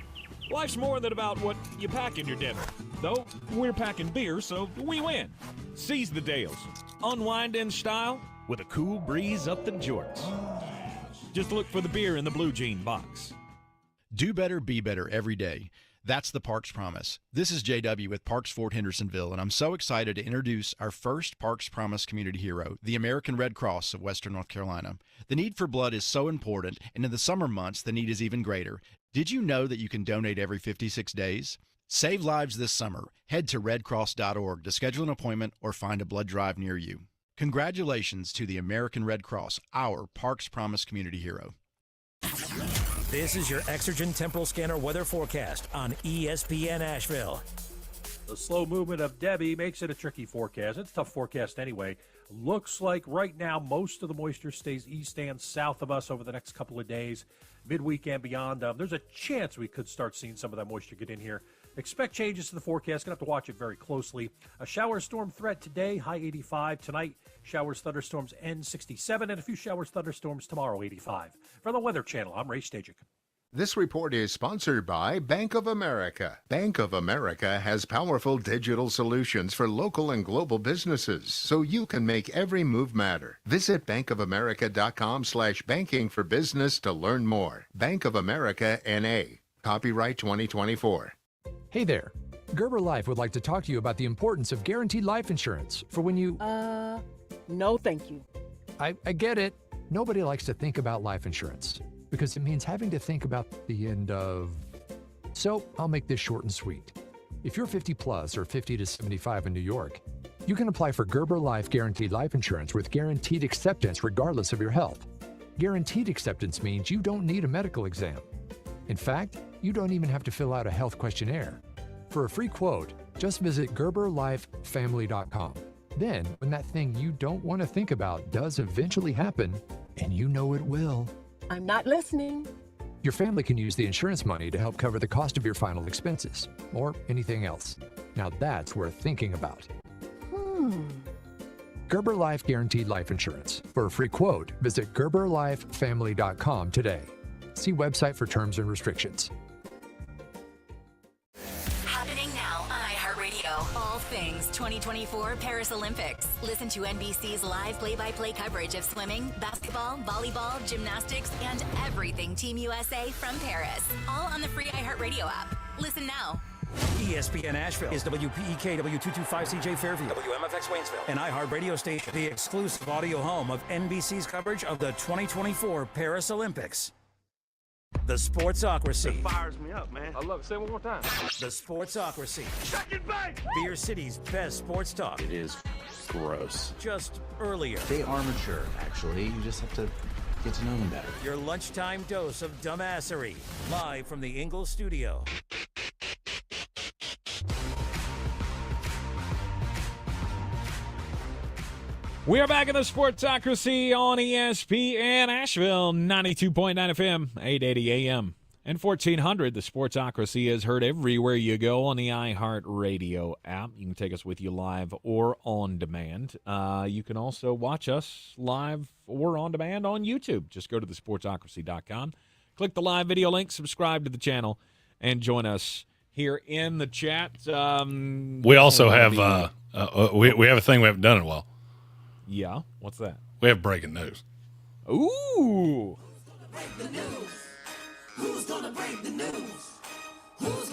Life's more than about what you pack in your dinner. Though, we're packing beer, so we win. Seize the Dales. Unwind in style with a cool breeze up the jorts. Just look for the beer in the blue jean box. Do better, be better every day. That's the Parks Promise. This is JW with Parks Fort Hendersonville, and I'm so excited to introduce our first Parks Promise community hero, the American Red Cross of Western North Carolina. The need for blood is so important, and in the summer months, the need is even greater. Did you know that you can donate every 56 days? Save lives this summer. Head to redcross.org to schedule an appointment or find a blood drive near you. Congratulations to the American Red Cross, our Parks Promise community hero. This is your Exergen Temporal Scanner weather forecast on ESPN Asheville. The slow movement of Debbie makes it a tricky forecast. It's a tough forecast anyway. Looks like right now most of the moisture stays east and south of us over the next couple of days, midweek and beyond. There's a chance we could start seeing some of that moisture get in here. Expect changes to the forecast. Going to have to watch it very closely. A shower storm threat today, high 85. Tonight, showers, thunderstorms, end 67. And a few showers, thunderstorms tomorrow, 85. From the Weather Channel, I'm Ray Stajic. This report is sponsored by Bank of America. Bank of America has powerful digital solutions for local and global businesses, so you can make every move matter. Visit bankofamerica.com/banking for business to learn more. Bank of America, N.A. Copyright 2024. Hey there. Gerber Life would like to talk to you about the importance of guaranteed life insurance for when you... No, thank you. I get it. Nobody likes to think about life insurance because it means having to think about the end of... So I'll make this short and sweet. If you're 50 plus or 50 to 75 in New York, you can apply for Gerber Life Guaranteed Life Insurance with guaranteed acceptance regardless of your health. Guaranteed acceptance means you don't need a medical exam. In fact, you don't even have to fill out a health questionnaire. For a free quote, just visit GerberLifeFamily.com. Then, when that thing you don't want to think about does eventually happen, and you know it will, I'm not listening. your family can use the insurance money to help cover the cost of your final expenses, or anything else. Now that's worth thinking about. Gerber Life Guaranteed Life Insurance. For a free quote, visit GerberLifeFamily.com today. See website for terms and restrictions. Happening now on iHeartRadio. All things 2024 Paris Olympics. Listen to NBC's live play-by-play coverage of swimming, basketball, volleyball, gymnastics, and everything Team USA from Paris. All on the free iHeartRadio app. Listen now. ESPN Asheville is WPEK W225CJ Fairview, WMFX Waynesville, an iHeart radio station, the exclusive audio home of NBC's coverage of the 2024 Paris Olympics. The Sportsocracy. It fires me up, man. I love it. Say it one more time. The Sportsocracy. Second base! Beer City's best sports talk. It is gross. Just earlier. They are mature, actually. You just have to get to know them better. Your lunchtime dose of dumbassery. Live from the Ingalls studio. We are back in the Sportsocracy on ESPN Asheville, 92.9 FM, 880 AM, and 1400. The Sportsocracy is heard everywhere you go on the iHeartRadio app. You can take us with you live or on demand. You can also watch us live or on demand on YouTube. Just go to thesportsocracy.com, click the live video link, subscribe to the channel, and join us here in the chat. We also have we have a thing we haven't done in a while. Yeah, what's that? We have breaking news. Ooh. Who's gonna break the news? Who's gonna break the news? Who's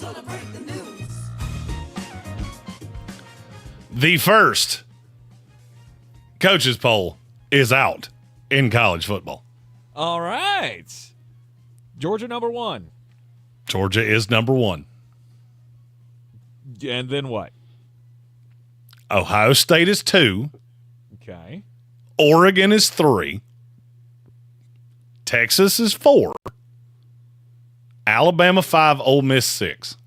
gonna break the news? The first coaches poll is out in college football. All right. Georgia number 1. Georgia is number 1. And then what? Ohio State is 2. Okay. Oregon is 3. Texas is 4. Alabama 5. Ole Miss 6.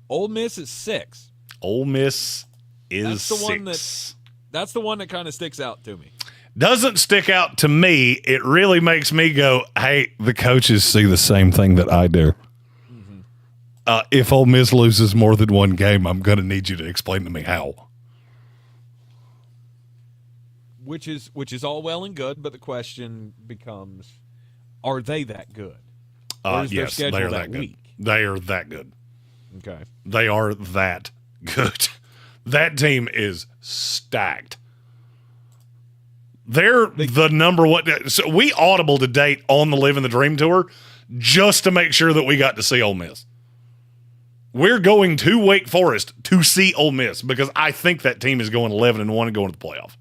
Ole Miss is 6. Ole Miss is that's the 6. That's the one that kind of sticks out to me. Doesn't stick out to me. It really makes me go, hey, the coaches see the same thing that I do. If Ole Miss loses more than one game, I'm going to need you to explain to me how. Which is all well and good, but the question becomes, are they that good? Or is their Yes, schedule they are that that weak? good. They are that good. Okay. They are that good. That team is stacked. They're the number one. So we audible to date on the Living the Dream tour just to make sure that we got to see Ole Miss. We're going to Wake Forest to see Ole Miss because I think that team is going 11-1 and going to the playoff.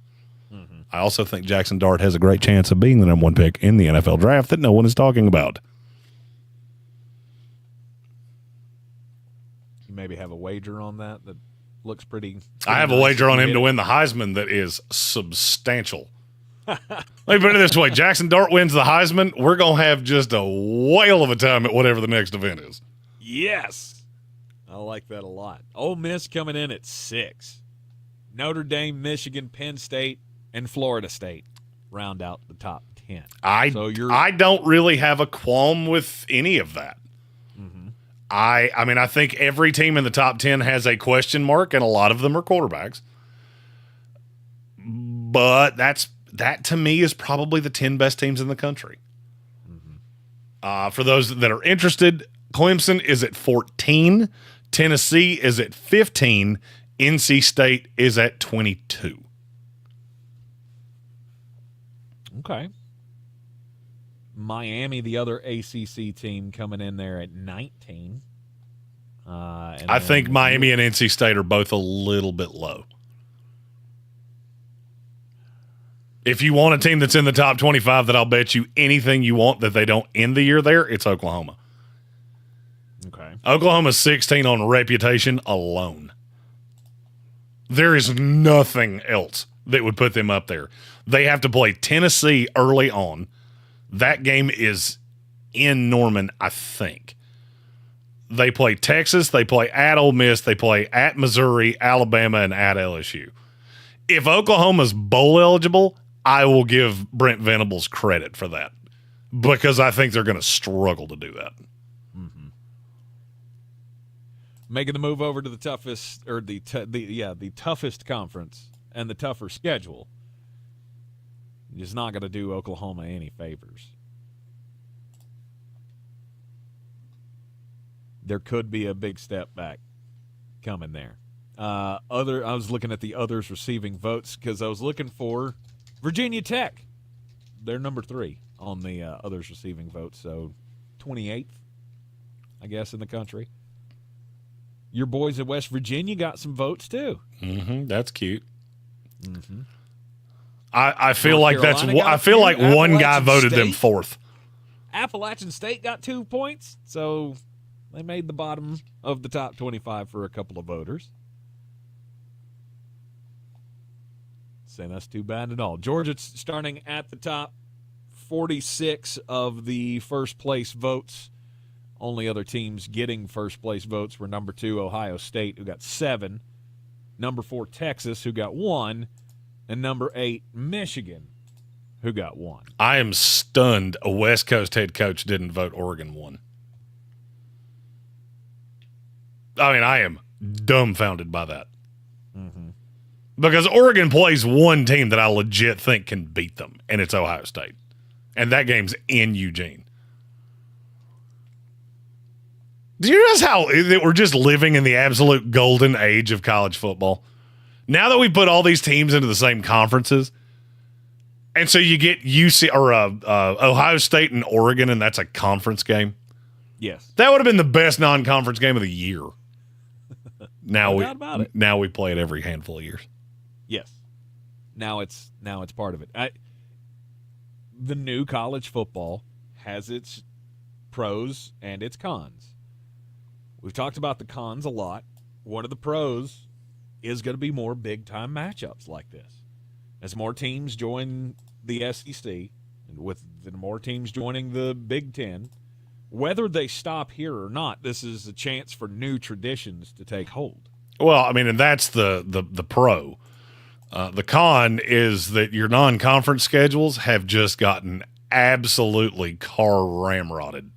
Mm-hmm. I also think Jackson Dart has a great chance of being the number 1 pick in the NFL draft that no one is talking about. You maybe have a wager on that looks pretty I have a wager on him to win the Heisman that is substantial. Let me put it this way. Jackson Dart wins the Heisman. We're going to have just a whale of a time at whatever the next event is. Yes. I like that a lot. Ole Miss coming in at 6. Notre Dame, Michigan, Penn State, and Florida State round out the top 10. I don't really have a qualm with any of that. Mm-hmm. I mean, I think every team in the top 10 has a question mark, and a lot of them are quarterbacks. But that to me is probably the 10 best teams in the country. Mm-hmm. For those that are interested, Clemson is at 14. Tennessee is at 15. NC State is at 22. Okay. Miami, the other ACC team, coming in there at 19. I think Miami and NC State are both a little bit low. If you want a team that's in the top 25 that I'll bet you anything you want that they don't end the year there, it's Oklahoma. Okay. Oklahoma's 16 on reputation alone. There is nothing else that would put them up there. They have to play Tennessee early on. That game is in Norman, I think. They play Texas, they play at Ole Miss, they play at Missouri, Alabama, and at LSU. If Oklahoma's bowl eligible, I will give Brent Venables credit for that because I think they're going to struggle to do that. Making the move over to the toughest, or the toughest conference and the tougher schedule is not going to do Oklahoma any favors. There could be a big step back coming there. I was looking at the others receiving votes because I was looking for Virginia Tech. They're number 3 on the others receiving votes, so 28th, I guess, in the country. Your boys in West Virginia got some votes too. That's cute. I feel like one guy voted them 4th. Appalachian State got 2 points, so they made the bottom of the top 25 for a couple of voters. Saying that's too bad at all. Georgia's starting at the top, 46 of the first place votes. Only other teams getting first place votes were number 2, Ohio State, who got 7, number 4, Texas, who got 1, and number 8, Michigan, who got 1. I am stunned a West Coast head coach didn't vote Oregon 1. I mean, I am dumbfounded by that. Because Oregon plays one team that I legit think can beat them, and it's Ohio State. And that game's in Eugene. Do you realize how that we're just living in the absolute golden age of college football? Now that we put all these teams into the same conferences, and so you get Ohio State and Oregon, and that's a conference game. Yes, that would have been the best non-conference game of the year. Now we play it every handful of years. Yes, now it's part of it. The new college football has its pros and its cons. We've talked about the cons a lot. One of the pros is going to be more big-time matchups like this. As more teams join the SEC, and with the more teams joining the Big Ten, whether they stop here or not, this is a chance for new traditions to take hold. Well, I mean, and that's the pro. The con is that your non-conference schedules have just gotten absolutely car ramrodded.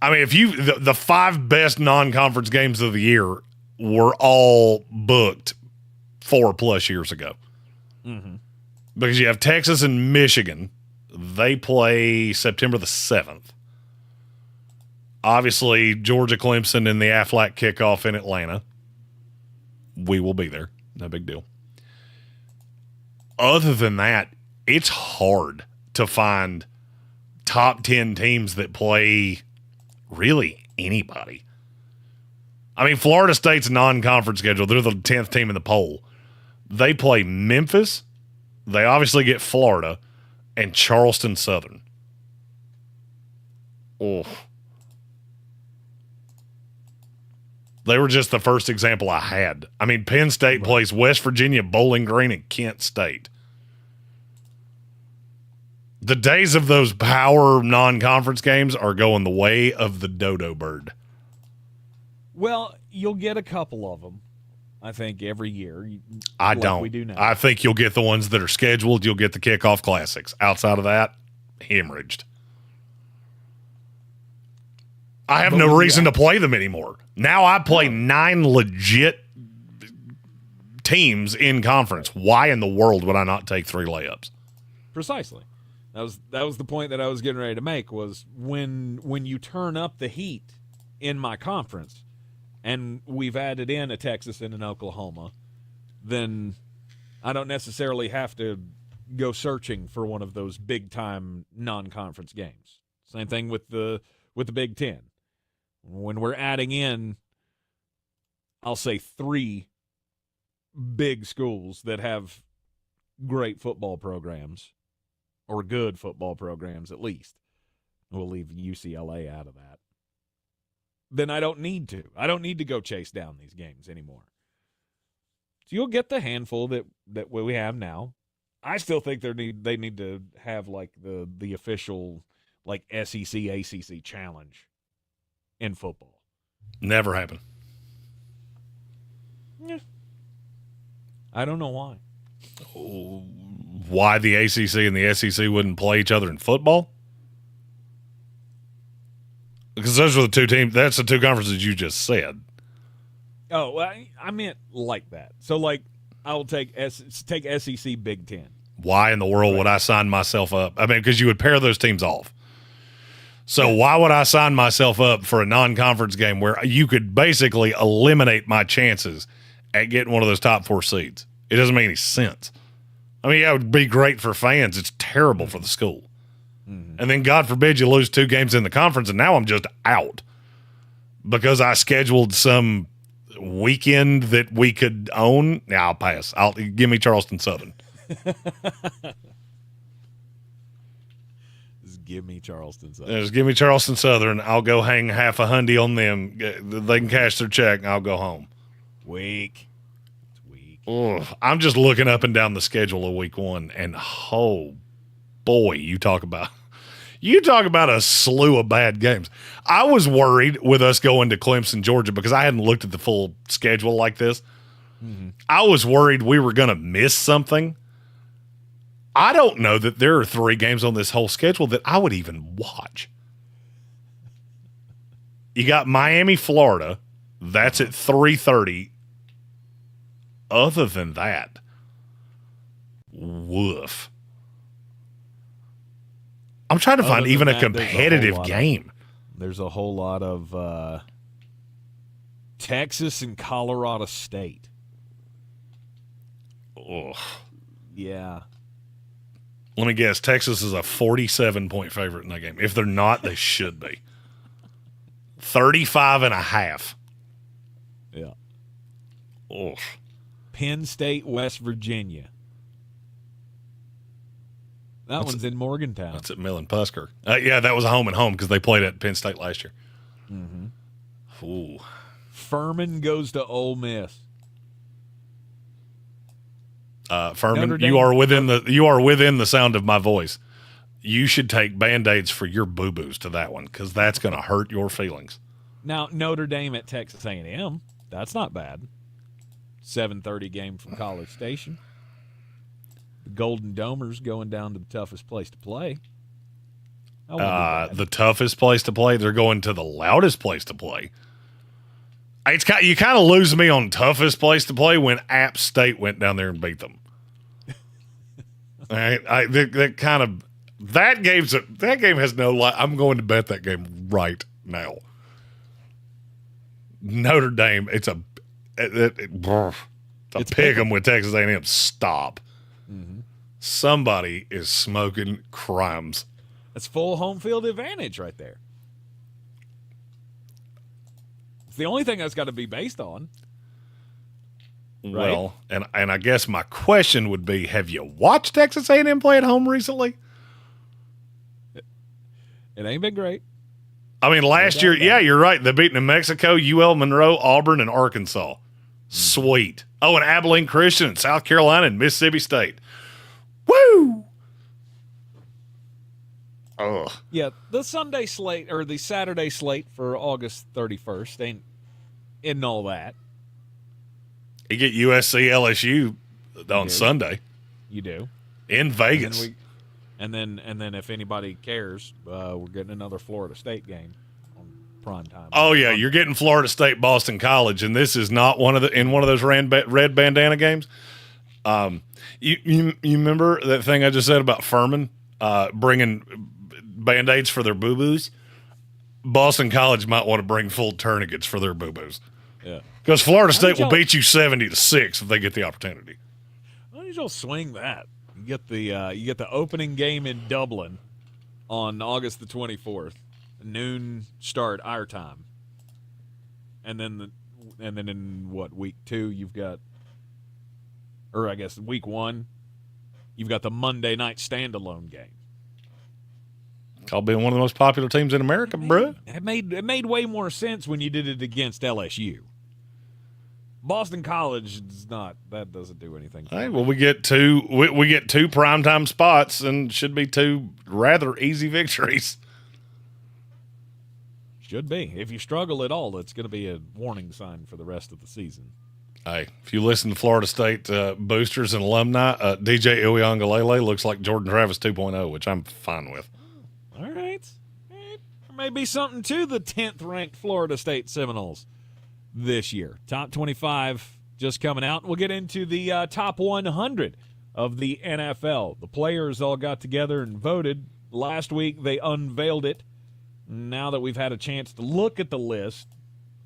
I mean, if the 5 best non-conference games of the year were all booked 4+ years ago. Because you have Texas and Michigan. They play September the 7th. Obviously, Georgia Clemson in the Aflac kickoff in Atlanta. We will be there. No big deal. Other than that, it's hard to find top 10 teams that play really anybody. I mean, Florida State's non-conference schedule, they're the 10th team in the poll. They play Memphis. They obviously get Florida and Charleston Southern. Oh. They were just the first example I had. I mean, Penn State plays West Virginia, Bowling Green, and Kent State. The days of those power non-conference games are going the way of the dodo bird. Well, you'll get a couple of them, I think, every year. I don't. We do now. I think you'll get the ones that are scheduled. You'll get the kickoff classics. Outside of that, hemorrhaged. I have no reason to play them anymore. Now I play 9 legit teams in conference. Why in the world would I not take 3 layups? Precisely. That was the point that I was getting ready to make, was when you turn up the heat in my conference, and we've added in a Texas and an Oklahoma, then I don't necessarily have to go searching for one of those big-time non-conference games. Same thing with the Big Ten. When we're adding in, I'll say 3 big schools that have great football programs, or good football programs at least. We'll leave UCLA out of that. Then I don't need to. I don't need to go chase down these games anymore. So you'll get the handful that we have now. I still think they need to have like the official like SEC ACC challenge in football. Never happened. Yeah. I don't know why. Why the ACC and the SEC wouldn't play each other in football? Because those were the two teams. That's the two conferences you just said. Oh, well, I meant like that. So, like, I will take SEC Big Ten. Why in the world would I sign myself up? I mean, because you would pair those teams off. So why would I sign myself up for a non-conference game where you could basically eliminate my chances at getting one of those top 4 seeds? It doesn't make any sense. I mean, yeah, it would be great for fans. It's terrible for the school. Mm-hmm. And then, God forbid, you lose 2 games in the conference, and now I'm just out because I scheduled some weekend that we could own. Yeah, I'll pass. Give me Charleston Southern. Just give me Charleston Southern. Just give me Charleston Southern. I'll go hang half a hundy on them. They can cash their check, and I'll go home. Weak. Ugh, I'm just looking up and down the schedule of week 1, and oh boy, you talk about a slew of bad games. I was worried with us going to Clemson, Georgia, because I hadn't looked at the full schedule like this. Mm-hmm. I was worried we were going to miss something. I don't know that there are 3 games on this whole schedule that I would even watch. You got Miami, Florida. That's at 3:30. Other than that, woof. I'm trying to find even a competitive game. There's a whole lot of Texas and Colorado State. Ugh. Yeah. Let me guess. Texas is a 47-point favorite in that game. If they're not, they should be. 35.5. Yeah. Ugh. Penn State, West Virginia. One's in Morgantown. That's at Millen Pusker. Yeah, that was a home and home because they played at Penn State last year. Mm-hmm. Ooh. Furman goes to Ole Miss. Furman, you are within the sound of my voice. You should take Band-Aids for your boo-boos to that one because that's going to hurt your feelings. Now, Notre Dame at Texas A&M. That's not bad. 7:30 game from College Station. The Golden Domers going down to the toughest place to play. The toughest place to play? They're going to the loudest place to play. You kind of lose me on toughest place to play when App State went down there and beat them. All right, that game has no light. I'm going to bet that game right now. Notre Dame, it's a pick 'em with Texas A&M. Stop. Mm-hmm. Somebody is smoking crimes. That's full home field advantage right there. It's the only thing that's got to be based on. Well, right? and I guess my question would be, have you watched Texas A&M play at home recently? It ain't been great. I mean, last year, yeah, you're right. They beat New Mexico, UL Monroe, Auburn, and Arkansas. Sweet. Oh, and Abilene Christian, and South Carolina, and Mississippi State. Woo! Ugh. Yeah, the Sunday slate or the Saturday slate for August 31st isn't all that. You get USC LSU on Sunday. You do. In Vegas. And then if anybody cares, we're getting another Florida State game on prime time. Oh yeah, you're getting Florida State Boston College, and this is not one of those red bandana games. You remember that thing I just said about Furman bringing Band-Aids for their boo-boos? Boston College might want to bring full tourniquets for their boo-boos. Yeah. Because Florida State will beat you 70-6 if they get the opportunity. Why don't you swing that? You get the opening game in Dublin on August the 24th, noon start our time, and then in week 2 you've got, or I guess week 1 you've got the Monday night standalone game. Call being one of the most popular teams in America, bro. It made way more sense when you did it against LSU. Boston College is not. That doesn't do anything. Hey, well, we get two primetime spots and should be two rather easy victories. Should be. If you struggle at all, it's going to be a warning sign for the rest of the season. Hey, if you listen to Florida State boosters and alumni, DJ Uiagalelei looks like Jordan Travis 2.0, which I'm fine with. All right. There may be something to the 10th-ranked Florida State Seminoles this year. Top 25 just coming out. We'll get into the top 100 of the NFL. The players all got together and voted. Last week, they unveiled it. Now that we've had a chance to look at the list,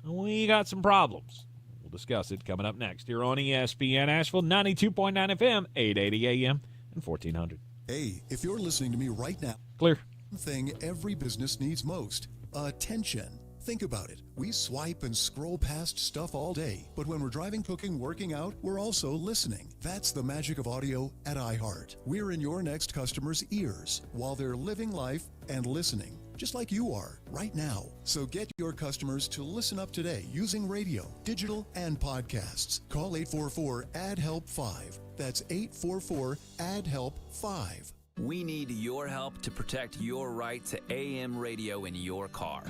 we got some problems. We'll discuss it coming up next here on ESPN Asheville, 92.9 FM, 880 AM, and 1400. Hey, if you're listening to me right now, clear. One thing every business needs most, attention. Think about it. We swipe and scroll past stuff all day, but when we're driving, cooking, working out, we're also listening. That's the magic of audio at iHeart. We're in your next customer's ears while they're living life and listening, just like you are right now. So get your customers to listen up today using radio, digital, and podcasts. Call 844-ADD-HELP-5. That's 844-ADD-HELP-5. We need your help to protect your right to AM radio in your car.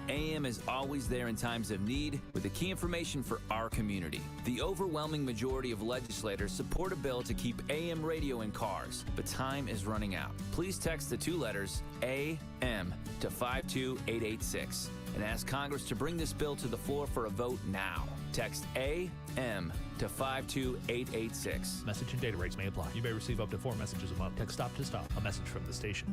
AM is always there in times of need with the key information for our community. The overwhelming majority of legislators support a bill to keep AM radio in cars, but time is running out. Please text the two letters AM to 52886 and ask Congress to bring this bill to the floor for a vote now. Text AM to 52886. Message and data rates may apply. You may receive up to 4 messages a month. Text stop to stop. A message from the station.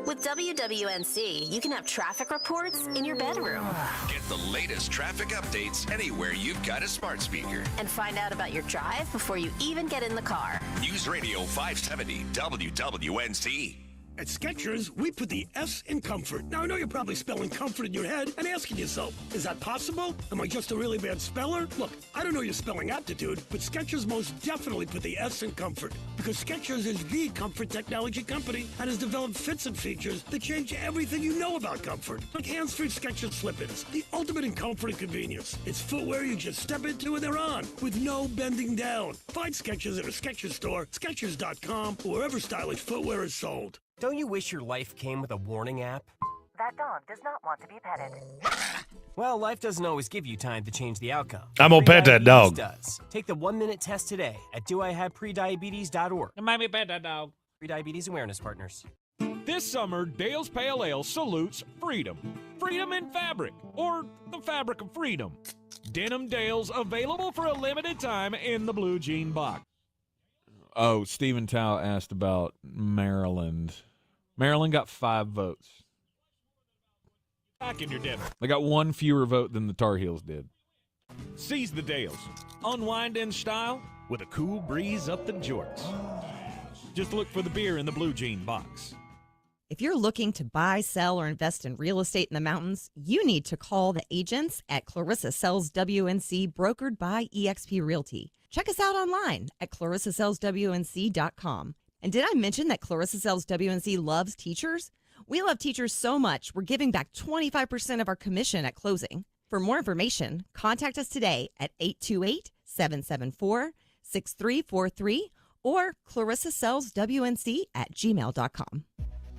With WWNC, you can have traffic reports in your bedroom. Get the latest traffic updates anywhere you've got a smart speaker. And find out about your drive before you even get in the car. News Radio 570 WWNC. At Skechers, we put the S in comfort. Now, I know you're probably spelling comfort in your head and asking yourself, is that possible? Am I just a really bad speller? Look, I don't know your spelling aptitude, but Skechers most definitely put the S in comfort because Skechers is the comfort technology company and has developed fits and features that change everything you know about comfort. Like hands-free Skechers slip-ins, the ultimate in comfort and convenience. It's footwear you just step into and they're on with no bending down. Find Skechers at a Skechers store, Skechers.com, or wherever stylish footwear is sold. Don't you wish your life came with a warning app? That dog does not want to be petted. Well, life doesn't always give you time to change the outcome. I'm gonna pet that dog. Does. Take the 1-minute test today at doihaveprediabetes.org. Let me pet that dog. Prediabetes Awareness Partners. This summer, Dale's Pale Ale salutes freedom. Freedom in fabric, or the fabric of freedom. Denim Dale's available for a limited time in the blue jean box. Oh, Stephen Tao asked about Maryland. Maryland got 5 votes. Back in your dinner. They got 1 fewer vote than the Tar Heels did. Seize the Dales. Unwind in style with a cool breeze up the jorts. Just look for the beer in the blue jean box. If you're looking to buy, sell, or invest in real estate in the mountains, you need to call the agents at Clarissa Sells WNC, brokered by eXp Realty. Check us out online at clarissasellswnc.com. And did I mention that Clarissa Sells WNC loves teachers? We love teachers so much, we're giving back 25% of our commission at closing. For more information, contact us today at 828-774-6343 or clarissasellswnc@gmail.com.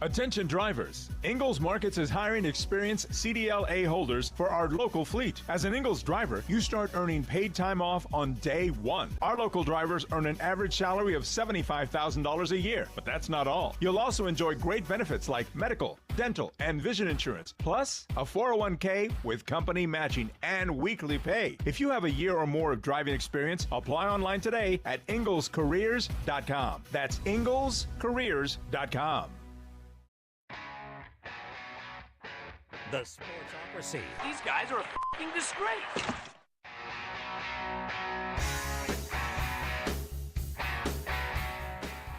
Attention drivers, Ingalls Markets is hiring experienced CDLA holders for our local fleet. As an Ingalls driver, you start earning paid time off on day 1. Our local drivers earn an average salary of $75,000 a year, but that's not all. You'll also enjoy great benefits like medical, dental, and vision insurance, plus a 401k with company matching and weekly pay. If you have a year or more of driving experience, apply online today at inglescareers.com. That's inglescareers.com. The Sportsocracy. These guys are a f***ing disgrace.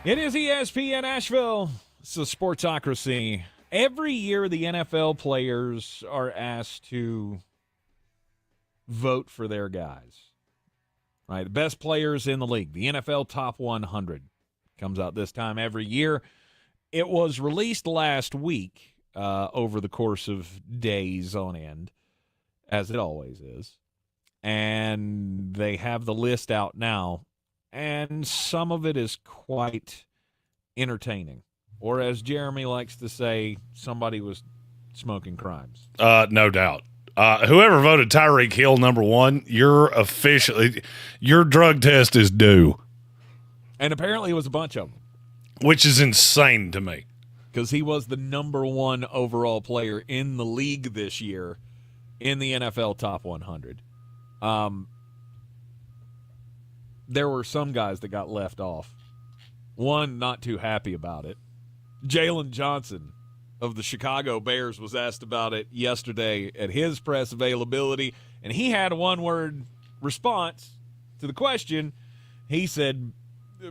It is ESPN Asheville. It's the Sportsocracy. Every year, the NFL players are asked to vote for their guys. Right, the best players in the league. The NFL Top 100 comes out this time every year. It was released last week. Over the course of days on end, as it always is. and they have the list out now, and some of it is quite entertaining. Or as Jeremy likes to say, somebody was smoking crimes. No doubt. Whoever voted Tyreek Hill number 1, your drug test is due. And apparently it was a bunch of them. Which is insane to me. Because he was the number 1 overall player in the league this year in the NFL Top 100. There were some guys that got left off. One not too happy about it. Jalen Johnson of the Chicago Bears was asked about it yesterday at his press availability, and he had a one-word response to the question. He said,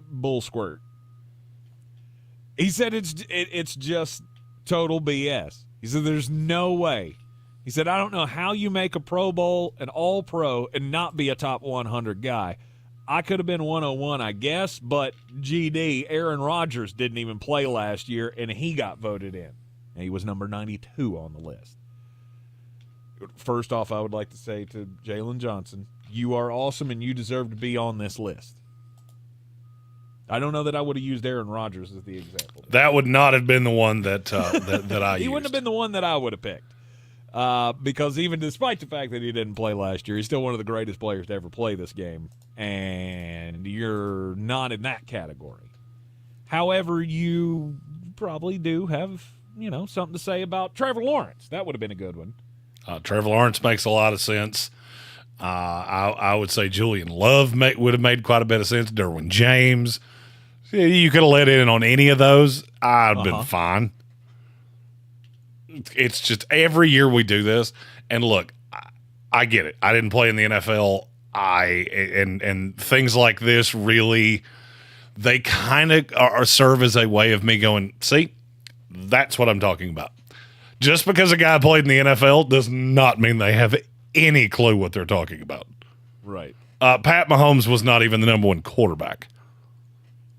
bull squirt. He said it's just total BS. He said there's no way. He said, I don't know how you make a Pro Bowl, an All-Pro, and not be a top 100 guy. I could have been 101, I guess, but GD, Aaron Rodgers didn't even play last year, and he got voted in. And he was number 92 on the list. First off, I would like to say to Jalen Johnson, you are awesome, and you deserve to be on this list. I don't know that I would have used Aaron Rodgers as the example. That would not have been the one that that I used. He wouldn't have been the one that I would have picked. Because even despite the fact that he didn't play last year, he's still one of the greatest players to ever play this game. And you're not in that category. However, you probably do have, something to say about Trevor Lawrence. That would have been a good one. Trevor Lawrence makes a lot of sense. I would say Julian Love would have made quite a bit of sense. Derwin James. You could have let in on any of those. I'd been fine. It's just every year we do this. And look, I get it. I didn't play in the NFL. And things like this really, they kind of serve as a way of me going, see, that's what I'm talking about. Just because a guy played in the NFL does not mean they have any clue what they're talking about. Right. Pat Mahomes was not even the number 1 quarterback.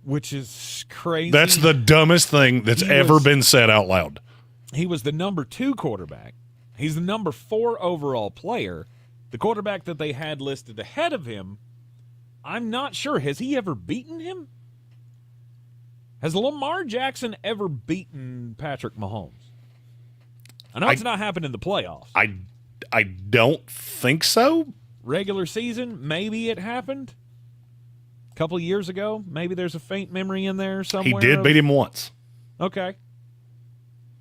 Which is crazy. That's the dumbest thing that's ever been said out loud. He was the number 2 quarterback. He's the number 4 overall player. The quarterback that they had listed ahead of him, I'm not sure. Has he ever beaten him? Has Lamar Jackson ever beaten Patrick Mahomes? I know it's not happened in the playoffs. I don't think so. Regular season, maybe it happened. A couple of years ago, maybe there's a faint memory in there somewhere. He did beat him once. Okay.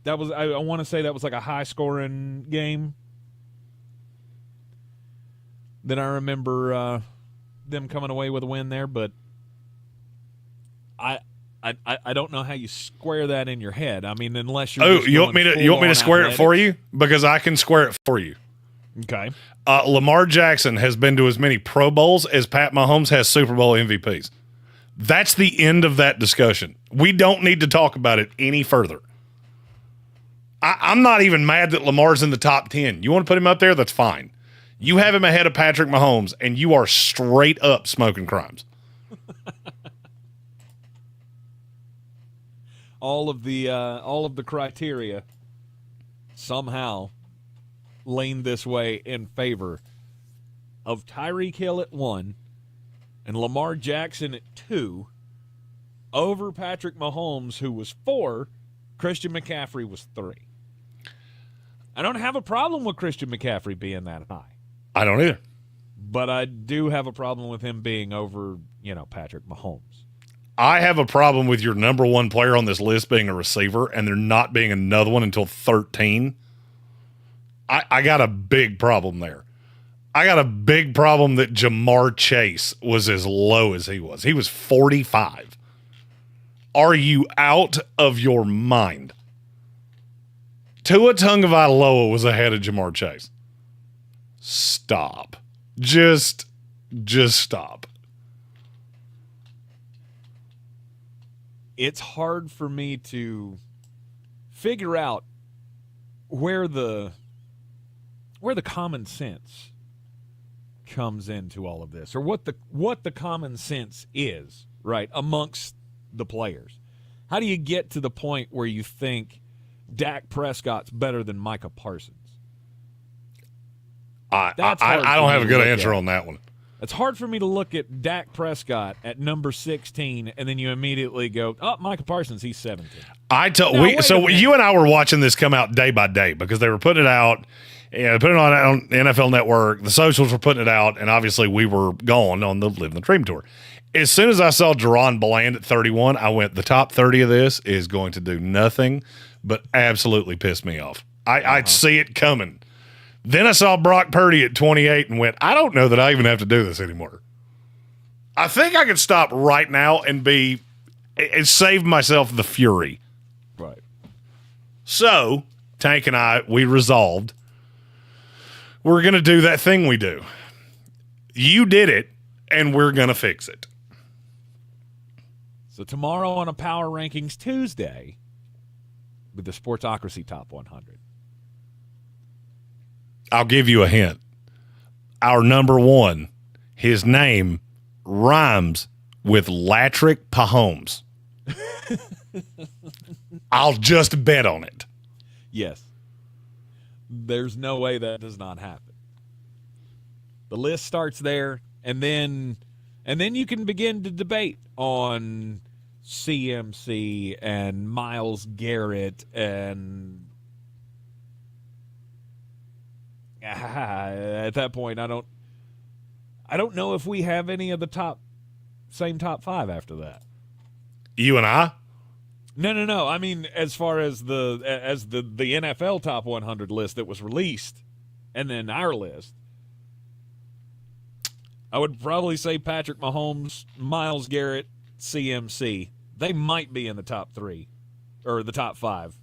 That was, I want to say that was like a high-scoring game. Then I remember them coming away with a win there, but I don't know how you square that in your head. I mean, unless you're you want me to square athletics. it for you? Because I can square it for you. Okay. Lamar Jackson has been to as many Pro Bowls as Pat Mahomes has Super Bowl MVPs. That's the end of that discussion. We don't need to talk about it any further. I'm not even mad that Lamar's in the top 10. You want to put him up there? That's fine. You have him ahead of Patrick Mahomes, and you are straight up smoking crimes. all of the criteria somehow lean this way in favor of Tyreek Hill at 1 and Lamar Jackson at 2 over Patrick Mahomes, who was 4. Christian McCaffrey was 3. I don't have a problem with Christian McCaffrey being that high. I don't either. But I do have a problem with him being over, Patrick Mahomes. I have a problem with your number 1 player on this list being a receiver and there not being another one until 13. I got a big problem there. I got a big problem that Jamar Chase was as low as he was. He was 45. Are you out of your mind? Tua Tagovailoa was ahead of Jamar Chase. Stop. Just stop. It's hard for me to figure out where the common sense comes into all of this, or what the common sense is, right, amongst the players. How do you get to the point where you think Dak Prescott's better than Micah Parsons? I don't have a good answer on that one. It's hard for me to look at Dak Prescott at number 16 and then you immediately go, oh, Michael Parsons, he's 17. You and I were watching this come out day by day because they were putting it out, putting it on NFL Network. The socials were putting it out, and obviously we were gone on the Living the Dream tour. As soon as I saw Jerron Bland at 31, I went, the top 30 of this is going to do nothing but absolutely piss me off. I'd see it coming. Then I saw Brock Purdy at 28 and went, I don't know that I even have to do this anymore. I think I could stop right now and save myself the fury. Right. So, Tank and I, we resolved we're going to do that thing we do. You did it, and we're going to fix it. So tomorrow on a Power Rankings Tuesday with the Sportsocracy Top 100. I'll give you a hint. Our number one, his name rhymes with Latrick Mahomes. I'll just bet on it. Yes. There's no way that does not happen. The list starts there, and then you can begin to debate on CMC and Myles Garrett and at that point I don't know if we have any of the same top five after that. You and I? No. I mean, as far as the NFL top 100 list that was released, and then our list, I would probably say Patrick Mahomes, Myles Garrett, CMC. They might be in the top three or the top five.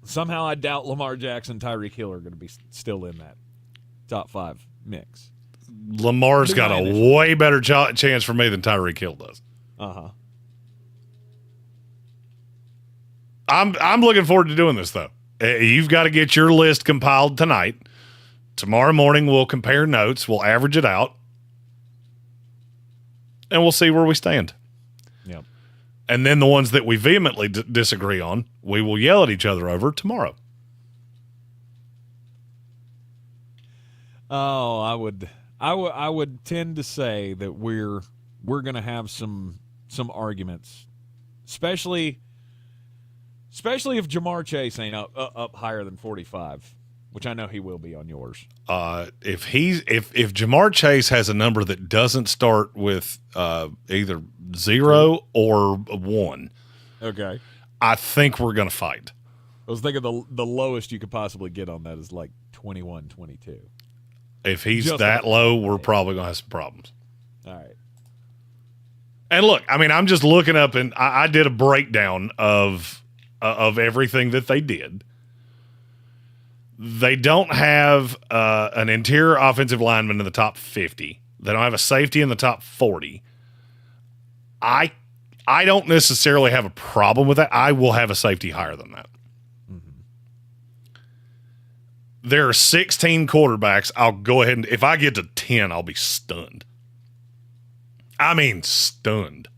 Somehow I doubt Lamar Jackson, Tyreek Hill are going to be still in that top five mix. Lamar's got a way better chance for me than Tyreek Hill does. Uh-huh. I'm looking forward to doing this, though. You've got to get your list compiled tonight. Tomorrow morning, we'll compare notes. We'll average it out. And we'll see where we stand. Yep. And then the ones that we vehemently disagree on, we will yell at each other over tomorrow. Oh, I would tend to say that we're going to have some arguments, especially if Jamar Chase ain't up higher than 45, which I know he will be on yours. If Jamar Chase has a number that doesn't start with either 0 or 1, okay, I think we're going to fight. I was thinking the lowest you could possibly get on that is like 21, 22. If he's just that low, we're probably going to have some problems. All right. And look, I mean, I'm just looking up, and I did a breakdown of everything that they did. They don't have an interior offensive lineman in the top 50. They don't have a safety in the top 40. I don't necessarily have a problem with that. I will have a safety higher than that. There are 16 quarterbacks. I'll go ahead and if I get to 10, I'll be stunned. I mean, stunned.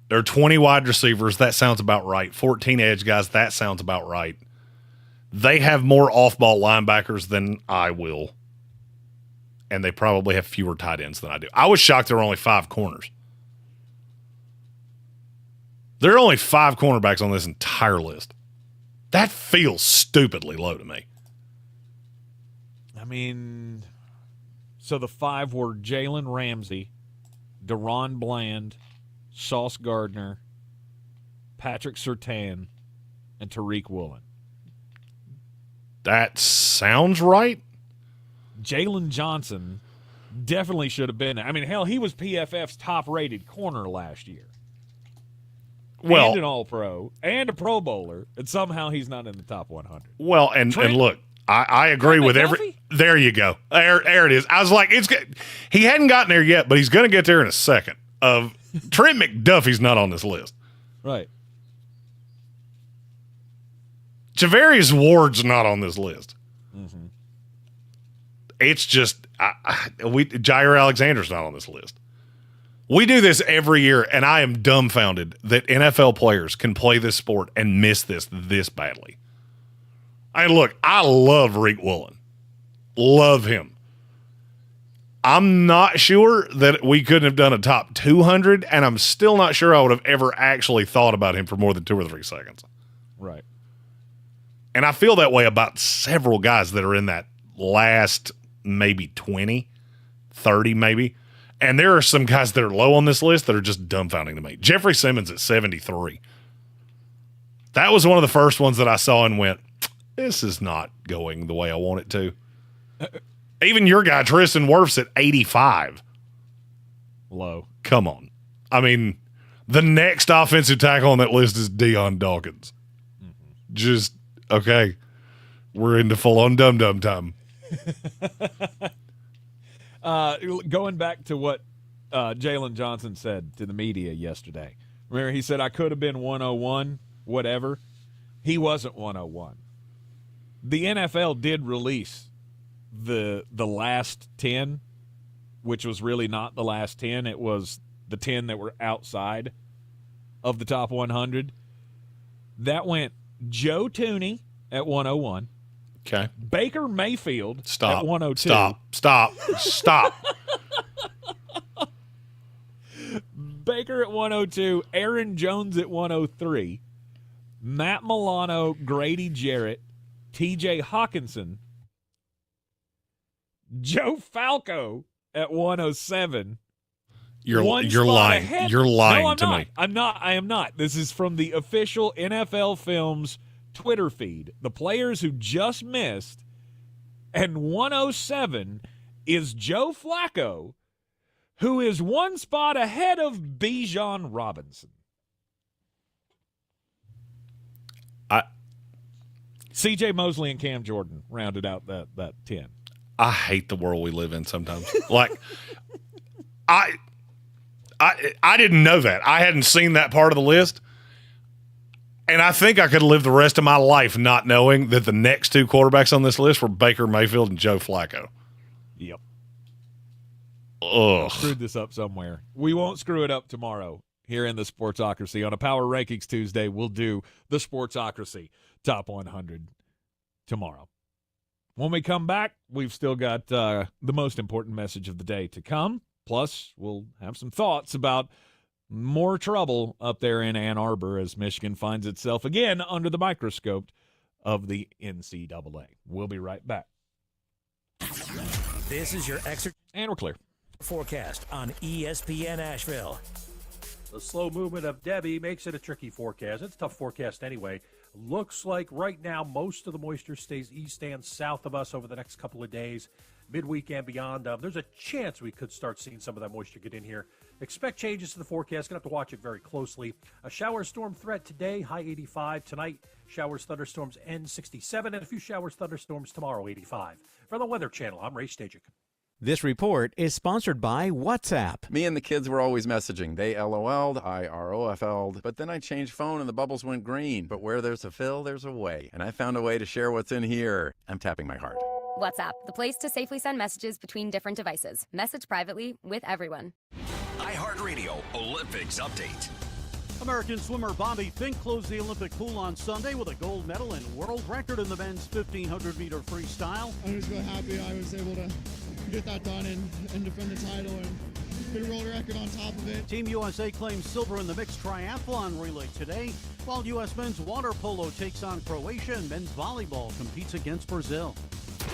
There are 20 wide receivers. That sounds about right. 14 edge guys. That sounds about right. They have more off-ball linebackers than I will. And they probably have fewer tight ends than I do. I was shocked there were only 5 corners. There are only 5 cornerbacks on this entire list. That feels stupidly low to me. I mean, so the 5 were Jalen Ramsey, DaRon Bland, Sauce Gardner, Patrick Surtain, and Tariq Woolen. That sounds right. Jalen Johnson definitely should have been. I mean, hell, he was PFF's top-rated corner last year. Well, and an All-Pro and a Pro Bowler, and somehow he's not in the top 100. Well, and look, I agree with there you go. There it is. I was like, he hadn't gotten there yet, but he's going to get there in a second. Trent McDuffie's not on this list. Right. Javarius Ward's not on this list. Mm-hmm. It's just Jair Alexander's not on this list. We do this every year, and I am dumbfounded that NFL players can play this sport and miss this badly. Hey, look, I love Reek Woolen. Love him. I'm not sure that we couldn't have done a top 200, and I'm still not sure I would have ever actually thought about him for more than 2 or 3 seconds. Right. And I feel that way about several guys that are in that last maybe 20, 30 maybe. And there are some guys that are low on this list that are just dumbfounding to me. Jeffrey Simmons at 73. That was one of the first ones that I saw and went, this is not going the way I want it to. Even your guy, Tristan Wirfs, at 85. Low. Come on. I mean, the next offensive tackle on that list is Deion Dawkins. Mm-hmm. Just, okay, we're into full-on dum-dum time. Going back to what Jalen Johnson said to the media yesterday. Remember, he said, I could have been 101, whatever. He wasn't 101. The NFL did release the last 10, which was really not the last 10. It was the 10 that were outside of the top 100. That went Joe Tooney at 101. Okay. Baker Mayfield at 102. Stop. Baker at 102. Aaron Jones at 103. Matt Milano, Grady Jarrett, TJ Hawkinson, Joe Falco at 107. You're lying. Ahead. You're lying no, I'm to not. me. I am not. This is from the official NFL Films Twitter feed. The players who just missed, and 107 is Joe Flacco, who is one spot ahead of Bijan Robinson. C.J. Mosley and Cam Jordan rounded out that 10. I hate the world we live in sometimes. Like, I didn't know that. I hadn't seen that part of the list. And I think I could live the rest of my life not knowing that the next 2 quarterbacks on this list were Baker Mayfield and Joe Flacco. Yep. Ugh. Screwed this up somewhere. We won't screw it up tomorrow here in the Sportsocracy. On a Power Rankings Tuesday, we'll do the Sportsocracy Top 100 tomorrow. When we come back, we've still got the most important message of the day to come. Plus, we'll have some thoughts about more trouble up there in Ann Arbor as Michigan finds itself again under the microscope of the NCAA. We'll be right back. This is your extra and we're clear forecast on ESPN Asheville. The slow movement of Debbie makes it a tricky forecast. It's a tough forecast anyway. Looks like right now most of the moisture stays east and south of us over the next couple of days, midweek and beyond. There's a chance we could start seeing some of that moisture get in here. Expect changes to the forecast. Going to have to watch it very closely. A shower storm threat today, high 85. Tonight, showers, thunderstorms, end 67. And a few showers, thunderstorms tomorrow, 85. From the Weather Channel, I'm Ray Stajic. This report is sponsored by WhatsApp. Me and the kids were always messaging. They LOL'd, I ROFL'd, but then I changed phone and the bubbles went green. But where there's a fill, there's a way. And I found a way to share what's in here. I'm tapping my heart. WhatsApp, the place to safely send messages between different devices. Message privately with everyone. iHeartRadio Olympics Update. American swimmer Bobby Fink closed the Olympic pool on Sunday with a gold medal and world record in the men's 1,500-meter freestyle. I'm just really happy I was able to get that done and defend the title and get a world record on top of it. Team USA claims silver in the mixed triathlon relay today, while U.S. men's water polo takes on Croatia and men's volleyball competes against Brazil.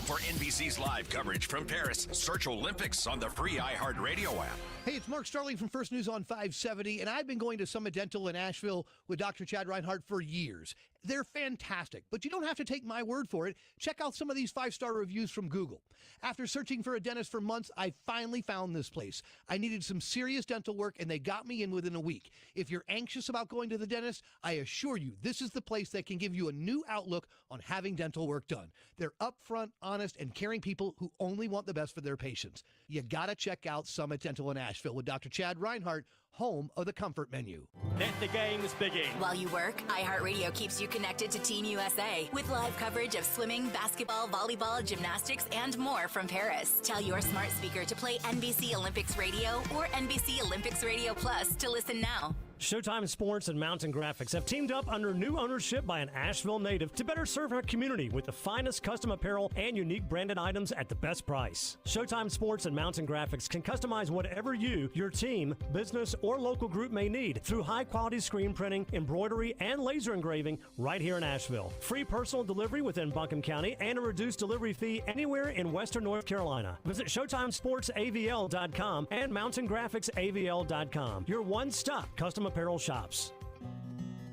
For NBC's live coverage from Paris, search Olympics on the free iHeartRadio app. Hey, it's Mark Starling from First News on 570, and I've been going to Summit Dental in Asheville with Dr. Chad Reinhardt for years. They're fantastic, but you don't have to take my word for it. Check out some of these 5-star reviews from Google. After searching for a dentist for months, I finally found this place. I needed some serious dental work, and they got me in within a week. If you're anxious about going to the dentist, I assure you this is the place that can give you a new outlook on having dental work done. They're upfront, honest, and caring people who only want the best for their patients. You gotta check out Summit Dental in Asheville with Dr. Chad Reinhardt, home of the Comfort Menu. Let the games begin. While you work, iHeartRadio keeps you connected to Team USA with live coverage of swimming, basketball, volleyball, gymnastics, and more from Paris. Tell your smart speaker to play NBC Olympics Radio or NBC Olympics Radio Plus to listen now. Showtime Sports and Mountain Graphics have teamed up under new ownership by an Asheville native to better serve our community with the finest custom apparel and unique branded items at the best price. Showtime Sports and Mountain Graphics can customize whatever you, your team, business, or local group may need through high-quality screen printing, embroidery, and laser engraving right here in Asheville. Free personal delivery within Buncombe County and a reduced delivery fee anywhere in Western North Carolina. Visit ShowtimeSportsAVL.com and MountainGraphicsAVL.com. Your one-stop custom apparel shops.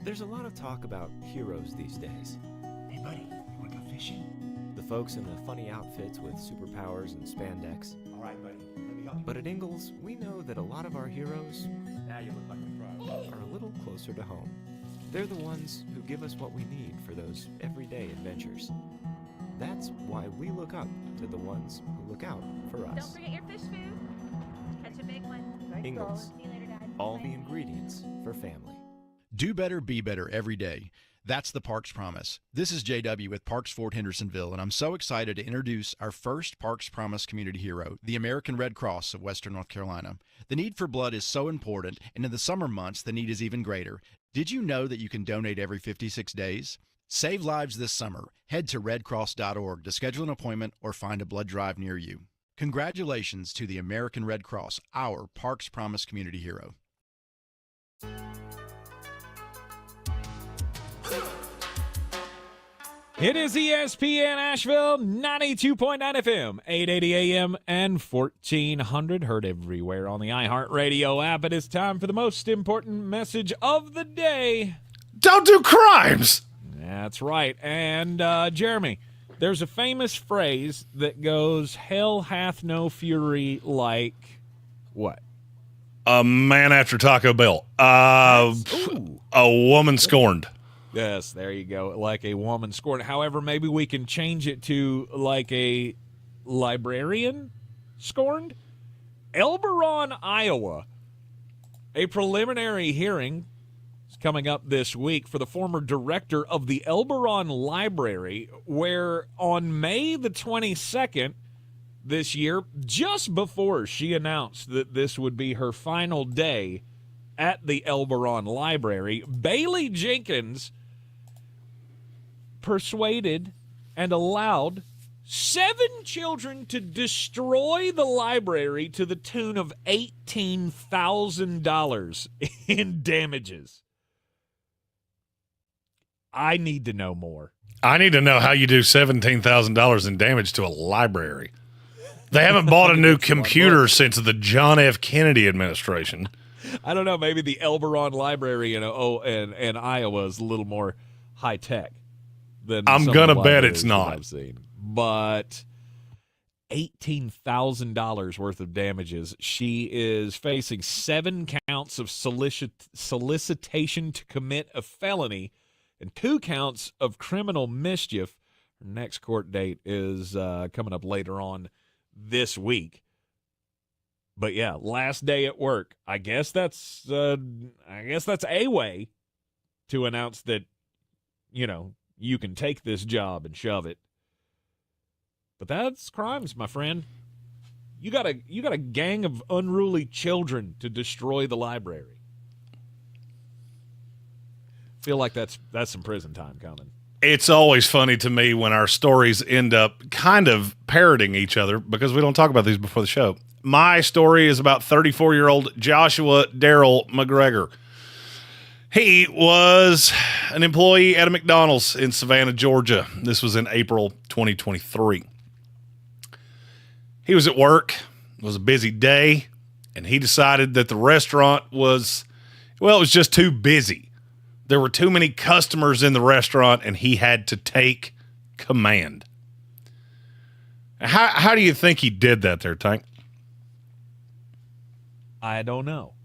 There's a lot of talk about heroes these days. Hey, buddy, you want to go fishing? The folks in the funny outfits with superpowers and spandex. All right, buddy, let me help you. But at Ingalls, we know that a lot of our heroes Now you look like a pro. are a little closer to home. They're the ones who give us what we need for those everyday adventures. That's why we look up to the ones who look out for us. Don't forget your fish food. Catch a big one. Ingalls. See you later, Dad. All the ingredients for family. Do better, be better every day. That's the Parks Promise. This is JW with Parks Fort Hendersonville, and I'm so excited to introduce our first Parks Promise community hero, the American Red Cross of Western North Carolina. The need for blood is so important, and in the summer months, the need is even greater. Did you know that you can donate every 56 days? Save lives this summer. Head to redcross.org to schedule an appointment or find a blood drive near you. Congratulations to the American Red Cross, our Parks Promise community hero. It is ESPN Asheville, 92.9 FM, 880 AM, and 1400. Heard everywhere on the iHeartRadio app. It is time for the most important message of the day. Don't do crimes! That's right. And, Jeremy, there's a famous phrase that goes, hell hath no fury like what? A man after Taco Bell. A woman scorned. Yes, there you go. Like a woman scorned. However, maybe we can change it to like a librarian scorned. Elberon, Iowa. A preliminary hearing is coming up this week for the former director of the Elberon Library, where on May the 22nd this year, just before she announced that this would be her final day at the Elberon Library, Bailey Jenkins persuaded and allowed 7 children to destroy the library to the tune of $18,000 in damages. I need to know more. I need to know how you do $17,000 in damage to a library. They haven't bought a new computer since the John F. Kennedy administration. I don't know. Maybe the Elberon Library in Iowa is a little more high tech than I'm gonna bet it's not. I've seen, but $18,000 worth of damages. She is facing 7 counts of solicitation to commit a felony and 2 counts of criminal mischief. Her next court date is coming up later on this week. But yeah, last day at work. I guess that's a way to announce that, you can take this job and shove it. But that's crimes, my friend. You got a gang of unruly children to destroy the library. Feel like that's some prison time coming. It's always funny to me when our stories end up kind of parroting each other because we don't talk about these before the show. My story is about 34-year-old Joshua Darrell McGregor. He was an employee at a McDonald's in Savannah, Georgia. This was in April 2023. He was at work. It was a busy day, and he decided that the restaurant was just too busy. There were too many customers in the restaurant, and he had to take command. How do you think he did that there, Tank? I don't know.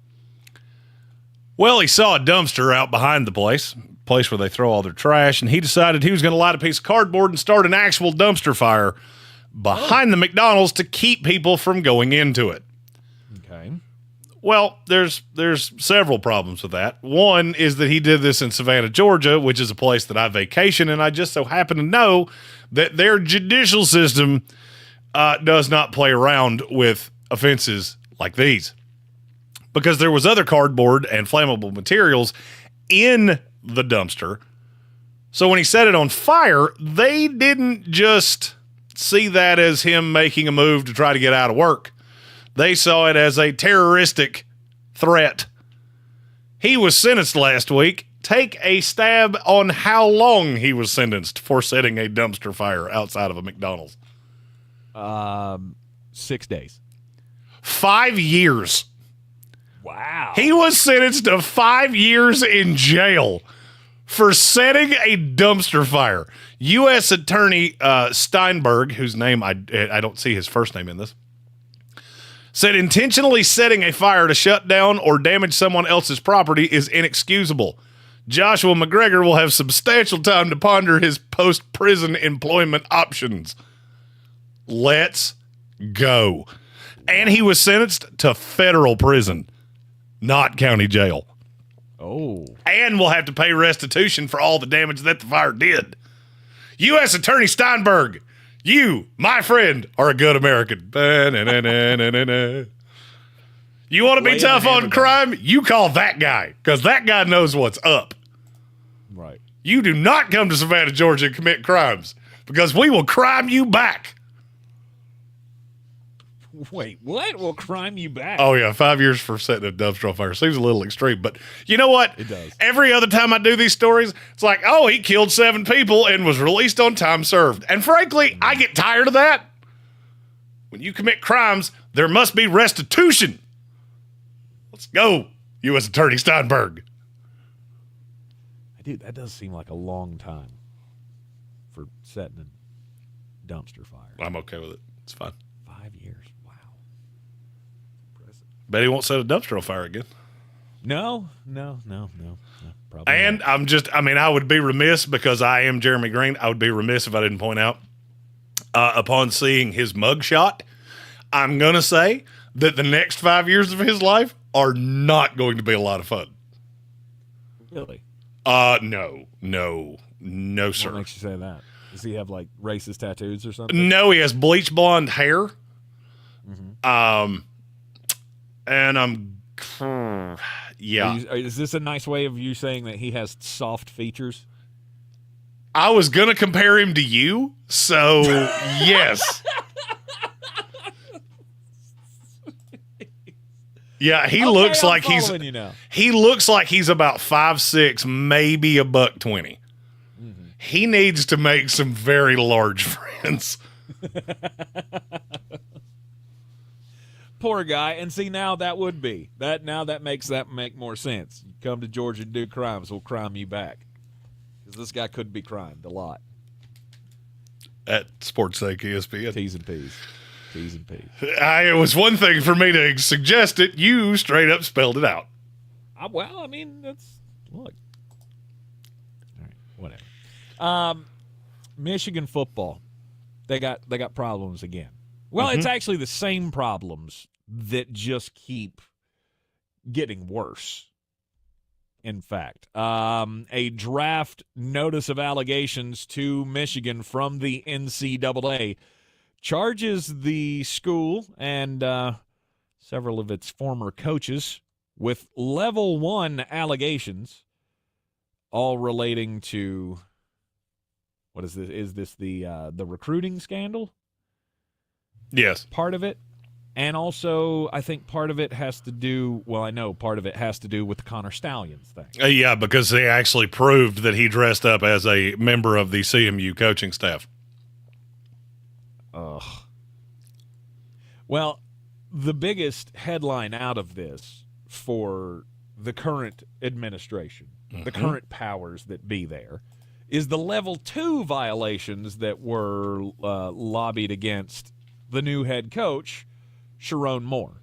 Well, he saw a dumpster out behind the place where they throw all their trash, and he decided he was going to light a piece of cardboard and start an actual dumpster fire behind the McDonald's to keep people from going into it. Okay. Well, there's several problems with that. One is that he did this in Savannah, Georgia, which is a place that I vacation, and I just so happen to know that their judicial system does not play around with offenses like these. because there was other cardboard and flammable materials in the dumpster. So when he set it on fire, they didn't just see that as him making a move to try to get out of work. They saw it as a terroristic threat. He was sentenced last week. Take a stab on how long he was sentenced for setting a dumpster fire outside of a McDonald's. 6 days. 5 years. Wow. He was sentenced to 5 years in jail for setting a dumpster fire. U.S. Attorney Steinberg, whose name I don't see his first name in this, said intentionally setting a fire to shut down or damage someone else's property is inexcusable. Joshua McGregor will have substantial time to ponder his post-prison employment options. Let's go. And he was sentenced to federal prison, not county jail. Oh. And will have to pay restitution for all the damage that the fire did. U.S. Attorney Steinberg, you, my friend, are a good American. You want to be tough on crime? You call that guy, because that guy knows what's up. Right. You do not come to Savannah, Georgia and commit crimes, because we will crime you back. Wait, what? Will crime you back? Oh, yeah, 5 years for setting a dumpster on fire. Seems a little extreme, but you know what? It does. Every other time I do these stories, it's like, oh, he killed 7 people and was released on time served. And frankly, I get tired of that. When you commit crimes, there must be restitution. Let's go, U.S. Attorney Steinberg. Dude, that does seem like a long time for setting a dumpster fire. I'm okay with it. It's fine. 5 years. Wow. Bet he won't set a dumpster on fire again. No, probably And not. I would be remiss, because I am Jeremy Greene. I would be remiss if I didn't point out, upon seeing his mugshot, I'm going to say that the next 5 years of his life are not going to be a lot of fun. Really? No, sir. What makes you say that? Does he have like racist tattoos or something? No, he has bleach blonde hair. Mm-hmm. And yeah. Is this a nice way of you saying that he has soft features? I was going to compare him to you, so yes. Yeah, he looks like he looks like he's about 5'6", maybe $120. He needs to make some very large friends. Poor guy. And see, now that would be that. Now that makes make more sense. You come to Georgia and do crimes, we'll crime you back, because this guy could be crimed a lot. At Sportsocracy ESPN. T's and P's. It was one thing for me to suggest it. You straight up spelled it out. Well, I mean, look. All right, whatever. Michigan football, they got problems again. Well, It's actually the same problems that just keep getting worse. In fact, a draft notice of allegations to Michigan from the NCAA charges the school and several of its former coaches with level 1 allegations, all relating to, what is this? Is this the recruiting scandal? Yes. Part of it. And also, I think part of it has to do, I know part of it has to do with the Connor Stallions thing. Yeah, because they actually proved that he dressed up as a member of the CMU coaching staff. Ugh. Well, the biggest headline out of this for the current administration, the current powers that be there, is the level 2 violations that were lobbied against the new head coach, Sharrone Moore.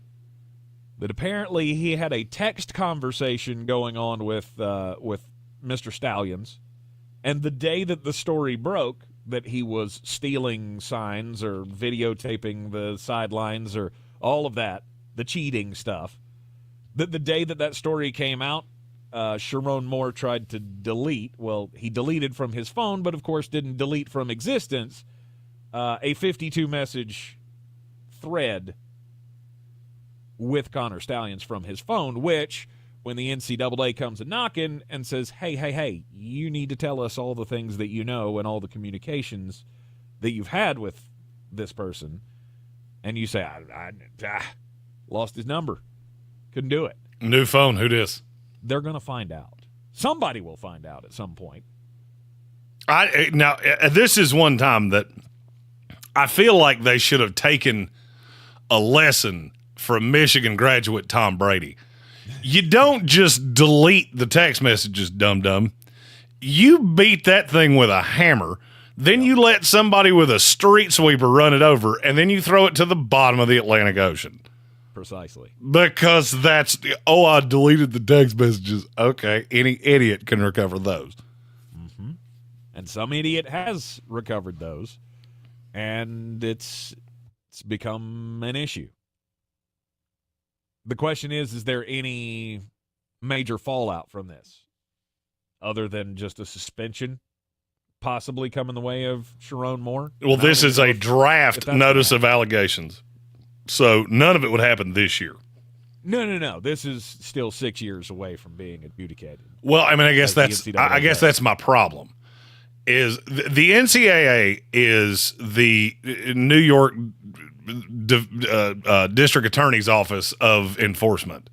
That apparently he had a text conversation going on with Mr. Stallions, and the day that the story broke, that he was stealing signs or videotaping the sidelines or all of that, the cheating stuff, that the day that story came out, Sharrone Moore tried to delete. Well, he deleted from his phone, but of course didn't delete from existence a 52-message thread with Connor Stalions from his phone, which when the NCAA comes a knocking and says, hey, you need to tell us all the things that you know and all the communications that you've had with this person, and you say, I lost his number, couldn't do it. New phone, who dis? They're going to find out. Somebody will find out at some point. Now, this is one time that I feel like they should have taken a lesson from Michigan graduate Tom Brady. You don't just delete the text messages, dum-dum. You beat that thing with a hammer, then you let somebody with a street sweeper run it over, and then you throw it to the bottom of the Atlantic Ocean. Precisely. Because that's, I deleted the text messages. Okay, any idiot can recover those. Mm-hmm. And some idiot has recovered those, and it's become an issue. The question is there any major fallout from this other than just a suspension possibly coming the way of Sharrone Moore? Well, this is a draft notice of allegations. So none of it would happen this year. No. This is still 6 years away from being adjudicated. Well, I mean, I guess that's my problem. Is the NCAA is the New York District Attorney's Office of Enforcement.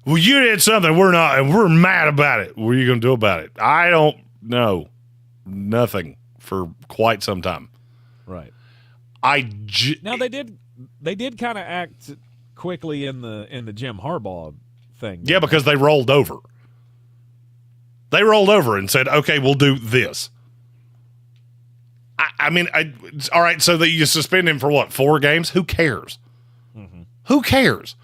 Well, you did something we're not, and we're mad about it. What are you going to do about it? I don't know. Nothing for quite some time. Right. Now they did kind of act quickly in the Jim Harbaugh thing. Yeah, because they rolled over. They rolled over and said, "Okay, we'll do this." I mean, all right. So that you suspend him for what? 4 games? Who cares? Mm-hmm. Who cares?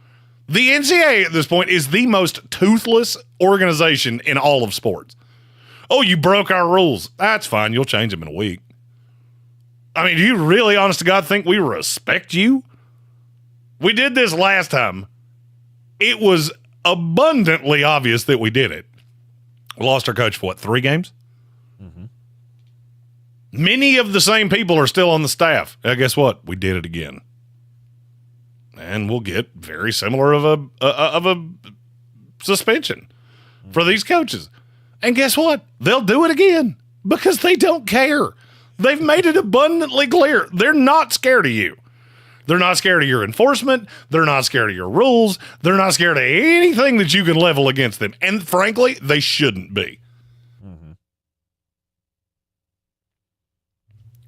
The NCAA at this point is the most toothless organization in all of sports. Oh, you broke our rules. That's fine. You'll change them in a week. I mean, do you really, honest to God, think we respect you? We did this last time. It was abundantly obvious that we did it. We lost our coach for what, 3 games? Mm-hmm. Many of the same people are still on the staff. Guess what? We did it again. And we'll get very similar of a suspension for these coaches. And guess what? They'll do it again because they don't care. They've made it abundantly clear. They're not scared of you. They're not scared of your enforcement. They're not scared of your rules. They're not scared of anything that you can level against them. And frankly, they shouldn't be. Mm-hmm.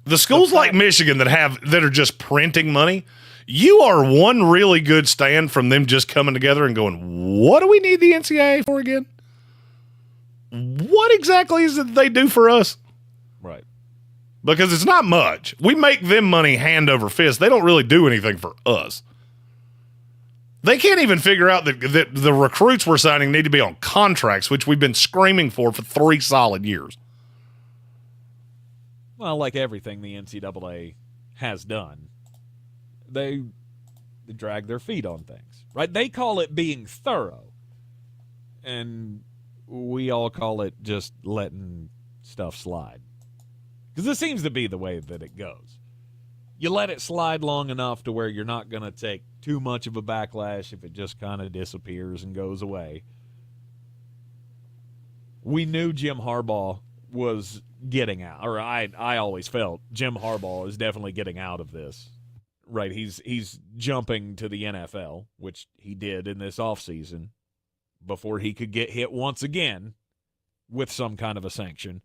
The schools like Michigan that are just printing money, you are one really good stand from them just coming together and going, what do we need the NCAA for again? What exactly is it they do for us? Right. Because it's not much. We make them money hand over fist. They don't really do anything for us. They can't even figure out that the recruits we're signing need to be on contracts, which we've been screaming for 3 solid years. Well, like everything the NCAA has done, they drag their feet on things, right? They call it being thorough, and we all call it just letting stuff slide. Because this seems to be the way that it goes. You let it slide long enough to where you're not going to take too much of a backlash if it just kind of disappears and goes away. We knew Jim Harbaugh was getting out, or I always felt Jim Harbaugh is definitely getting out of this. Right, he's jumping to the NFL, which he did in this offseason before he could get hit once again with some kind of a sanction.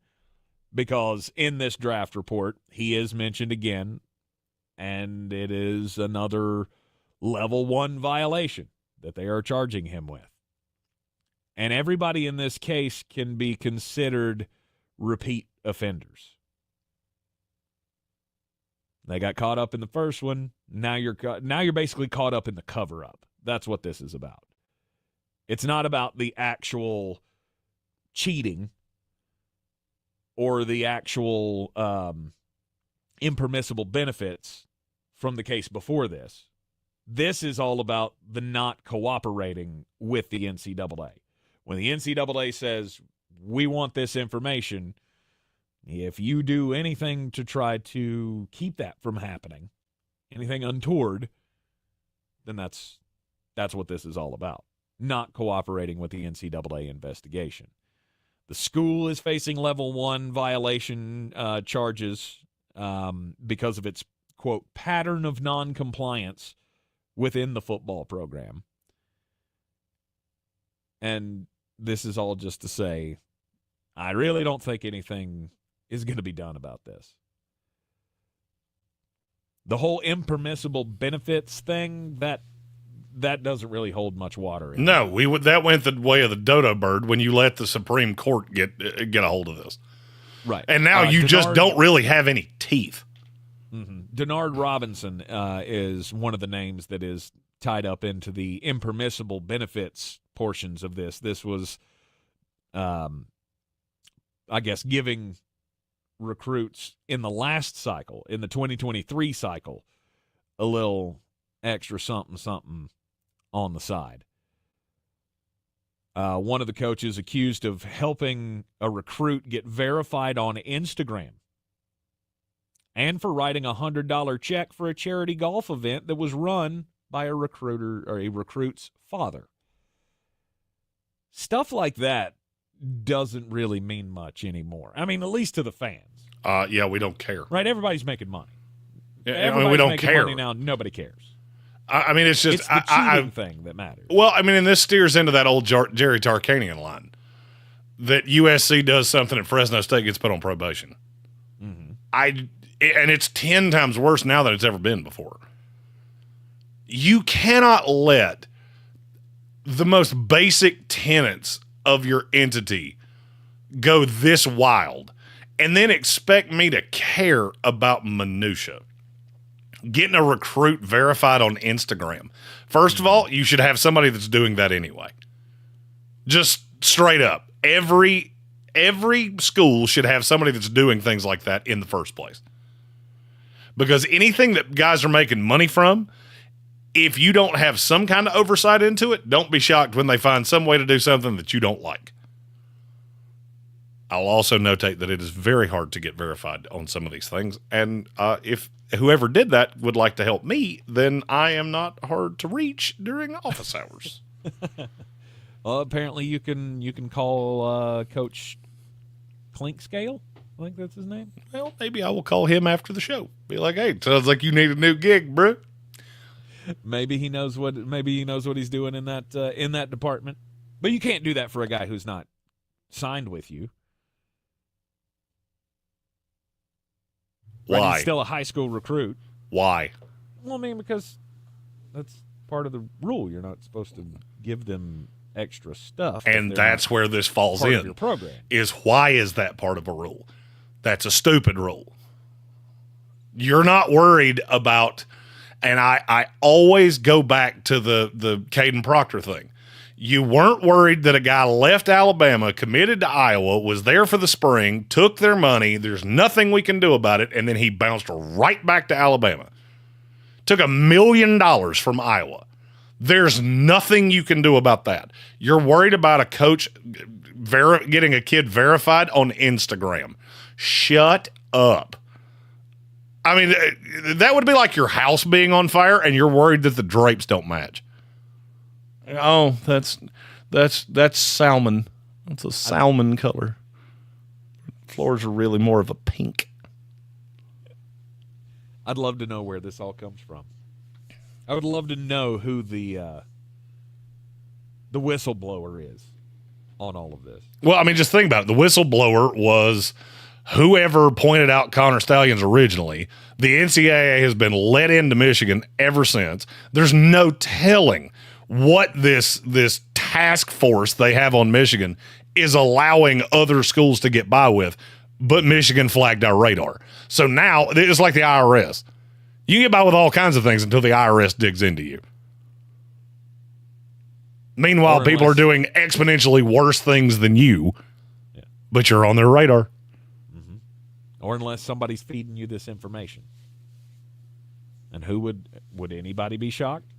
Because in this draft report, he is mentioned again, and it is another level 1 violation that they are charging him with. And everybody in this case can be considered repeat offenders. They got caught up in the first one. Now you're basically caught up in the cover-up. That's what this is about. It's not about the actual cheating or the actual impermissible benefits from the case before this. This is all about the not cooperating with the NCAA. When the NCAA says, we want this information, if you do anything to try to keep that from happening, anything untoward, then that's That's what this is all about, not cooperating with the NCAA investigation. The school is facing level 1 violation charges because of its, quote, pattern of noncompliance within the football program. And this is all just to say, I really don't think anything is going to be done about this. The whole impermissible benefits thing, that doesn't really hold much water. No, that went the way of the dodo bird when you let the Supreme Court get a hold of this. Right. And now you just don't really have any teeth. Mm-hmm. Denard Robinson is one of the names that is tied up into the impermissible benefits portions of this. This was, I guess, giving recruits in the last cycle, in the 2023 cycle, a little extra something on the side. One of the coaches accused of helping a recruit get verified on Instagram and for writing a $100 check for a charity golf event that was run by a recruiter or a recruit's father. Stuff like that doesn't really mean much anymore. I mean, at least to the fans. Yeah, we don't care. Right? Everybody's making money. Yeah, I mean, we don't making care. money now. Nobody cares. I mean, it's just it's the cheating thing that matters. Well, I mean, and this steers into that old Jerry Tarkanian line that USC does something and Fresno State gets put on probation. Mm-hmm. And it's 10 times worse now than it's ever been before. You cannot let the most basic tenets of your entity go this wild and then expect me to care about minutia. Getting a recruit verified on Instagram. First of all, you should have somebody that's doing that anyway. Just straight up. Every school should have somebody that's doing things like that in the first place. Because anything that guys are making money from, if you don't have some kind of oversight into it, don't be shocked when they find some way to do something that you don't like. I'll also notate that it is very hard to get verified on some of these things. And if whoever did that would like to help me, then I am not hard to reach during office hours. Well, apparently you can call Coach Clinkscale. I think that's his name. Well, maybe I will call him after the show. Be like, hey, sounds like you need a new gig, bro. Maybe he knows what he's doing in that department. But you can't do that for a guy who's not signed with you. Why? Right, he's still a high school recruit. Why? Well, I mean, because that's part of the rule. You're not supposed to give them extra stuff. And that's where this falls part in. Of your program. Is why is that part of a rule? That's a stupid rule. You're not worried about, and I always go back to the Caden Proctor thing. You weren't worried that a guy left Alabama, committed to Iowa, was there for the spring, took their money, there's nothing we can do about it, and then he bounced right back to Alabama. Took $1 million from Iowa. There's nothing you can do about that. You're worried about a coach getting a kid verified on Instagram. Shut up. I mean, that would be like your house being on fire and you're worried that the drapes don't match. Oh, that's salmon. That's a salmon color. Floors are really more of a pink. I'd love to know where this all comes from. I would love to know who the whistleblower is on all of this. Well, I mean, just think about it. The whistleblower was whoever pointed out Connor Stallions originally. The NCAA has been let into Michigan ever since. There's no telling what this task force they have on Michigan is allowing other schools to get by with, but Michigan flagged our radar. So now it's like the IRS. You can get by with all kinds of things until the IRS digs into you. Meanwhile, people are doing exponentially worse things than you, but you're on their radar. Mm-hmm. Or unless somebody's feeding you this information. And who would anybody be shocked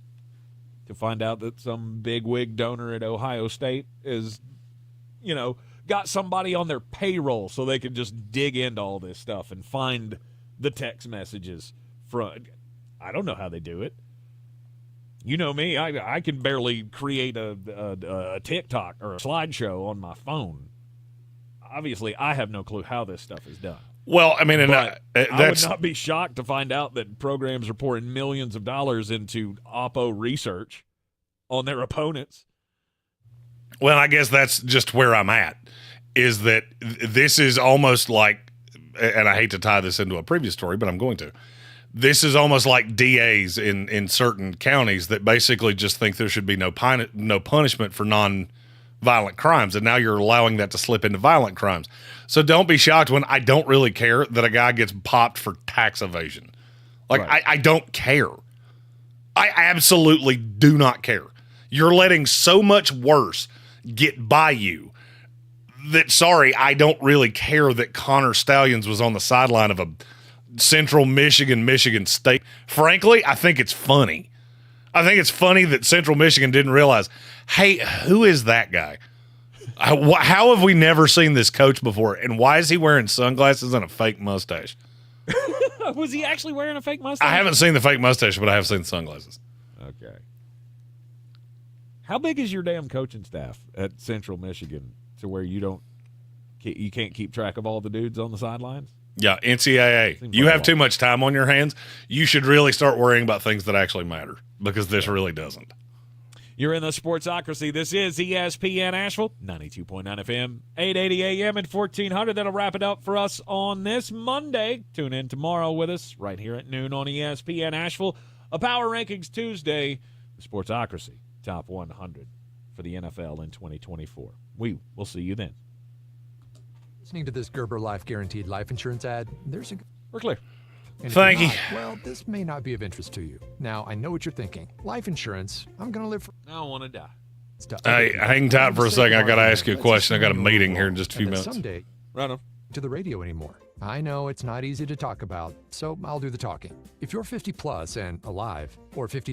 to find out that some bigwig donor at Ohio State is, got somebody on their payroll so they can just dig into all this stuff and find the text messages from. I don't know how they do it. You know me, I can barely create a TikTok or a slideshow on my phone. Obviously, I have no clue how this stuff is done. Well, I mean, I would not be shocked to find out that programs are pouring millions of dollars into Oppo research on their opponents. Well, I guess that's just where I'm at, is that this is almost like, and I hate to tie this into a previous story, but I'm going to. This is almost like DAs in certain counties that basically just think there should be no punishment for non-violent crimes, and now you're allowing that to slip into violent crimes. So don't be shocked when I don't really care that a guy gets popped for tax evasion. Like, right. I don't care. I absolutely do not care. You're letting so much worse get by you that, sorry, I don't really care that Connor Stallions was on the sideline of a Central Michigan State. Frankly, I think it's funny. I think it's funny that Central Michigan didn't realize, hey, who is that guy? How have we never seen this coach before? And why is he wearing sunglasses and a fake mustache? Was he actually wearing a fake mustache? I haven't seen the fake mustache, but I have seen the sunglasses. Okay. How big is your damn coaching staff at Central Michigan to where you can't keep track of all the dudes on the sidelines? Yeah, NCAA. You have too much time on your hands. You should really start worrying about things that actually matter, because this really doesn't. You're in the Sportsocracy. This is ESPN Asheville, 92.9 FM, 880 AM, and 1400. That'll wrap it up for us on this Monday. Tune in tomorrow with us right here at noon on ESPN Asheville. A Power Rankings Tuesday, the Sportsocracy, top 100 for the NFL in 2024. We will see you then. Listening to this Gerber Life Guaranteed life insurance ad, we're clear. And thank you. Well, this may not be of interest to you. Now, I know what you're thinking. Life insurance, I'm going to live for... I don't want to die. Hey, hang tight for a second. I got to ask you a question. I got a meeting here in just a few minutes. Someday, right on. To the radio anymore. I know it's not easy to talk about, so I'll do the talking. If you're 50 plus and alive, or 50